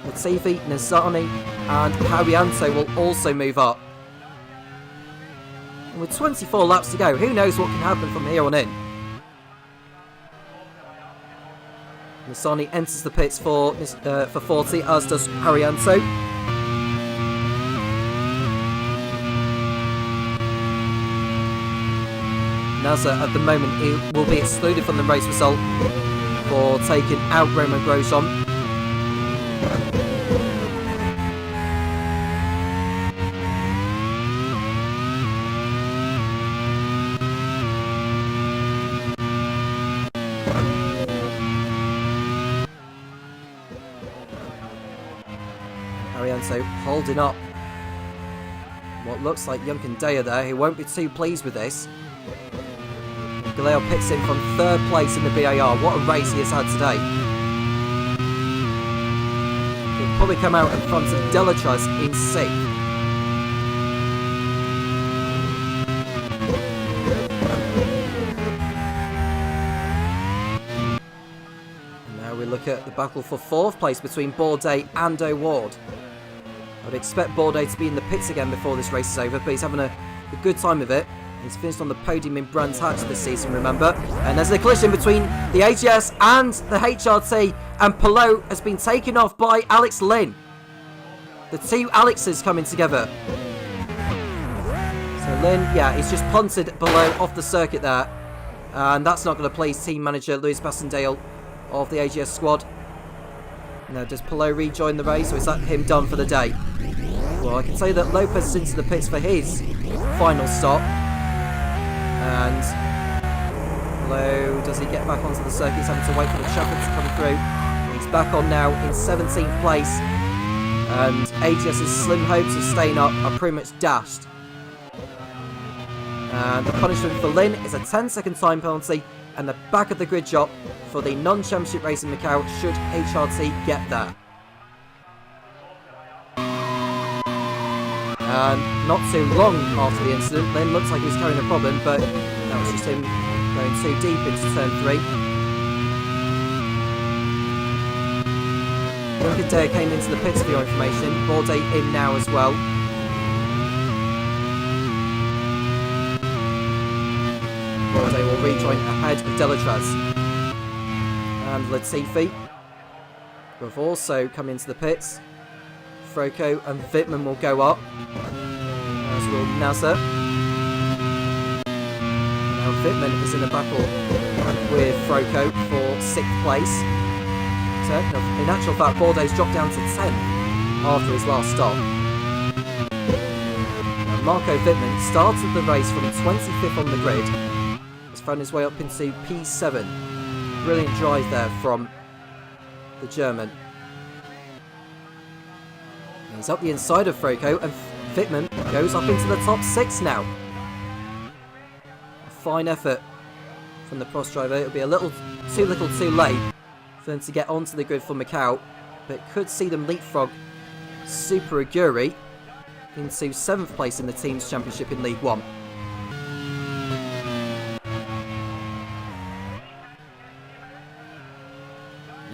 Latifi, Nizani and Haryanto will also move up. And with 24 laps to go, who knows what can happen from here on in. Nizani enters the pits for 40, as does Haryanto. Naza at the moment will be excluded from the race result for taking out Romain Grosjean. Haryanto holding up what looks like Junkin Daya there, who won't be too pleased with this. Galeo picks him from 3rd place in the BAR. What a race he has had today. He'll probably come out in front of Delachaz in 6th. And now we look at the battle for 4th place between Bourdais and O'Ward. I would expect Bourdais to be in the pits again before this race is over, but he's having a good time of it. He's finished on the podium in Brands Hatch this season, remember? And there's a collision between the AGS and the HRT, and Palou has been taken off by Alex Lynn. The 2 Alexes coming together. So Lynn, yeah, he's just punted below off the circuit there. And that's not going to please team manager Luis Bassendale of the AGS squad. Now, does Palou rejoin the race, or is that him done for the day? Well, I can say that Lopez is into the pits for his final stop. And Palou, does he get back onto the circuit? He's having to wait for the chopper to come through. He's back on now in 17th place. And AGS's slim hopes of staying up are pretty much dashed. And the punishment for Lynn is a 10-second time penalty and the back of the grid job for the non-championship race in Macau should HRT get there. And not too long after the incident, Lynn looks like he was carrying a problem, but that was just him going too deep into turn 3. Junkin Daya came into the pits for your information. Bourdais in now as well. Bourdais will rejoin ahead of Delachaz. And Latifi, who have also come into the pits. Froko and Wittmann will go up, as will Nasser. Now Wittmann is in a battle with Froko for 6th place. So, in actual fact, Bourdais dropped down to 10th after his last stop. Now, Marco Wittmann started the race from 25th on the grid. He's found his way up into P7. Brilliant drive there from the German. He's up the inside of Froko, and Wittmann goes up into the top 6 now. A fine effort from the Prost driver. It'll be a little too late for them to get onto the grid for Macau, but could see them leapfrog Super Aguri into 7th place in the Teams Championship in League 1.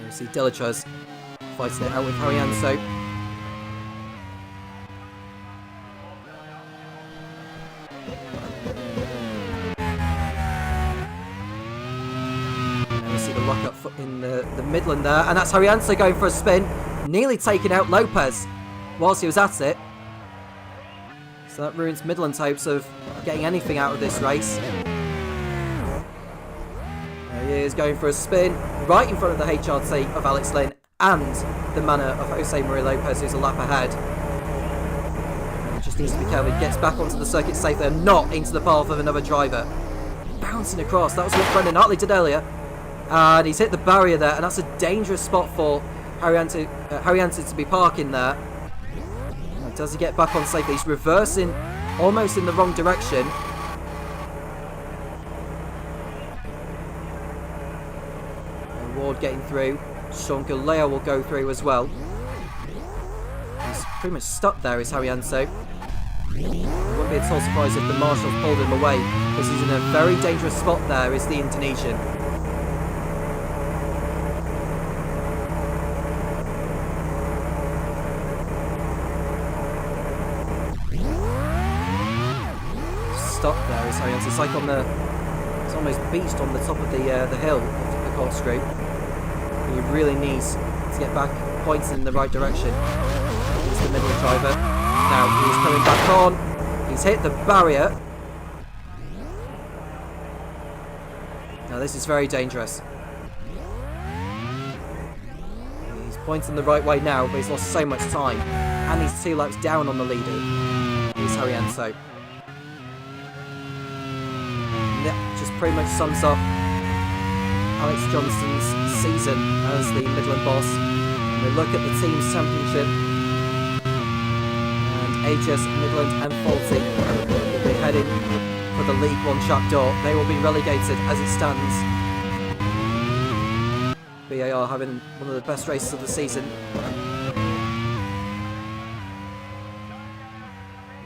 You see Delachaz fighting it out with Haryanto. In the Midland there, and that's Haryanto going for a spin, nearly taking out Lopez whilst he was at it. So that ruins Midland's hopes of getting anything out of this race. There he is going for a spin right in front of the HRT of Alex Lynn and the manner of Jose Maria Lopez, who's a lap ahead. And just needs to be careful. He gets back onto the circuit safely and not into the path of another driver. Bouncing across. That was what Brendan Hartley did earlier. And he's hit the barrier there, and that's a dangerous spot for Haryanto to be parking there. Now, does he get back on safely? He's reversing almost in the wrong direction. Ward getting through. Sean Galea will go through as well. He's pretty much stuck there, is Haryanto. It wouldn't be at all surprised if the marshals pulled him away, because he's in a very dangerous spot there, is the Indonesian. Stop there is Haryanto. It's like on the... It's almost beached on the top of the hill of the corkscrew. He really needs to get back points in the right direction. He's the middle driver. Now he's coming back on. He's hit the barrier. Now this is very dangerous. He's pointing the right way now, but he's lost so much time. And he's 2 laps down on the leader. He's Haryanto. That just pretty much sums up Alex Johnston's season as the Midland boss. And we look at the team's championship, and HS, Midland and Faulty will be heading for the League One trapdoor. They will be relegated as it stands. BAR having one of the best races of the season.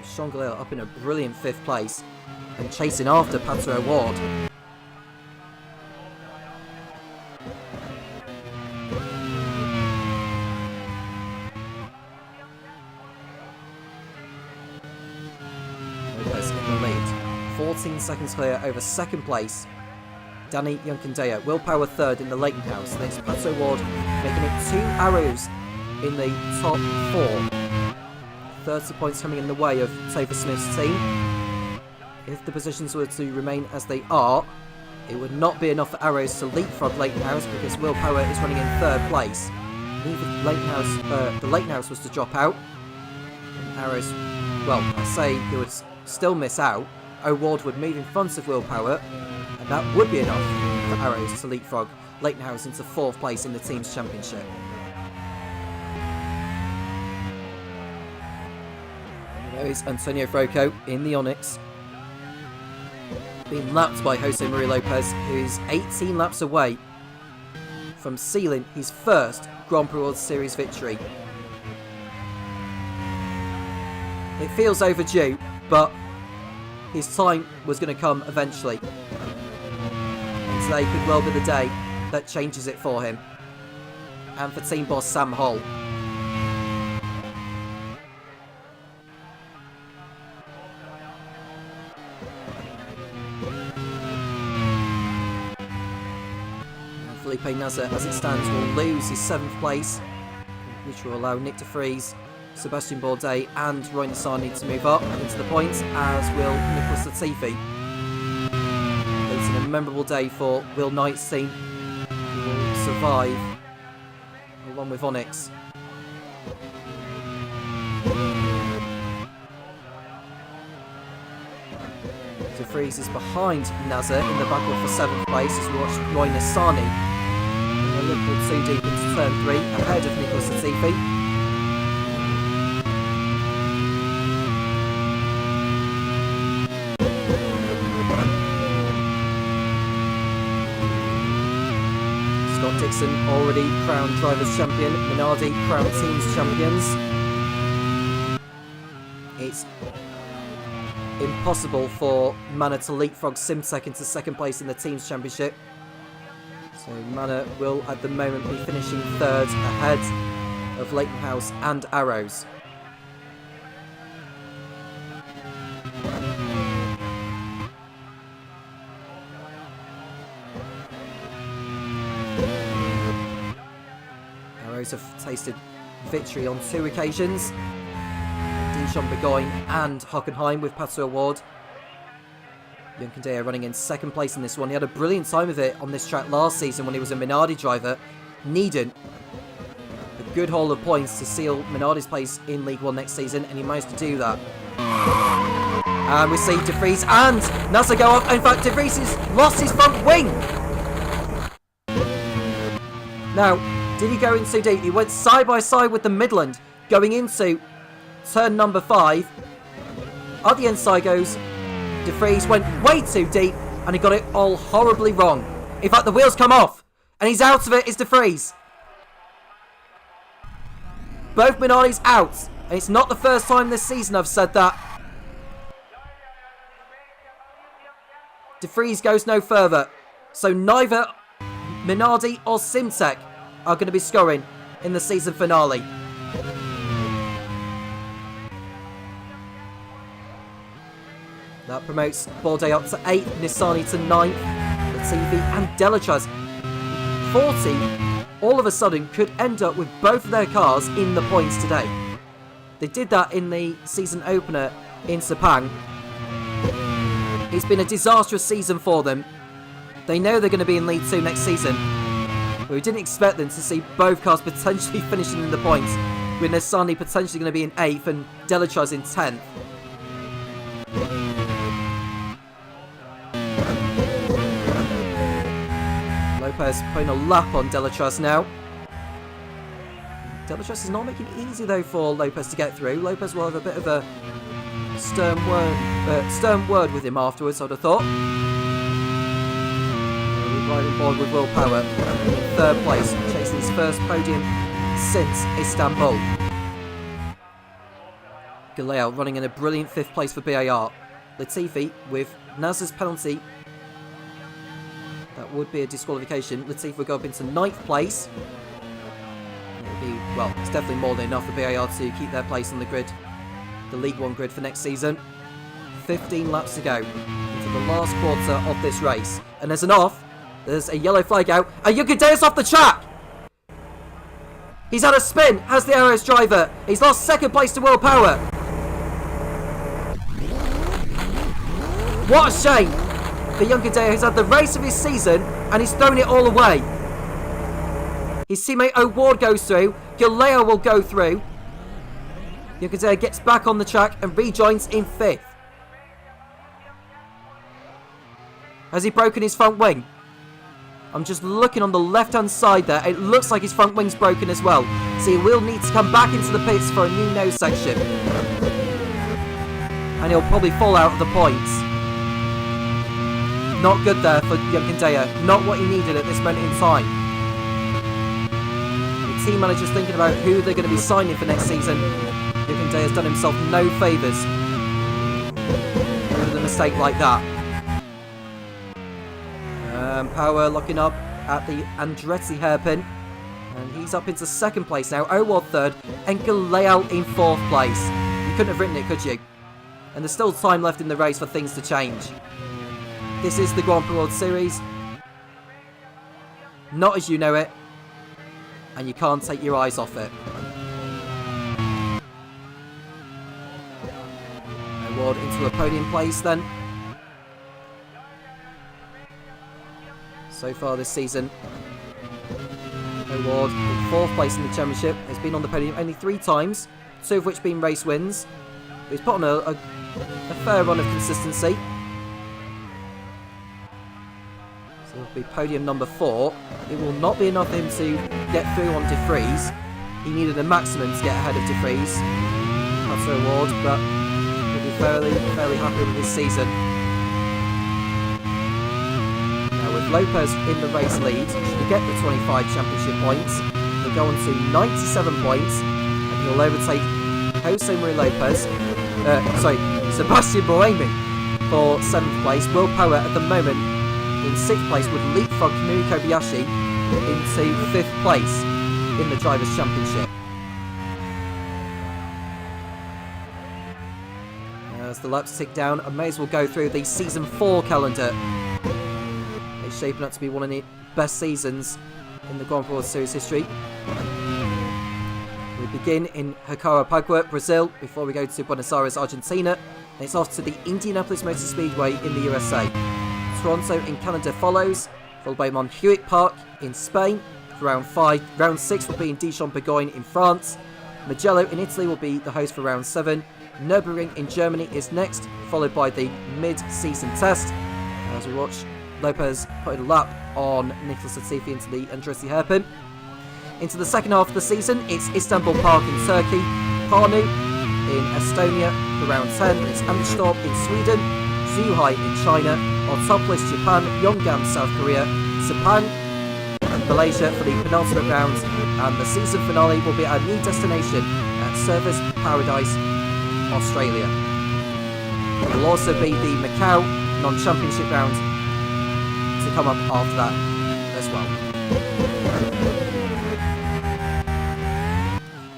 Sean Galea up in a brilliant 5th place and chasing after Pato O'Ward. Lopez in the lead. 14 seconds clear over 2nd place. Danny Yunkandea. Willpower 3rd in the Leighton House. Then it's Pato O'Ward making it 2 arrows in the top 4. 30 points coming in the way of Topher Smith's team. If the positions were to remain as they are, it would not be enough for Arrows to leapfrog Leighton House, because Willpower is running in 3rd place. If the Leighton House was to drop out, Arrows, well, I say he would still miss out. O'Ward would move in front of Willpower, and that would be enough for Arrows to leapfrog Leighton House into 4th place in the team's championship. There is Antonio Froco in the Onyx, being lapped by Jose Maria Lopez, who is 18 laps away from sealing his 1st Grand Prix World Series victory. It feels overdue, but his time was going to come eventually. And today could well be the day that changes it for him. And for team boss Sam Hull. Felipe Nasser, as it stands, will lose his 7th place, which will allow Nick de Vries, Sebastian Bourdais and Roy Nassani to move up into the points, as will Nicholas Latifi. It's been a memorable day for Will Knight's team, who will survive along with Onyx. De Vries is behind Nasser in the battle for 7th place as we watch Roy Nassani a little too deep into turn 3 ahead of Nicholas Latifi. Scott Dixon already crowned Drivers' Champion, Minardi crowned Teams Champions. It's impossible for Manor to leapfrog Simtech into 2nd place in the Teams Championship. So Manor will at the moment be finishing 3rd ahead of Leighton House and Arrows. Arrows have tasted victory on 2 occasions. Dijon Burgoyne and Hockenheim with Pato O'Ward. Yunkandea running in 2nd place in this one. He had a brilliant time of it on this track last season when he was a Minardi driver. Needham good haul of points to seal Minardi's place in League 1 next season, and he managed to do that. And we see De Vries and Nasser go off. In fact, De Vries has lost his front wing. Now, did he go in too deep? He went side by side with the Midland, going into turn number 5. At the inside goes De Vries, went way too deep, and he got it all horribly wrong. In fact, the wheels come off, and he's out of it, is De Vries. Both Minardi's out, and it's not the first time this season I've said that. De Vries goes no further, so neither Minardi or Simtek are going to be scoring in the season finale. That promotes Bordet up to 8th, Nissani to 9th, Latifi and Delachaz 40 all of a sudden could end up with both of their cars in the points today. They did that in the season opener in Sepang. It's been a disastrous season for them. They know they're going to be in League 2 next season. But we didn't expect them to see both cars potentially finishing in the points, with Nissani potentially going to be in 8th and Delachaz in 10th. Lopez putting a lap on Delachaz now. Delachaz is not making it easy though for Lopez to get through. Lopez will have a bit of a stern word with him afterwards, I'd have thought. We're riding forward with Will Power in 3rd place, chasing his first podium since Istanbul. Galeo running in a brilliant 5th place for BAR. Latifi with Naz's penalty. That would be a disqualification. Latifi will go up into 9th place. It'll be, well, it's definitely more than enough for BAR to keep their place on the grid, the League 1 grid for next season. 15 laps to go into the last quarter of this race. And there's an off. There's a yellow flag out. And Yukadeus off the track! He's had a spin, has the RS driver. He's lost 2nd place to Will Power. What a shame! For Yunkadeo, who's had the race of his season, and he's thrown it all away. His teammate O'Ward goes through. Galeo will go through. Yunkadeo gets back on the track and rejoins in 5th. Has he broken his front wing? I'm just looking on the left-hand side there. It looks like his front wing's broken as well. So he will need to come back into the pits for a new nose section. And he'll probably fall out of the points. Not good there for Yunkadeo. Not what he needed at this moment in time. The team manager's thinking about who they're going to be signing for next season. Yunkadeo has done himself no favours with a mistake like that. Power locking up at the Andretti hairpin. And he's up into 2nd place now. O'Ward 3rd. And Galeo in 4th place. You couldn't have written it, could you? And there's still time left in the race for things to change. This is the Grand Prix World Series. Not as you know it. And you can't take your eyes off it. O'Ward into a podium place then. So far this season, O'Ward in 4th place in the championship, has been on the podium only 3 times, 2 of which being race wins. But he's put on a fair run of consistency. So it'll be podium number 4. It will not be enough for him to get through on De Vries. He needed a maximum to get ahead of De Vries. That's O'Ward, but he'll be fairly happy with this season. With Lopez in the race lead, should get the 25 championship points. He'll go on to 97 points, and he'll overtake Jose Maria Lopez, Sebastian Boemi for 7th place. Will Power at the moment in 6th place would leapfrog Kamui Kobayashi into 5th place in the Drivers' Championship. As the laps tick down, I may as well go through the Season 4 calendar. It's shaping up to be one of the best seasons in the Grand Prix World Series history. We begin in Jacarapagua, Brazil, before we go to Buenos Aires, Argentina. And it's off to the Indianapolis Motor Speedway in the USA. Toronto in Canada follows, followed by Montjuic Park in Spain, for round 5. Round 6 will be in Dijon-Bourgogne in France. Mugello in Italy will be the host for round 7. Nürburgring in Germany is next, followed by the mid-season test. As we watch Lopez putting a lap on Nicholas Latifi into the Andretti hairpin. Into the second half of the season, it's Istanbul Park in Turkey, Pärnu in Estonia for round 10, it's Anderstorp in Sweden, Zhuhai in China, on top list Japan, Yongan South Korea, Sepang and Malaysia for the penultimate round, and the season finale will be at a new destination at Service Paradise, Australia. It will also be the Macau non-championship round to come up after that as well.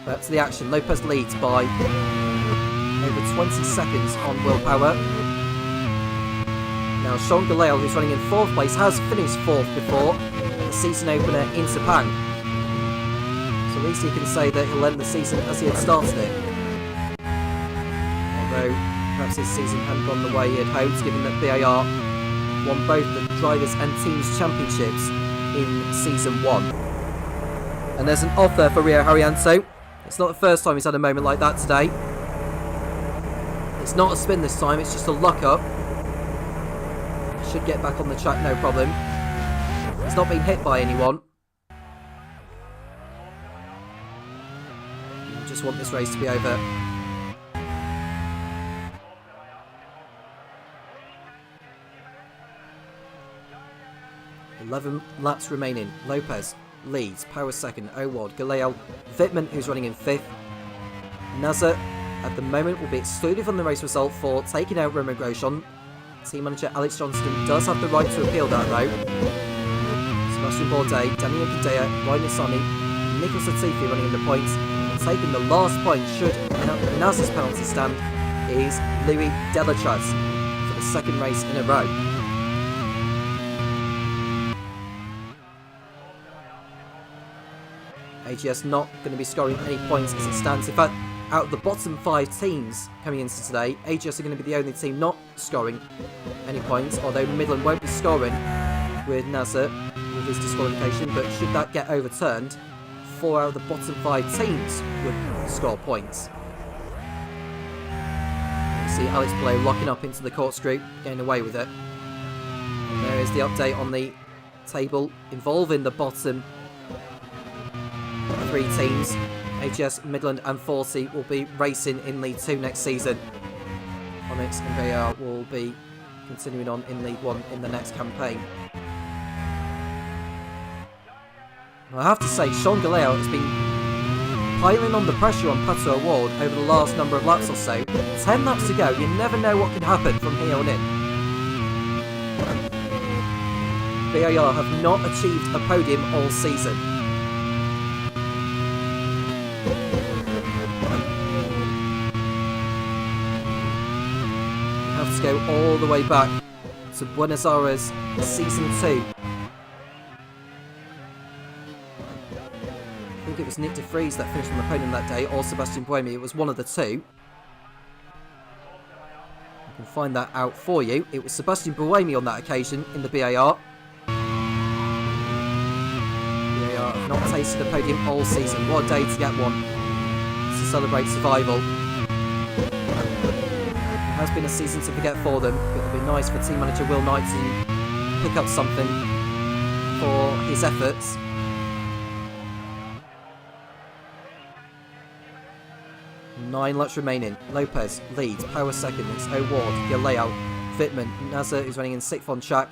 Back to the action. Lopez leads by over 20 seconds on willpower. Now Sean Galale, who's running in 4th place, has finished 4th before the season opener in Sepang. So at least he can say that he'll end the season as he had started it. Although perhaps his season hadn't gone the way he had hoped, given that BAR won both the Drivers' and Teams' Championships in Season 1. And there's an off there for Rio Haryanto. It's not the first time he's had a moment like that today. It's not a spin this time, it's just a lock up. Should get back on the track, no problem. He's not been hit by anyone. We just want this race to be over. "11 laps remaining. Lopez leads, Power second, Owad, Galale, Wittmann, who's running in 5th. Nasser, at the moment, will be excluded from the race result for taking out Romain Grosjean. Team manager Alex Johnston does have the right to appeal that, though. Sebastian Bourdais, Daniel Cadea, Ryan Nissany, Nicholas Latifi running in the points. And taking the last point, should Nasser's penalty stand, is Louis Delatraz for the second race in a row. AGS not going to be scoring any points as it stands. In fact, out of the bottom 5 teams coming into today, AGS are going to be the only team not scoring any points, although Midland won't be scoring with Nasser with his disqualification, but should that get overturned, 4 out of the bottom 5 teams would score points. You see Alex Below locking up into the corkscrew, getting away with it. And there is the update on the table involving the bottom 3 teams. AGS, Midland and 40 will be racing in League 2 next season. Onyx and VAR will be continuing on in League 1 in the next campaign. I have to say, Sean Galale has been piling on the pressure on Pato Award over the last number of laps or so. 10 laps to go, you never know what can happen from here on in. VAR have not achieved a podium all season. To go all the way back to Buenos Aires Season 2. I think it was Nick de Vries that finished on the podium that day, or Sebastian Buemi. It was one of the two. I can find that out for you. It was Sebastian Buemi on that occasion in the BAR. BAR have not tasted a podium all season. What a day to get one to celebrate survival. It has been a season to forget for them, but it'll be nice for team manager Will Knight to pick up something for his efforts. Nine laps remaining. Lopez leads, Power second, it's O'Ward, Galale, Wittmann, Nasser, who's running in 6th on track,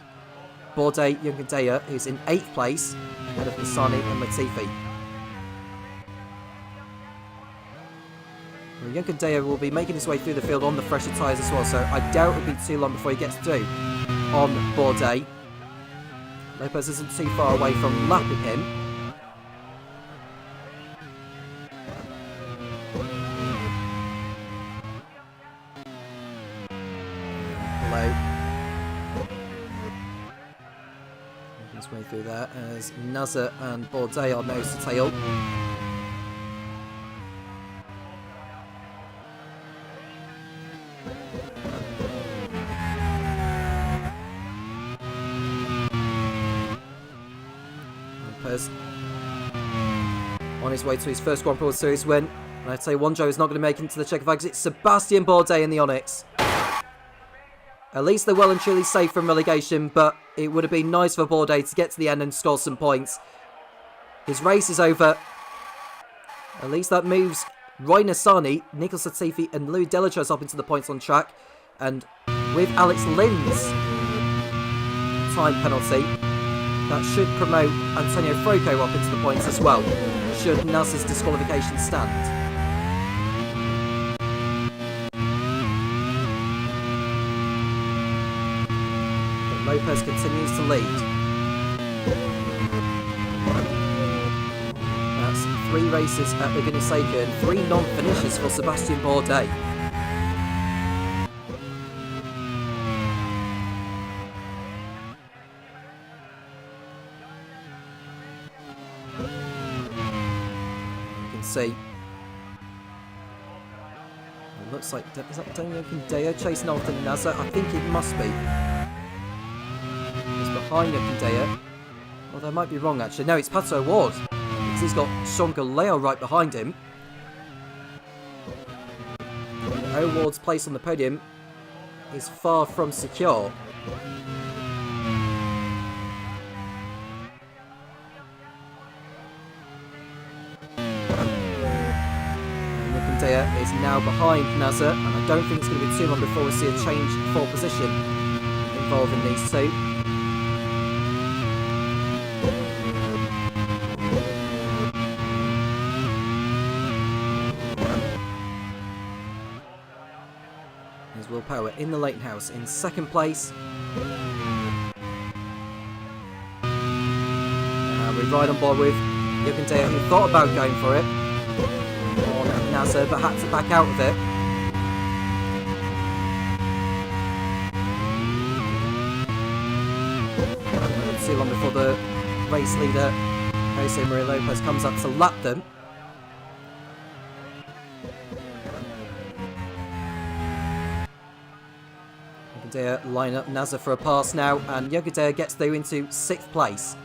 Bourdais, Youngandea, who's in 8th place, ahead of Nissany and Latifi. Youngandea will be making his way through the field on the fresher tyres as well, so I doubt it'll be too long before he gets through on Bourdais. Lopez isn't too far away from lapping him. Hello. Making his way through there as Nasser and Bourdais are nose to tail. On his way to his first Grand Prix World Series win. And I'd say one driver is not going to make it into the checker flags. It's Sebastian Bourdais in the Onyx. At least they're well and truly safe from relegation, but it would have been nice for Bourdais to get to the end and score some points. His race is over. At least that moves Roy Nassani, Nicholas Latifi and Louis Delatraz up into the points on track. And with Alex Lynn's time penalty, that should promote Antonio Froco up into the points as well, should Nasser's disqualification stand. But Lopez continues to lead. That's 3 races at Laguna Seca and 3 non-finishes for Sebastian Bourdais. See. It looks like, is that Daniel Okindeo chasing after Nasser? I think it must be. It's behind Okindeo. Although I might be wrong actually. No, it's Pato Ward. Because he's got Sean Galeo right behind him. O'Ward's place on the podium is far from secure. Is now behind Nasser, and I don't think it's going to be too long before we see a change for position involving these two. There's Will Power in the Leighton House in second place. And we ride on board with Yokindeo, who thought about going for it on Nasser, but had to back out of it. Not too long before the race leader, Jose Maria Lopez, comes up to lap them. Yokindeo line up Nasser for a pass now, and Yokindeo gets through into 6th place.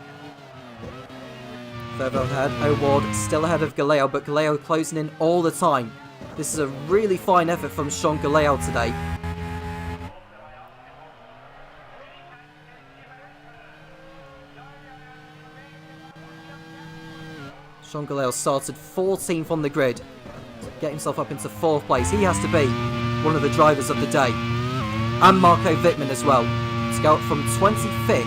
Further ahead, O'Ward still ahead of Galeo, but Galeo closing in all the time. This is a really fine effort from Sean Galeo today. Sean Galeo started 14th on the grid to get himself up into 4th place. He has to be one of the drivers of the day. And Marco Wittmann as well, to go up from 25th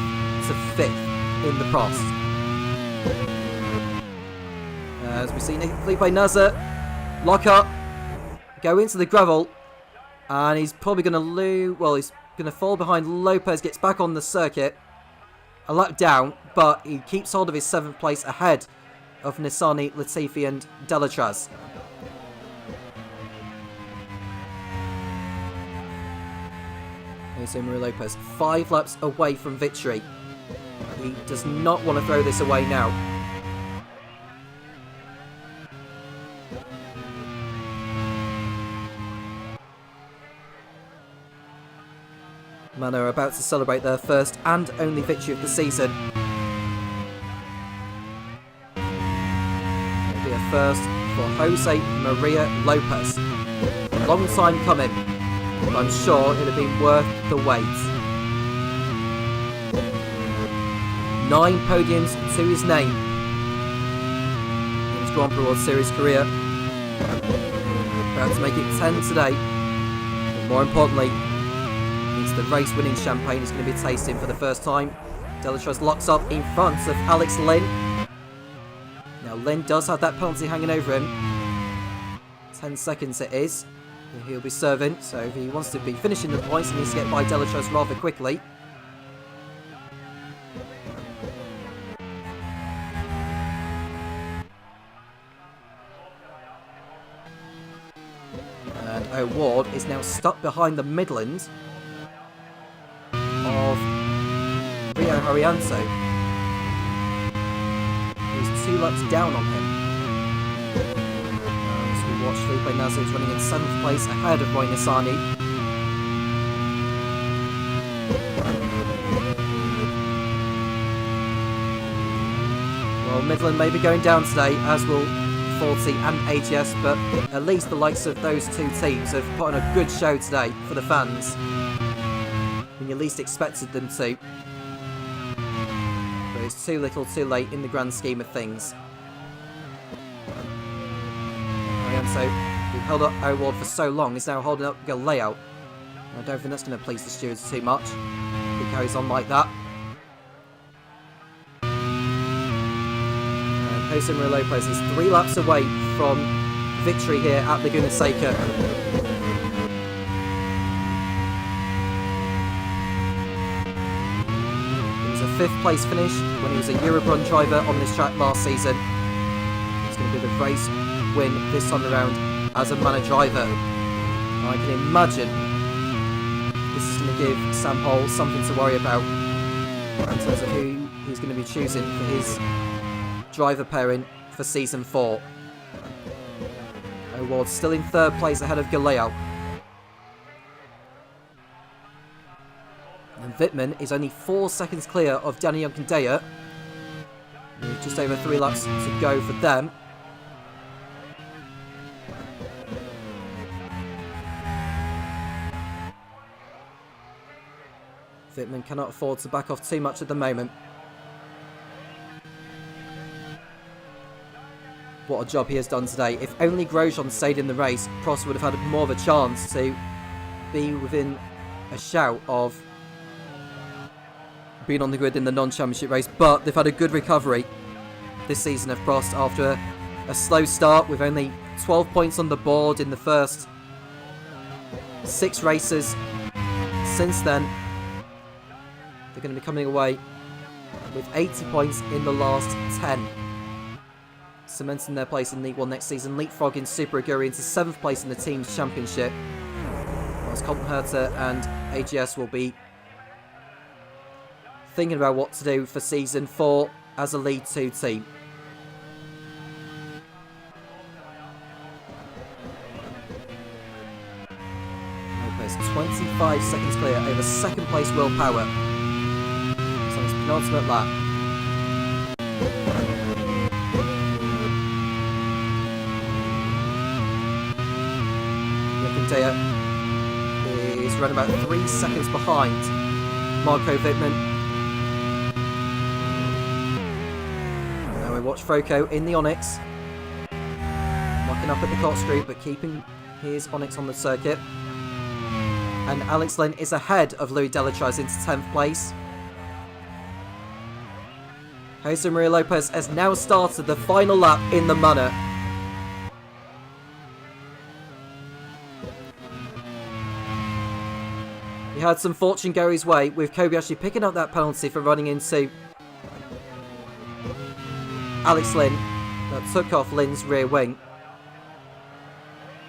to 5th in the Prost. As we see Felipe Nasser lock up, go into the gravel, and he's probably going to lose. Well, he's going to fall behind Lopez, gets back on the circuit, a lap down, but he keeps hold of his 7th place ahead of Nissani, Latifi and Delatraz. Jose Maria Lopez 5 laps away from victory. He does not want to throw this away now. Man are about to celebrate their first and only victory of the season. It'll be a first for Jose Maria Lopez. Long time coming, but I'm sure it'll be worth the wait. 9 podiums to his name in his Grand Prix World Series career. About to make it 10 today, but more importantly, the race-winning champagne is going to be tasting for the first time. Delatraz locks up in front of Alex Lynn. Now Lynn does have that penalty hanging over him. 10 seconds it is. He'll be serving, so if he wants to be finishing the points, he needs to get by Delatraz rather quickly. And O'Ward is now stuck behind the Midland of Rio Haryanto, who's 2 laps down on him. As we watch Felipe Nasser, who's running in 7th place ahead of Roy Nassani. Well, Midland may be going down today, as will 40 and AGS, but at least the likes of those two teams have put on a good show today for the fans, when you least expected them to. But it's too little too late in the grand scheme of things. And so, we've held up O'Ward for so long, he's now holding up Galeo. I don't think that's going to please the stewards too much. He goes on like that. Jose Maria Lopez is 3 laps away from victory here at Laguna Seca. It was a 5th place finish when he was a Eurobron driver on this track last season. It's going to be the race win this time around as a Manor driver. I can imagine this is going to give Sam Hole something to worry about in terms of who he's going to be choosing for his driver pairing for season 4. O'Ward's still in 3rd place ahead of Galeo. And Wittmann is only 4 seconds clear of Danny Yonkandea. With just over 3 laps to go for them. Wittmann cannot afford to back off too much at the moment. What a job he has done today. If only Grosjean stayed in the race, Prost would have had more of a chance to be within a shout of being on the grid in the non-championship race. But they've had a good recovery this season of Prost after a slow start with only 12 points on the board in the first 6 races. Since then, they're going to be coming away with 80 points in the last 10. Cementing their place in League 1 next season, leapfrogging Super Aguri into 7th place in the team's championship. Whilst Colton Herta and AGS will be thinking about what to do for season 4 as a League 2 team. Lopez 25 seconds clear over 2nd place Will Power. So it's penultimate lap. Is running about 3 seconds behind Marco Wittmann. Now we watch Froco in the Onyx, locking up at the corkscrew but keeping his Onyx on the circuit. And Alex Lynn is ahead of Louis Delatraz into 10th place. Jose Maria Lopez has now started the final lap in the Manor. He had some fortune go his way, with Kobayashi picking up that penalty for running into Alex Lynn. That took off Lynn's rear wing.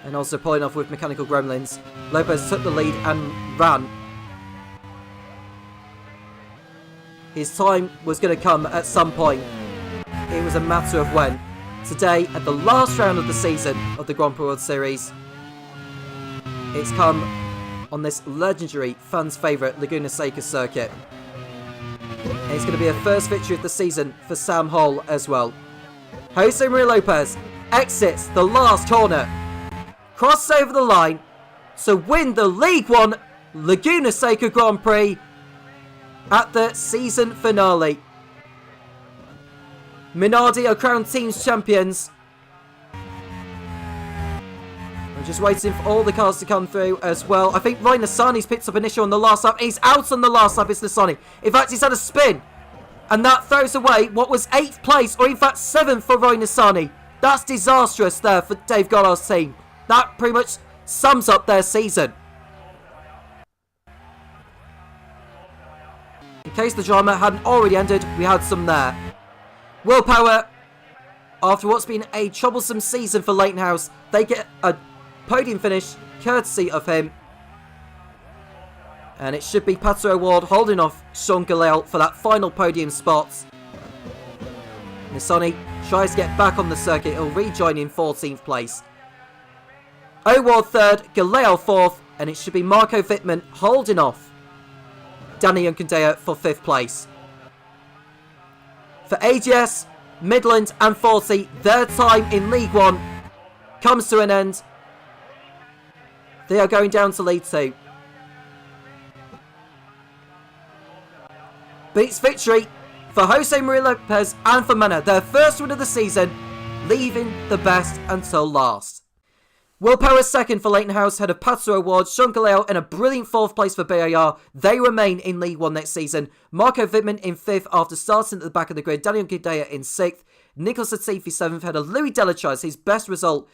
And also pulling off with Mechanical Gremlins. Lopez took the lead and ran. His time was going to come at some point. It was a matter of when. Today, at the last round of the season of the Grand Prix World Series, it's come on this legendary, fans' favourite Laguna Seca circuit. And it's going to be a first victory of the season for Sam Hole as well. Jose Maria Lopez exits the last corner, crosses over the line to win the League 1 Laguna Seca Grand Prix at the season finale. Minardi are crowned teams champions. Just waiting for all the cars to come through as well. I think Ryan Nassani's picked up an issue on the last lap. He's out on the last lap, it's Nassani. In fact, he's had a spin. And that throws away what was 8th place, or in fact 7th for Ryan Nassani. That's disastrous there for Dave Goddard's team. That pretty much sums up their season. In case the drama hadn't already ended, we had some there. Will Power, after what's been a troublesome season for Leighton House, they get a podium finish courtesy of him. And it should be Pato O'Ward holding off Sean Galel for that final podium spot. Nissani tries to get back on the circuit. He'll rejoin in 14th place. O'Ward 3rd, Galel 4th, and it should be Marco Wittmann holding off Danny Yonkandea for 5th place. For AGS, Midland and 40, their time in League One comes to an end. They are going down to League Two. But it's victory for Jose Maria Lopez and for Mana, their first win of the season, leaving the best until last. Will Power second for Leighton House, head of Pato Award. Sean Galeo in a brilliant fourth place for BAR. They remain in League One next season. Marco Wittmann in fifth after starting at the back of the grid. Daniel Gudea in sixth. Nicholas Latifi seventh, head of Louis Delachaz, his best result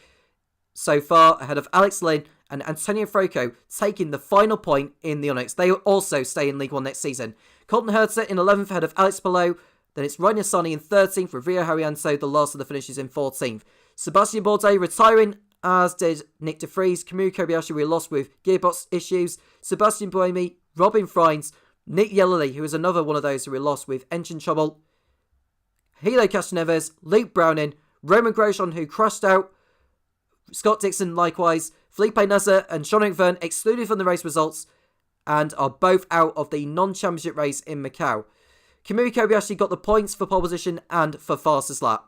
so far, ahead of Alex Lynn and Antonio Franco, taking the final point in the Onyx. They will also stay in League One next season. Colton Hertzer in 11th, ahead of Alex Palou. Then it's Ryan Yassani in 13th, Ravio Harianto, the last of the finishes, in 14th. Sebastian Bourdais retiring, as did Nick De Vries. Kamui Kobayashi we lost with gearbox issues. Sebastian Buemi, Robin Frines, Nick Yellowly, who is another one of those who we lost with engine trouble. Hilo Castroneves, Luke Browning, Roman Grosjean, who crashed out. Scott Dixon likewise. Felipe Nasser and Sean Verne excluded from the race results and are both out of the non-championship race in Macau. Kamui Kobayashi got the points for pole position and for fastest lap.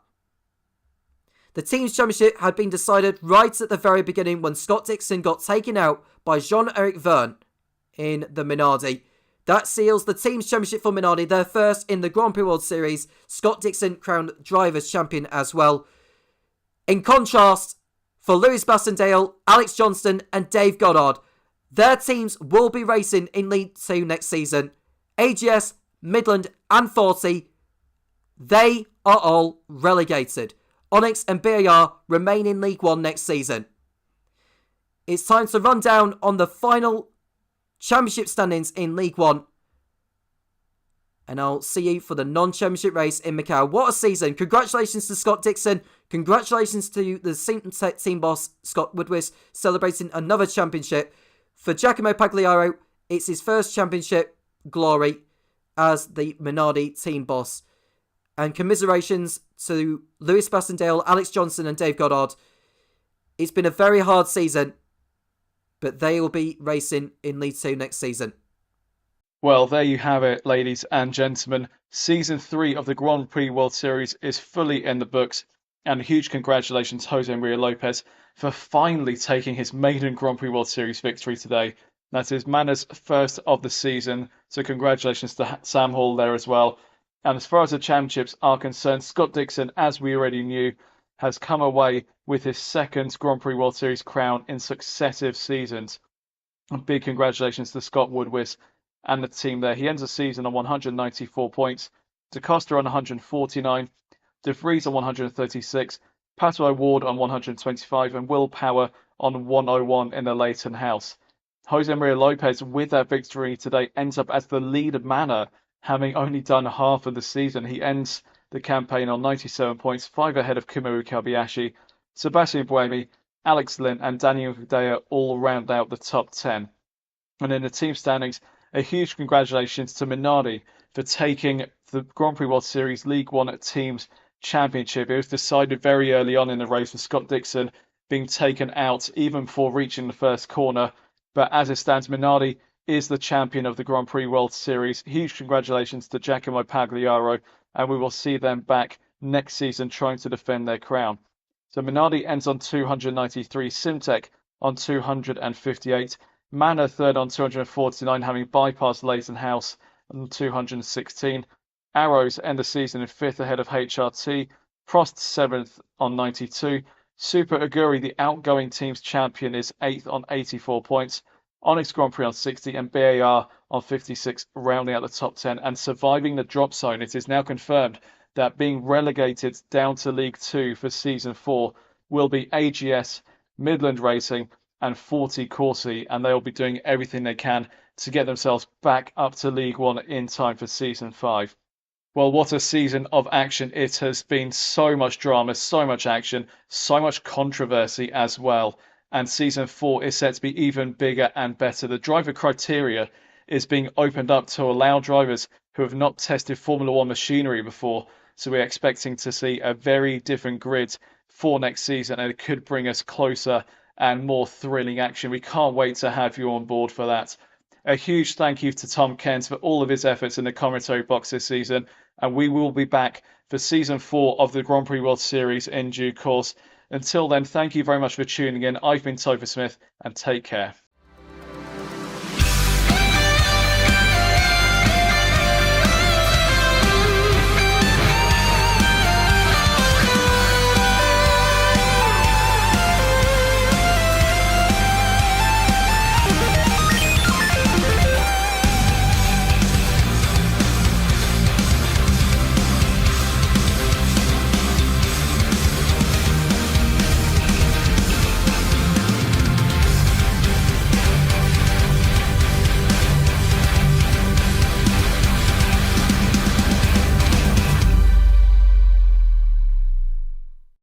The team's championship had been decided right at the very beginning when Scott Dixon got taken out by Jean-Eric Verne in the Minardi. That seals the team's championship for Minardi, their first in the Grand Prix World Series. Scott Dixon crowned Drivers' Champion as well. In contrast, for Lewis Bastondale, Alex Johnston and Dave Goddard, their teams will be racing in League 2 next season. AGS, Midland and 40, they are all relegated. Onyx and BAR remain in League 1 next season. It's time to run down on the final championship standings in League 1. And I'll see you for the non-championship race in Macau. What a season. Congratulations to Scott Dixon. Congratulations to the Syntec team boss, Scott Woodwis, celebrating another championship. For Giacomo Pagliaro, it's his first championship glory as the Minardi team boss. And commiserations to Lewis Bastondale, Alex Johnson and Dave Goddard. It's been a very hard season, but they will be racing in League 2 next season. Well, there you have it, ladies and gentlemen. Season 3 of the Grand Prix World Series is fully in the books. And huge congratulations, Jose Maria Lopez, for finally taking his maiden Grand Prix World Series victory today. That is Mana's first of the season, so congratulations to Sam Hall there as well. And as far as the championships are concerned, Scott Dixon, as we already knew, has come away with his second Grand Prix World Series crown in successive seasons. A big congratulations to Scott Woodwis and the team there. He ends the season on 194 points, DeCosta on 149, De Vries on 136, Pato Ward on 125, and Will Power on 101 in the Leighton House. Jose Maria Lopez, with that victory today, ends up as the lead of Mana, having only done half of the season. He ends the campaign on 97 points, 5 ahead of Kamui Kobayashi. Sebastian Buemi, Alex Lynn and Daniel Gudea all round out the top 10. And in the team standings, a huge congratulations to Minardi for taking the Grand Prix World Series League 1 Teams Championship. It was decided very early on in the race with Scott Dixon being taken out even before reaching the first corner. But as it stands, Minardi is the champion of the Grand Prix World Series. Huge congratulations to Giacomo Pagliaro, and we will see them back next season trying to defend their crown. So Minardi ends on 293, Syntec on 258, Mana third on 249, having bypassed Leighton House on 216. Arrows end the season in fifth ahead of HRT, Prost seventh on 92. Super Aguri, the outgoing team's champion, is 8th on 84 points. Onyx Grand Prix on 60 and BAR on 56, rounding out the top 10 and surviving the drop zone. It is now confirmed that being relegated down to League 2 for Season 4 will be AGS, Midland Racing and 40 Corsi, and they will be doing everything they can to get themselves back up to League 1 in time for Season 5. Well, what a season of action it has been. So much drama, so much action, so much controversy as well. And Season 4 is set to be even bigger and better. The driver criteria is being opened up to allow drivers who have not tested Formula 1 machinery before. So we're expecting to see a very different grid for next season, and it could bring us closer and more thrilling action. We can't wait to have you on board for that. A huge thank you to Tom Cairns for all of his efforts in the commentary box this season, and we will be back for Season 4 of the Grand Prix World Series in due course. Until then, thank you very much for tuning in. I've been Topher Smith, and take care.